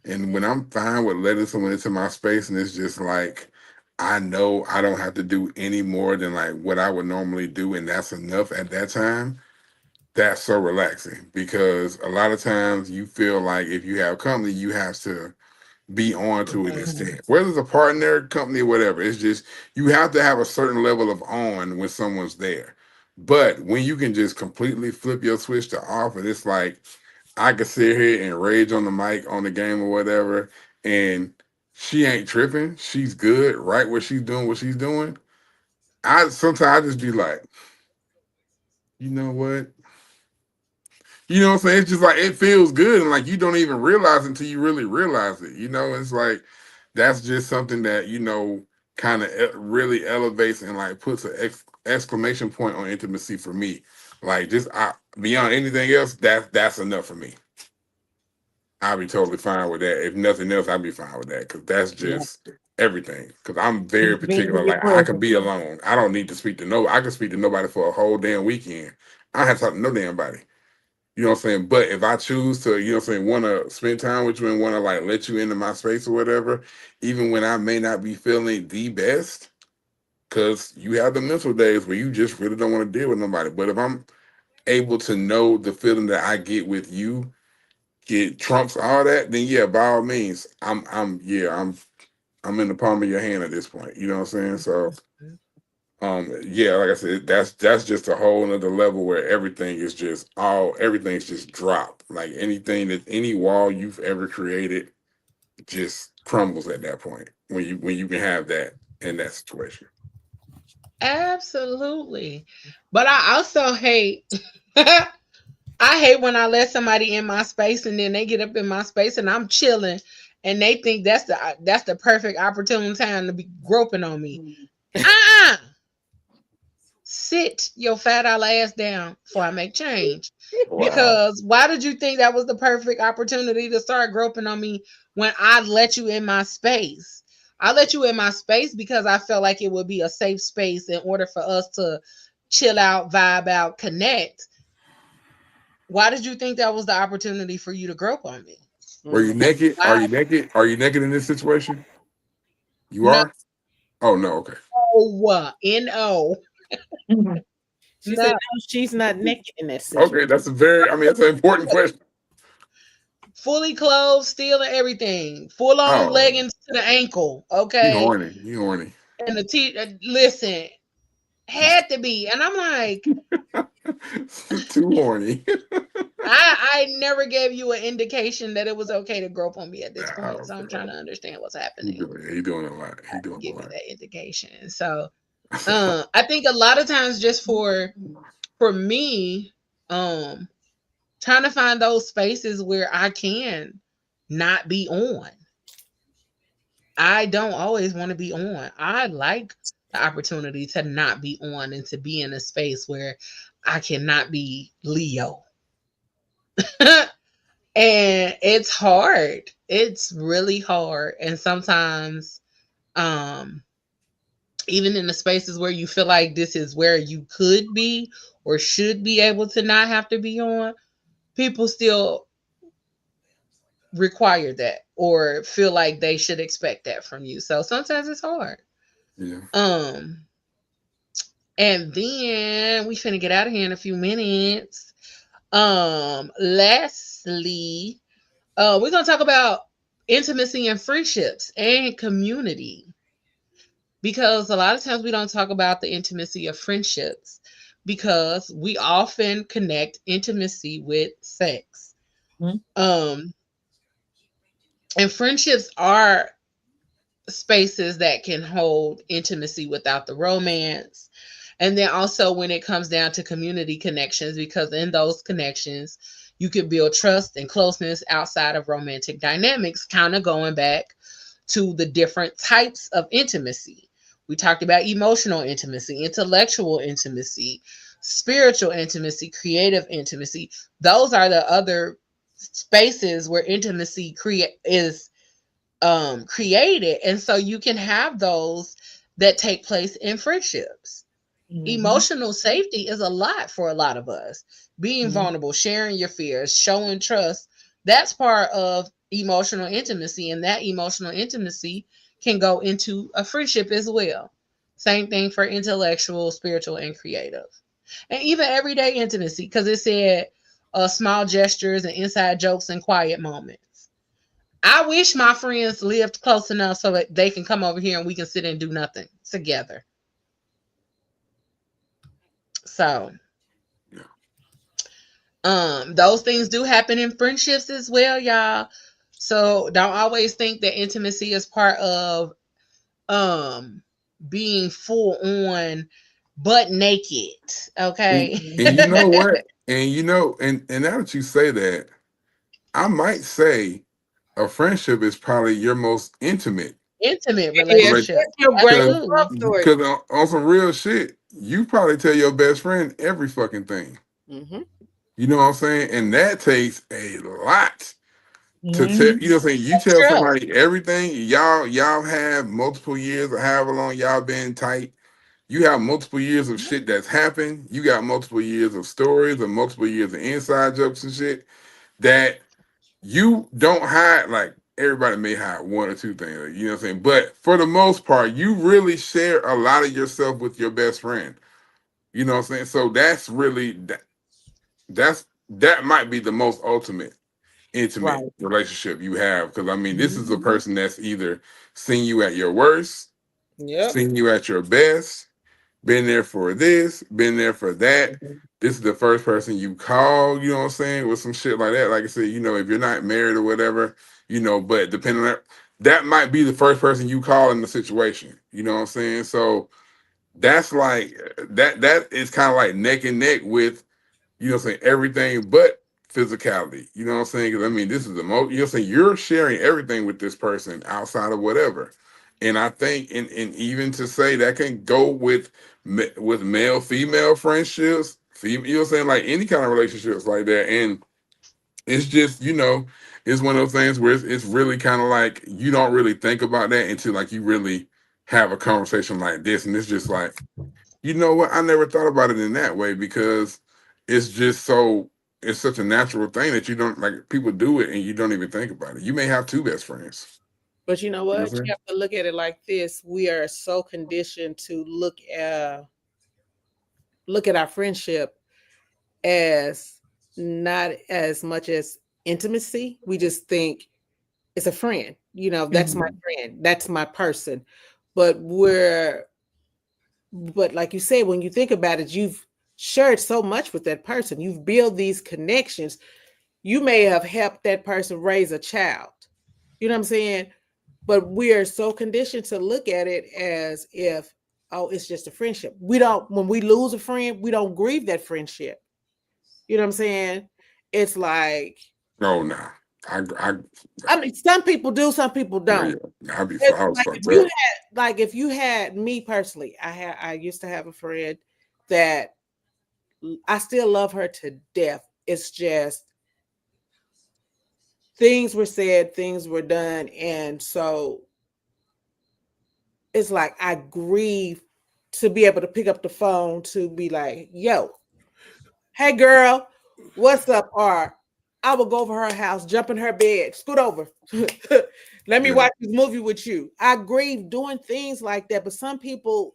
Speaker 5: and when I'm fine with letting someone into my space, and it's just like I know I don't have to do any more than like what I would normally do, and that's enough at that time. That's so relaxing because a lot of times you feel like if you have company, you have to be on to an extent. Whether it's a partner, company, or whatever, it's just you have to have a certain level of on when someone's there. But when you can just completely flip your switch to off, and it's like I could sit here and rage on the mic on the game or whatever, and she ain't tripping. She's good, right where she's doing what she's doing. I sometimes I just be like, you know what? You know what I'm saying? It's just like it feels good, and like you don't even realize it until you really realize it. You know, it's like that's just something that kind of really elevates and like puts an exclamation point on intimacy for me. Like just beyond anything else, that's enough for me. I'll be totally fine with that. If nothing else, I'll be fine with that because that's
Speaker 3: Yeah.
Speaker 5: just everything. Because I'm very
Speaker 3: Being
Speaker 5: particular.
Speaker 3: in your
Speaker 5: Like I can
Speaker 3: presence.
Speaker 5: be alone. I don't need to speak to no. I can speak to nobody for a whole damn weekend. I don't have to talk to no damn body. You know what I'm saying? But if I choose to, you know what I'm saying, want to spend time with you and want to like let you into my space or whatever, even when I may not be feeling the best, because you have the mental days where you just really don't want to deal with nobody. But if I'm able to know the feeling that I get with you, it trumps all that, then yeah, by all means, I'm in the palm of your hand at this point. You know what I'm saying? So yeah, like I said, that's just a whole nother level where everything's just dropped. Like anything that any wall you've ever created just crumbles at that point when you can have that in that situation.
Speaker 2: Absolutely. But I also hate I hate when I let somebody in my space and then they get up in my space and I'm chilling and they think that's the perfect opportune time to be groping on me. Uh-uh. Sit your fat ass down before I make change.
Speaker 5: Wow.
Speaker 2: Because why did you think that was the perfect opportunity to start groping on me when I let you in my space? I let you in my space because I felt like it would be a safe space in order for us to chill out, vibe out, connect. Why did you think that was the opportunity for you to grope on me?
Speaker 5: Were you
Speaker 3: Mm.
Speaker 5: naked? Are
Speaker 2: Why?
Speaker 5: you naked? Are you naked in this situation? You
Speaker 2: No,
Speaker 5: are? Oh no, okay.
Speaker 2: no,
Speaker 3: She said,
Speaker 2: no.
Speaker 3: no, she's not naked in that situation.
Speaker 5: Okay, that's an important question.
Speaker 2: Fully clothed, still and everything. Full on
Speaker 5: Oh,
Speaker 2: leggings to the ankle.
Speaker 5: you
Speaker 2: Okay.
Speaker 5: horny. You horny.
Speaker 2: And the listen, had to be. And I'm like,
Speaker 5: Too horny.
Speaker 2: I never gave you an indication that it was okay to grope on me at this point. So I'm trying to understand what's happening.
Speaker 5: He doing a lot. He doing a
Speaker 2: Give me
Speaker 5: lot.
Speaker 2: that indication. So I think a lot of times just for me, trying to find those spaces where I can not be on. I don't always want to be on. I like the opportunity to not be on and to be in a space where I cannot be Leo. And it's hard. It's really hard. And sometimes, um, even in the spaces where you feel like this is where you could be or should be able to not have to be on, people still require that or feel like they should expect that from you. So sometimes it's hard.
Speaker 5: Yeah.
Speaker 2: Um, and then we finna get out of here in a few minutes. Lastly, we're gonna talk about intimacy and friendships and community because a lot of times we don't talk about the intimacy of friendships because we often connect intimacy with sex. Um, and friendships are spaces that can hold intimacy without the romance. And then also when it comes down to community connections, because in those connections, you can build trust and closeness outside of romantic dynamics, kind of going back to the different types of intimacy. We talked about emotional intimacy, intellectual intimacy, spiritual intimacy, creative intimacy. Those are the other spaces where intimacy is created, and so you can have those that take place in friendships. Emotional safety is a lot for a lot of us. Being vulnerable, sharing your fears, showing trust, that's part of emotional intimacy, and that emotional intimacy can go into a friendship as well. Same thing for intellectual, spiritual, and creative, and even everyday intimacy, because it said small gestures and inside jokes and quiet moments. I wish my friends lived close enough so that they can come over here and we can sit and do nothing together. So, those things do happen in friendships as well, y'all. So don't always think that intimacy is part of um being full on butt naked. Okay.
Speaker 5: And you know what? And you know, and now that you say that, I might say a friendship is probably your most intimate
Speaker 2: Intimate
Speaker 3: Yes,
Speaker 5: relationship.
Speaker 2: relationship.
Speaker 3: it's your greatest
Speaker 2: Absolutely.
Speaker 3: love story.
Speaker 5: Because on some real shit, you probably tell your best friend every fucking thing.
Speaker 3: Mm-hmm.
Speaker 5: You know what I'm saying? And that takes a lot to tell. You know what I'm saying? You
Speaker 2: That's
Speaker 5: tell
Speaker 2: true.
Speaker 5: somebody everything. Y'all have multiple years or however long y'all been tight. You have multiple years of shit that's happened. You got multiple years of stories and multiple years of inside jokes and shit that you don't hide. Like everybody may hide one or two things, you know what I'm saying? But for the most part, you really share a lot of yourself with your best friend. You know what I'm saying? So that's really that might be the most ultimate intimate
Speaker 4: Right.
Speaker 5: relationship you have. Because I mean, this is a
Speaker 3: Mm-hmm.
Speaker 5: person that's either seen you at your worst,
Speaker 3: Yep.
Speaker 5: seen you at your best, been there for this, been there for that. This is the first person you call, you know what I'm saying, with some shit like that. Like I said, you know, if you're not married or whatever, you know, but depending on that, that might be the first person you call in the situation. You know what I'm saying? So that's like that is kind of like neck and neck with, you know what I'm saying, everything but physicality. You know what I'm saying? Because I mean, this is the most, you know what I'm saying, you're sharing everything with this person outside of whatever. And I think, and even to say that can go with with male female friendships, you know what I'm saying, like any kind of relationships like that. And it's just, you know, it's one of those things where it's really kind of like you don't really think about that until like you really have a conversation like this, and it's just like, you know what? I never thought about it in that way because it's just so it's such a natural thing that you don't like people do it and you don't even think about it. You may have two best friends.
Speaker 3: But you know
Speaker 5: You know
Speaker 3: what?
Speaker 5: what I'm
Speaker 3: You
Speaker 5: saying?
Speaker 3: have to look at it like this. We are so conditioned to look at our friendship as not as much as intimacy. We just think it's a friend. You know, that's my
Speaker 4: Mhm.
Speaker 3: friend. That's my person. But but like you said, when you think about it, you've shared so much with that person. You've built these connections. You may have helped that person raise a child. You know what I'm saying? But we are so conditioned to look at it as if, oh, it's just a friendship. We don't, when we lose a friend, we don't grieve that friendship. You know what I'm saying? It's like,
Speaker 5: No, nah. I
Speaker 3: I mean, some people do, some people
Speaker 5: yeah,
Speaker 3: don't.
Speaker 5: yeah.
Speaker 3: It's
Speaker 5: I was
Speaker 3: like if
Speaker 5: fucked
Speaker 3: you
Speaker 5: up.
Speaker 3: had, like if you had me personally, I used to have a friend that I still love her to death. It's just things were said, things were done, and so it's like I grieve to be able to pick up the phone to be like, yo, hey girl, what's up? Or I will go over her house, jump in her bed, scoot over. Let me
Speaker 5: Yeah.
Speaker 3: watch this movie with you. I grieve doing things like that. But some people,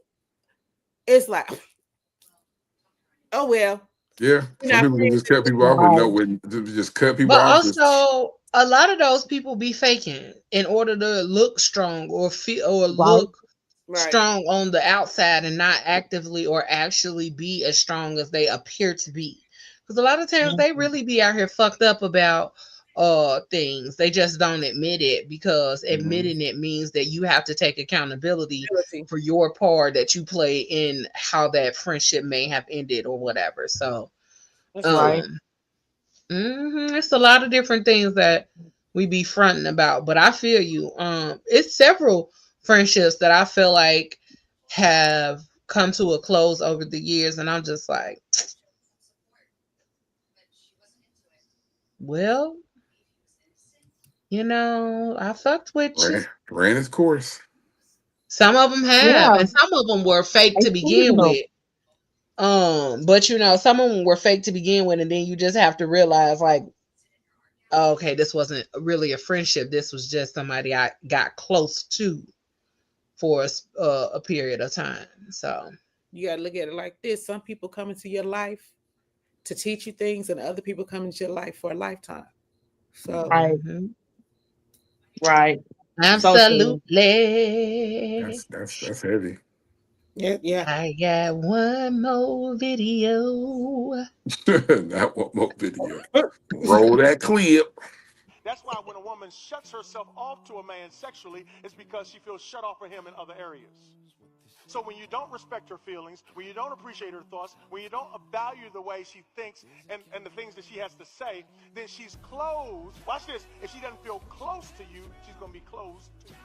Speaker 3: it's like, oh well,
Speaker 5: Yeah.
Speaker 3: we're
Speaker 5: Some
Speaker 3: not
Speaker 5: people can
Speaker 3: friends
Speaker 5: just cut people off with no
Speaker 4: Right.
Speaker 5: with just cut people
Speaker 2: But
Speaker 5: off. Just
Speaker 2: also, a lot of those people be faking in order to look strong or feel or
Speaker 4: Right.
Speaker 2: look
Speaker 3: right.
Speaker 2: strong on the outside and not actively or actually be as strong as they appear to be. Because a lot of times they
Speaker 4: Mhm.
Speaker 2: really be out here fucked up about things. They just don't admit it because
Speaker 5: mhm.
Speaker 2: admitting it means that you have to take accountability
Speaker 3: Ability.
Speaker 2: for your part that you play in how that friendship may have ended or whatever. So
Speaker 3: That's true.
Speaker 4: Right.
Speaker 2: um it's a lot of different things that we be fronting about, but I feel you. It's several friendships that I feel like have come to a close over the years, and I'm just like, well, I fucked with you.
Speaker 5: Ran its course.
Speaker 2: Some of them have,
Speaker 4: Yeah,
Speaker 2: and some of them were fake
Speaker 4: they
Speaker 2: to begin
Speaker 4: seasonal.
Speaker 2: with. But some of them were fake to begin with, and then you just have to realize, like, oh, okay, this wasn't really a friendship. This was just somebody I got close to for a period of time. So
Speaker 3: You got to look at it like this. Some people come into your life to teach you things, and other people come into your life for a lifetime. So,
Speaker 4: Right,
Speaker 2: mhm.
Speaker 4: right. So true.
Speaker 2: Absolutely.
Speaker 5: That's heavy.
Speaker 3: yeah.
Speaker 2: I got one more video.
Speaker 5: Not one more video. Roll that clip.
Speaker 8: That's why when a woman shuts herself off to a man sexually, it's because she feels shut off from him in other areas. So when you don't respect her feelings, when you don't appreciate her thoughts, when you don't value the way she thinks and the things that she has to say, then she's closed. Watch this. If she doesn't feel close to you, she's going to be closed to you.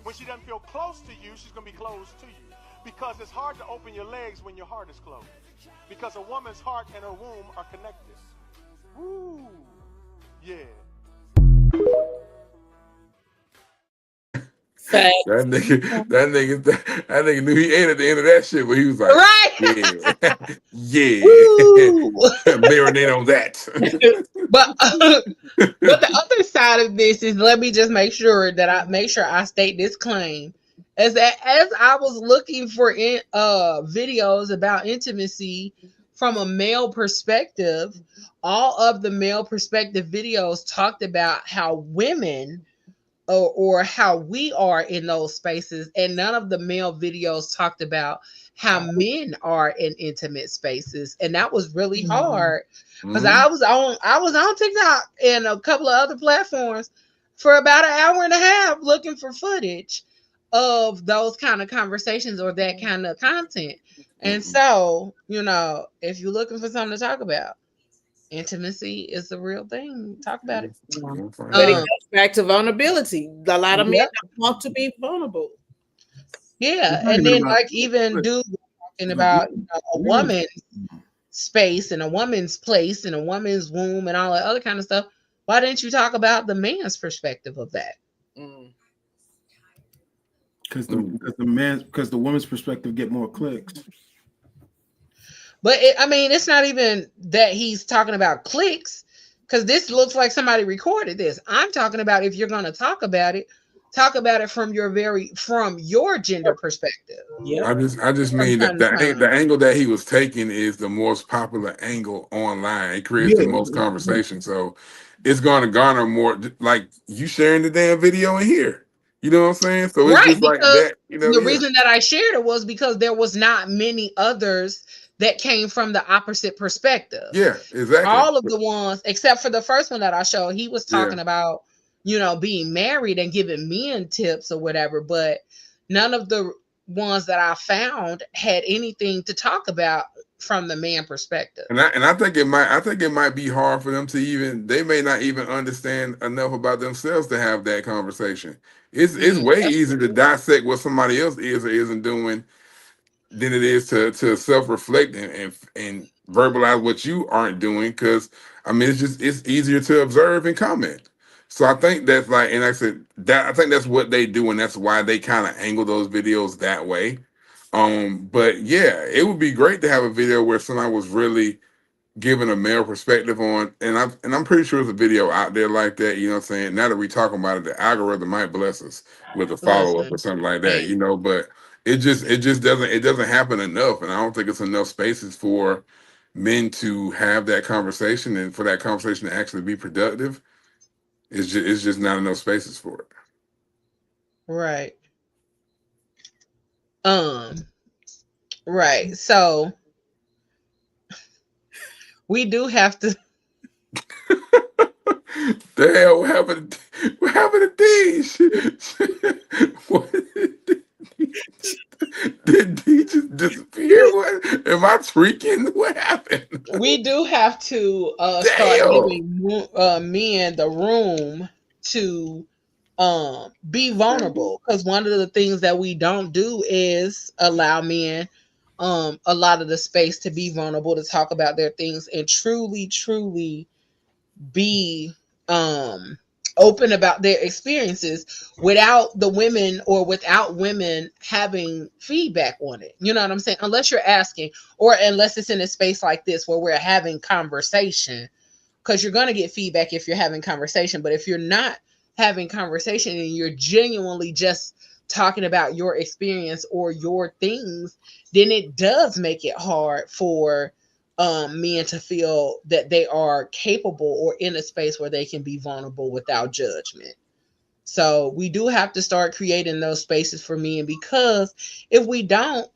Speaker 8: When she doesn't feel close to you, she's going to be closed to you. Because it's hard to open your legs when your heart is closed. Because a woman's heart and her womb are connected. Woo! Yeah.
Speaker 3: Fact.
Speaker 5: That nigga knew he ate at the end of that shit, but he was like,
Speaker 2: Right.
Speaker 5: yeah, yeah,
Speaker 2: Woo!
Speaker 5: marinate on that.
Speaker 2: But the other side of this is, let me just make sure I state this claim, is that as I was looking for videos about intimacy from a male perspective, all of the male perspective videos talked about how women or how we are in those spaces, and none of the male videos talked about how men are in intimate spaces. And that was really hard, because I was on TikTok and a couple of other platforms for about an hour and a half looking for footage of those kind of conversations or that kind of content. And so, if you're looking for something to talk about, intimacy is the real thing. Talk about it.
Speaker 4: Yeah.
Speaker 3: But it goes back to vulnerability. A lot of men
Speaker 2: Yep.
Speaker 3: don't want to be vulnerable.
Speaker 2: Yeah,
Speaker 6: It's not
Speaker 2: and
Speaker 6: even
Speaker 2: then
Speaker 6: about
Speaker 2: like even dudes talking about a woman's space and a woman's place and a woman's womb and all that other kind of stuff. Why didn't you talk about the man's perspective of that?
Speaker 6: because the woman's perspective get more clicks.
Speaker 2: But it's not even that he's talking about clicks, because this looks like somebody recorded this. I'm talking about, if you're going to talk about it from your gender perspective.
Speaker 3: Yep.
Speaker 5: I just
Speaker 2: From
Speaker 5: mean that
Speaker 2: time to
Speaker 5: the
Speaker 2: time.
Speaker 5: angle that he was taking is the most popular angle online. It creates the most conversation, so it's going to garner more. Like you sharing the damn video in here, you know what I'm saying? So it's
Speaker 2: Right,
Speaker 5: just like
Speaker 2: because
Speaker 5: that,
Speaker 2: the
Speaker 5: Yeah,
Speaker 2: reason that I shared it was because there was not many others that came from the opposite perspective.
Speaker 5: yeah, exactly.
Speaker 2: All of the ones, except for the first one that I showed, he was
Speaker 5: Yeah,
Speaker 2: talking about, being married and giving men tips or whatever, but none of the ones that I found had anything to talk about from the man perspective.
Speaker 5: and I think it might be hard for them to even. They may not even understand enough about themselves to have that conversation. It's way
Speaker 2: That's
Speaker 5: easier to
Speaker 2: true.
Speaker 5: dissect what somebody else is or isn't doing than it is to self-reflect and verbalize what you aren't doing, because it's easier to observe and comment. So I think that's like, and like I said, that I think that's what they do, and that's why they kind of angle those videos that way. But yeah, it would be great to have a video where somebody was really giving a male perspective on, and I'm pretty sure there's a video out there like that, you know what I'm saying? Now that we talking about it, the algorithm might bless us with a follow-up or
Speaker 2: Listen,
Speaker 5: something like that,
Speaker 2: hey,
Speaker 5: but it just doesn't happen enough. And I don't think it's enough spaces for men to have that conversation and for that conversation to actually be productive. It's just not enough spaces for it.
Speaker 2: right. Right. So we do have to.
Speaker 5: The hell, what happened to these? What, did he just disappear? What am I freaking? What happened?
Speaker 2: We do have to start
Speaker 5: Damn.
Speaker 2: giving men the room to be vulnerable, because one of the things that we don't do is allow men a lot of the space to be vulnerable, to talk about their things and truly be open about their experiences without the women or without women having feedback on it. You know what I'm saying? Unless you're asking, or unless it's in a space like this where we're having conversation, because you're going to get feedback if you're having conversation. But if you're not having conversation and you're genuinely just talking about your experience or your things, then it does make it hard for men to feel that they are capable or in a space where they can be vulnerable without judgment. So we do have to start creating those spaces for men, because if we don't,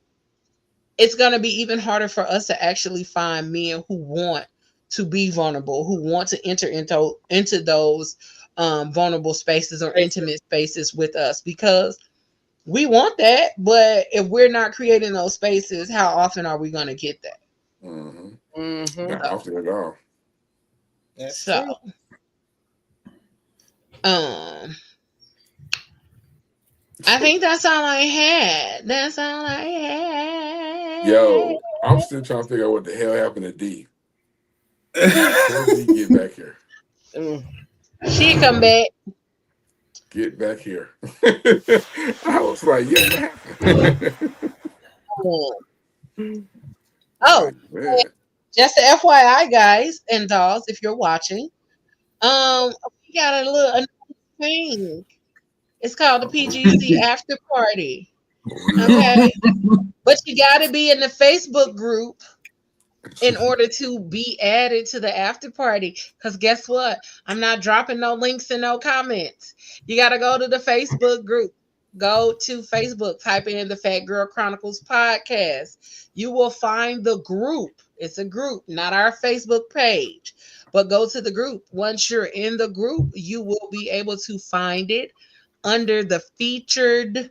Speaker 2: it's going to be even harder for us to actually find men who want to be vulnerable, who want to enter into those vulnerable spaces or intimate spaces with us, because we want that. But if we're not creating those spaces, how often are we going to get that?
Speaker 5: Not often at all.
Speaker 3: That's
Speaker 2: So,
Speaker 3: true.
Speaker 2: I think that's all I had. That's all I had.
Speaker 5: Yo, I'm still trying to figure out what the hell happened to D. How did he get back here?
Speaker 2: She come back.
Speaker 5: Get back here. I was like, yeah, what happened?
Speaker 2: Oh,
Speaker 5: Man.
Speaker 2: just a FYI, guys and dolls, if you're watching, we got a little thing. It's called the PGC After Party. Okay, but you got to be in the Facebook group in order to be added to the after party. Because guess what? I'm not dropping no links and no comments. You got to go to the Facebook group. Go to Facebook, type in the Fat Girl Chronicles podcast. You will find the group. It's a group, not our Facebook page, but go to the group. Once you're in the group, you will be able to find it under the featured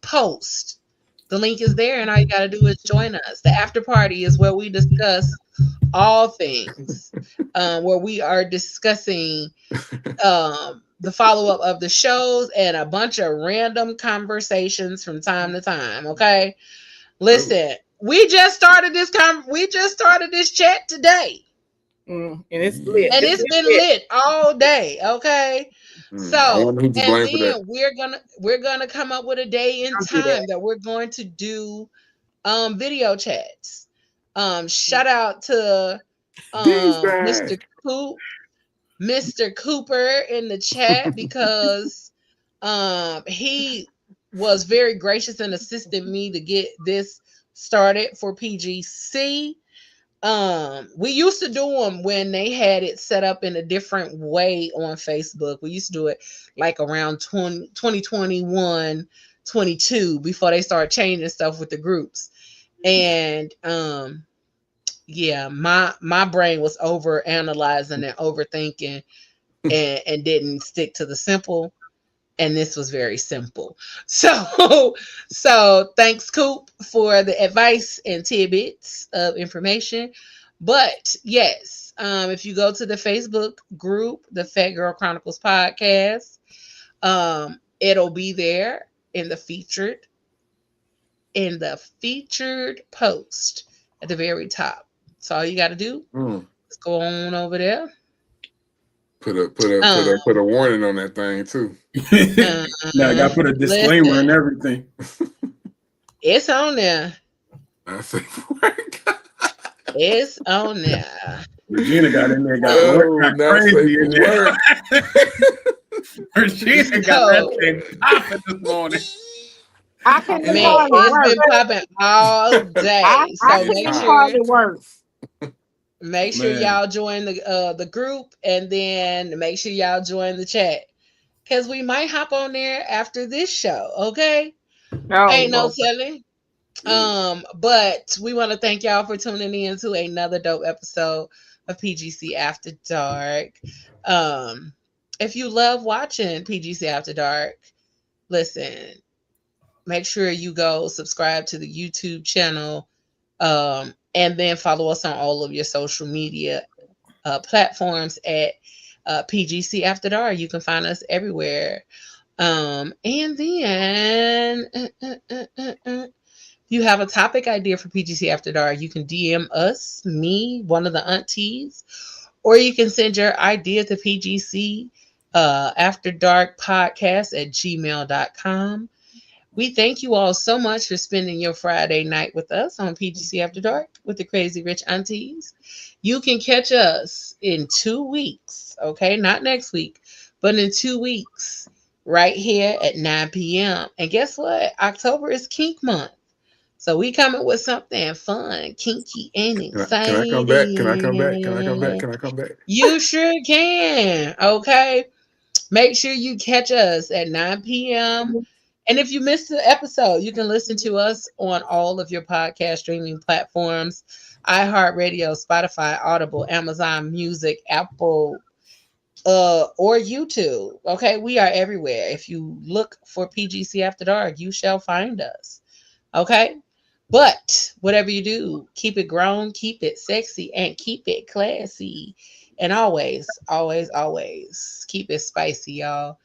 Speaker 2: post. The link is there, and all you got to do is join us. The after party is where we discuss all things, where we are discussing the follow up of the shows and a bunch of random conversations from time to time. Okay, listen, we just started this chat today.
Speaker 3: And it's lit.
Speaker 2: And it's been lit all day. Okay. So, and then we're gonna come up with a day and time that we're going to do video chats. Shout out to Mr. Cooper in the chat, because he was very gracious and assisted me to get this started for PGC. We used to do them when they had it set up in a different way on Facebook. We used to do it like around 2021, 22, before they started changing stuff with the groups. And yeah, my brain was over analyzing and overthinking and didn't stick to the simple. And this was very simple. So thanks, Coop, for the advice and tidbits of information. But yes, if you go to the Facebook group, the Fat Girl Chronicles podcast, it'll be there in the featured post at the very top. So all you got to do is go on over there.
Speaker 5: Put a warning on that thing too.
Speaker 6: Now I gotta put a disclaimer and everything.
Speaker 2: It's on there.
Speaker 5: I say,
Speaker 2: it's on there.
Speaker 6: Regina got in there, got crazy in there. Regina got that thing popping this morning.
Speaker 4: I can
Speaker 2: Man, it's been popping all day. Make sure y'all join the group, and then make sure y'all join the chat, because we might hop on there after this show. Okay, ain't no telling. But we want to thank y'all for tuning in to another dope episode of PGC After Dark. If you love watching PGC After Dark, listen, make sure you go subscribe to the YouTube channel, and then follow us on all of your social media platforms at PGC After Dark. You can find us everywhere. And then you have a topic idea for PGC After Dark, you can DM us, me, one of the aunties, or you can send your idea to PGC After Dark Podcast at gmail.com. We thank you all so much for spending your Friday night with us on PGC After Dark with the Crazy Rich Aunties. You can catch us in 2 weeks, okay? Not next week, but in 2 weeks, right here at 9 p.m. And guess what? October is Kink Month. So we coming with something fun, kinky, and
Speaker 5: Can I come back? Can I come back? Can I come back?
Speaker 2: exciting.
Speaker 5: Can I come back?
Speaker 2: You sure can, okay? Make sure you catch us at 9 p.m. And if you missed the episode, you can listen to us on all of your podcast streaming platforms, iHeartRadio, Spotify, Audible, Amazon Music, Apple, or YouTube. Okay, we are everywhere. If you look for PGC After Dark, you shall find us. Okay, but whatever you do, keep it grown, keep it sexy, and keep it classy. And always, always, always keep it spicy, y'all.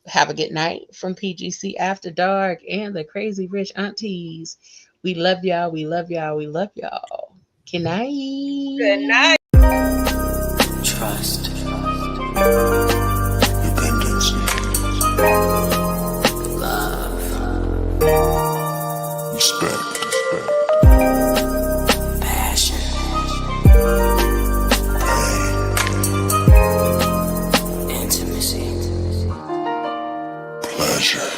Speaker 2: Have a good night from PGC After Dark and the Crazy Rich Aunties. We love y'all. We love y'all. We love y'all. Good night.
Speaker 9: Good night.
Speaker 1: Trust. Dependency. Love. Respect. Passion. Pain. Intimacy. Pleasure.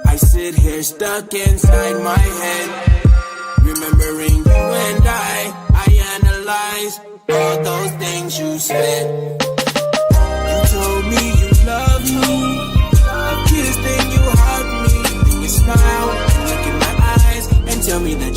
Speaker 1: I sit here stuck inside my head, remembering you and I analyze all those things you said. You told me you love me, I kissed and you hugged me, then you smile, look in my eyes and tell me that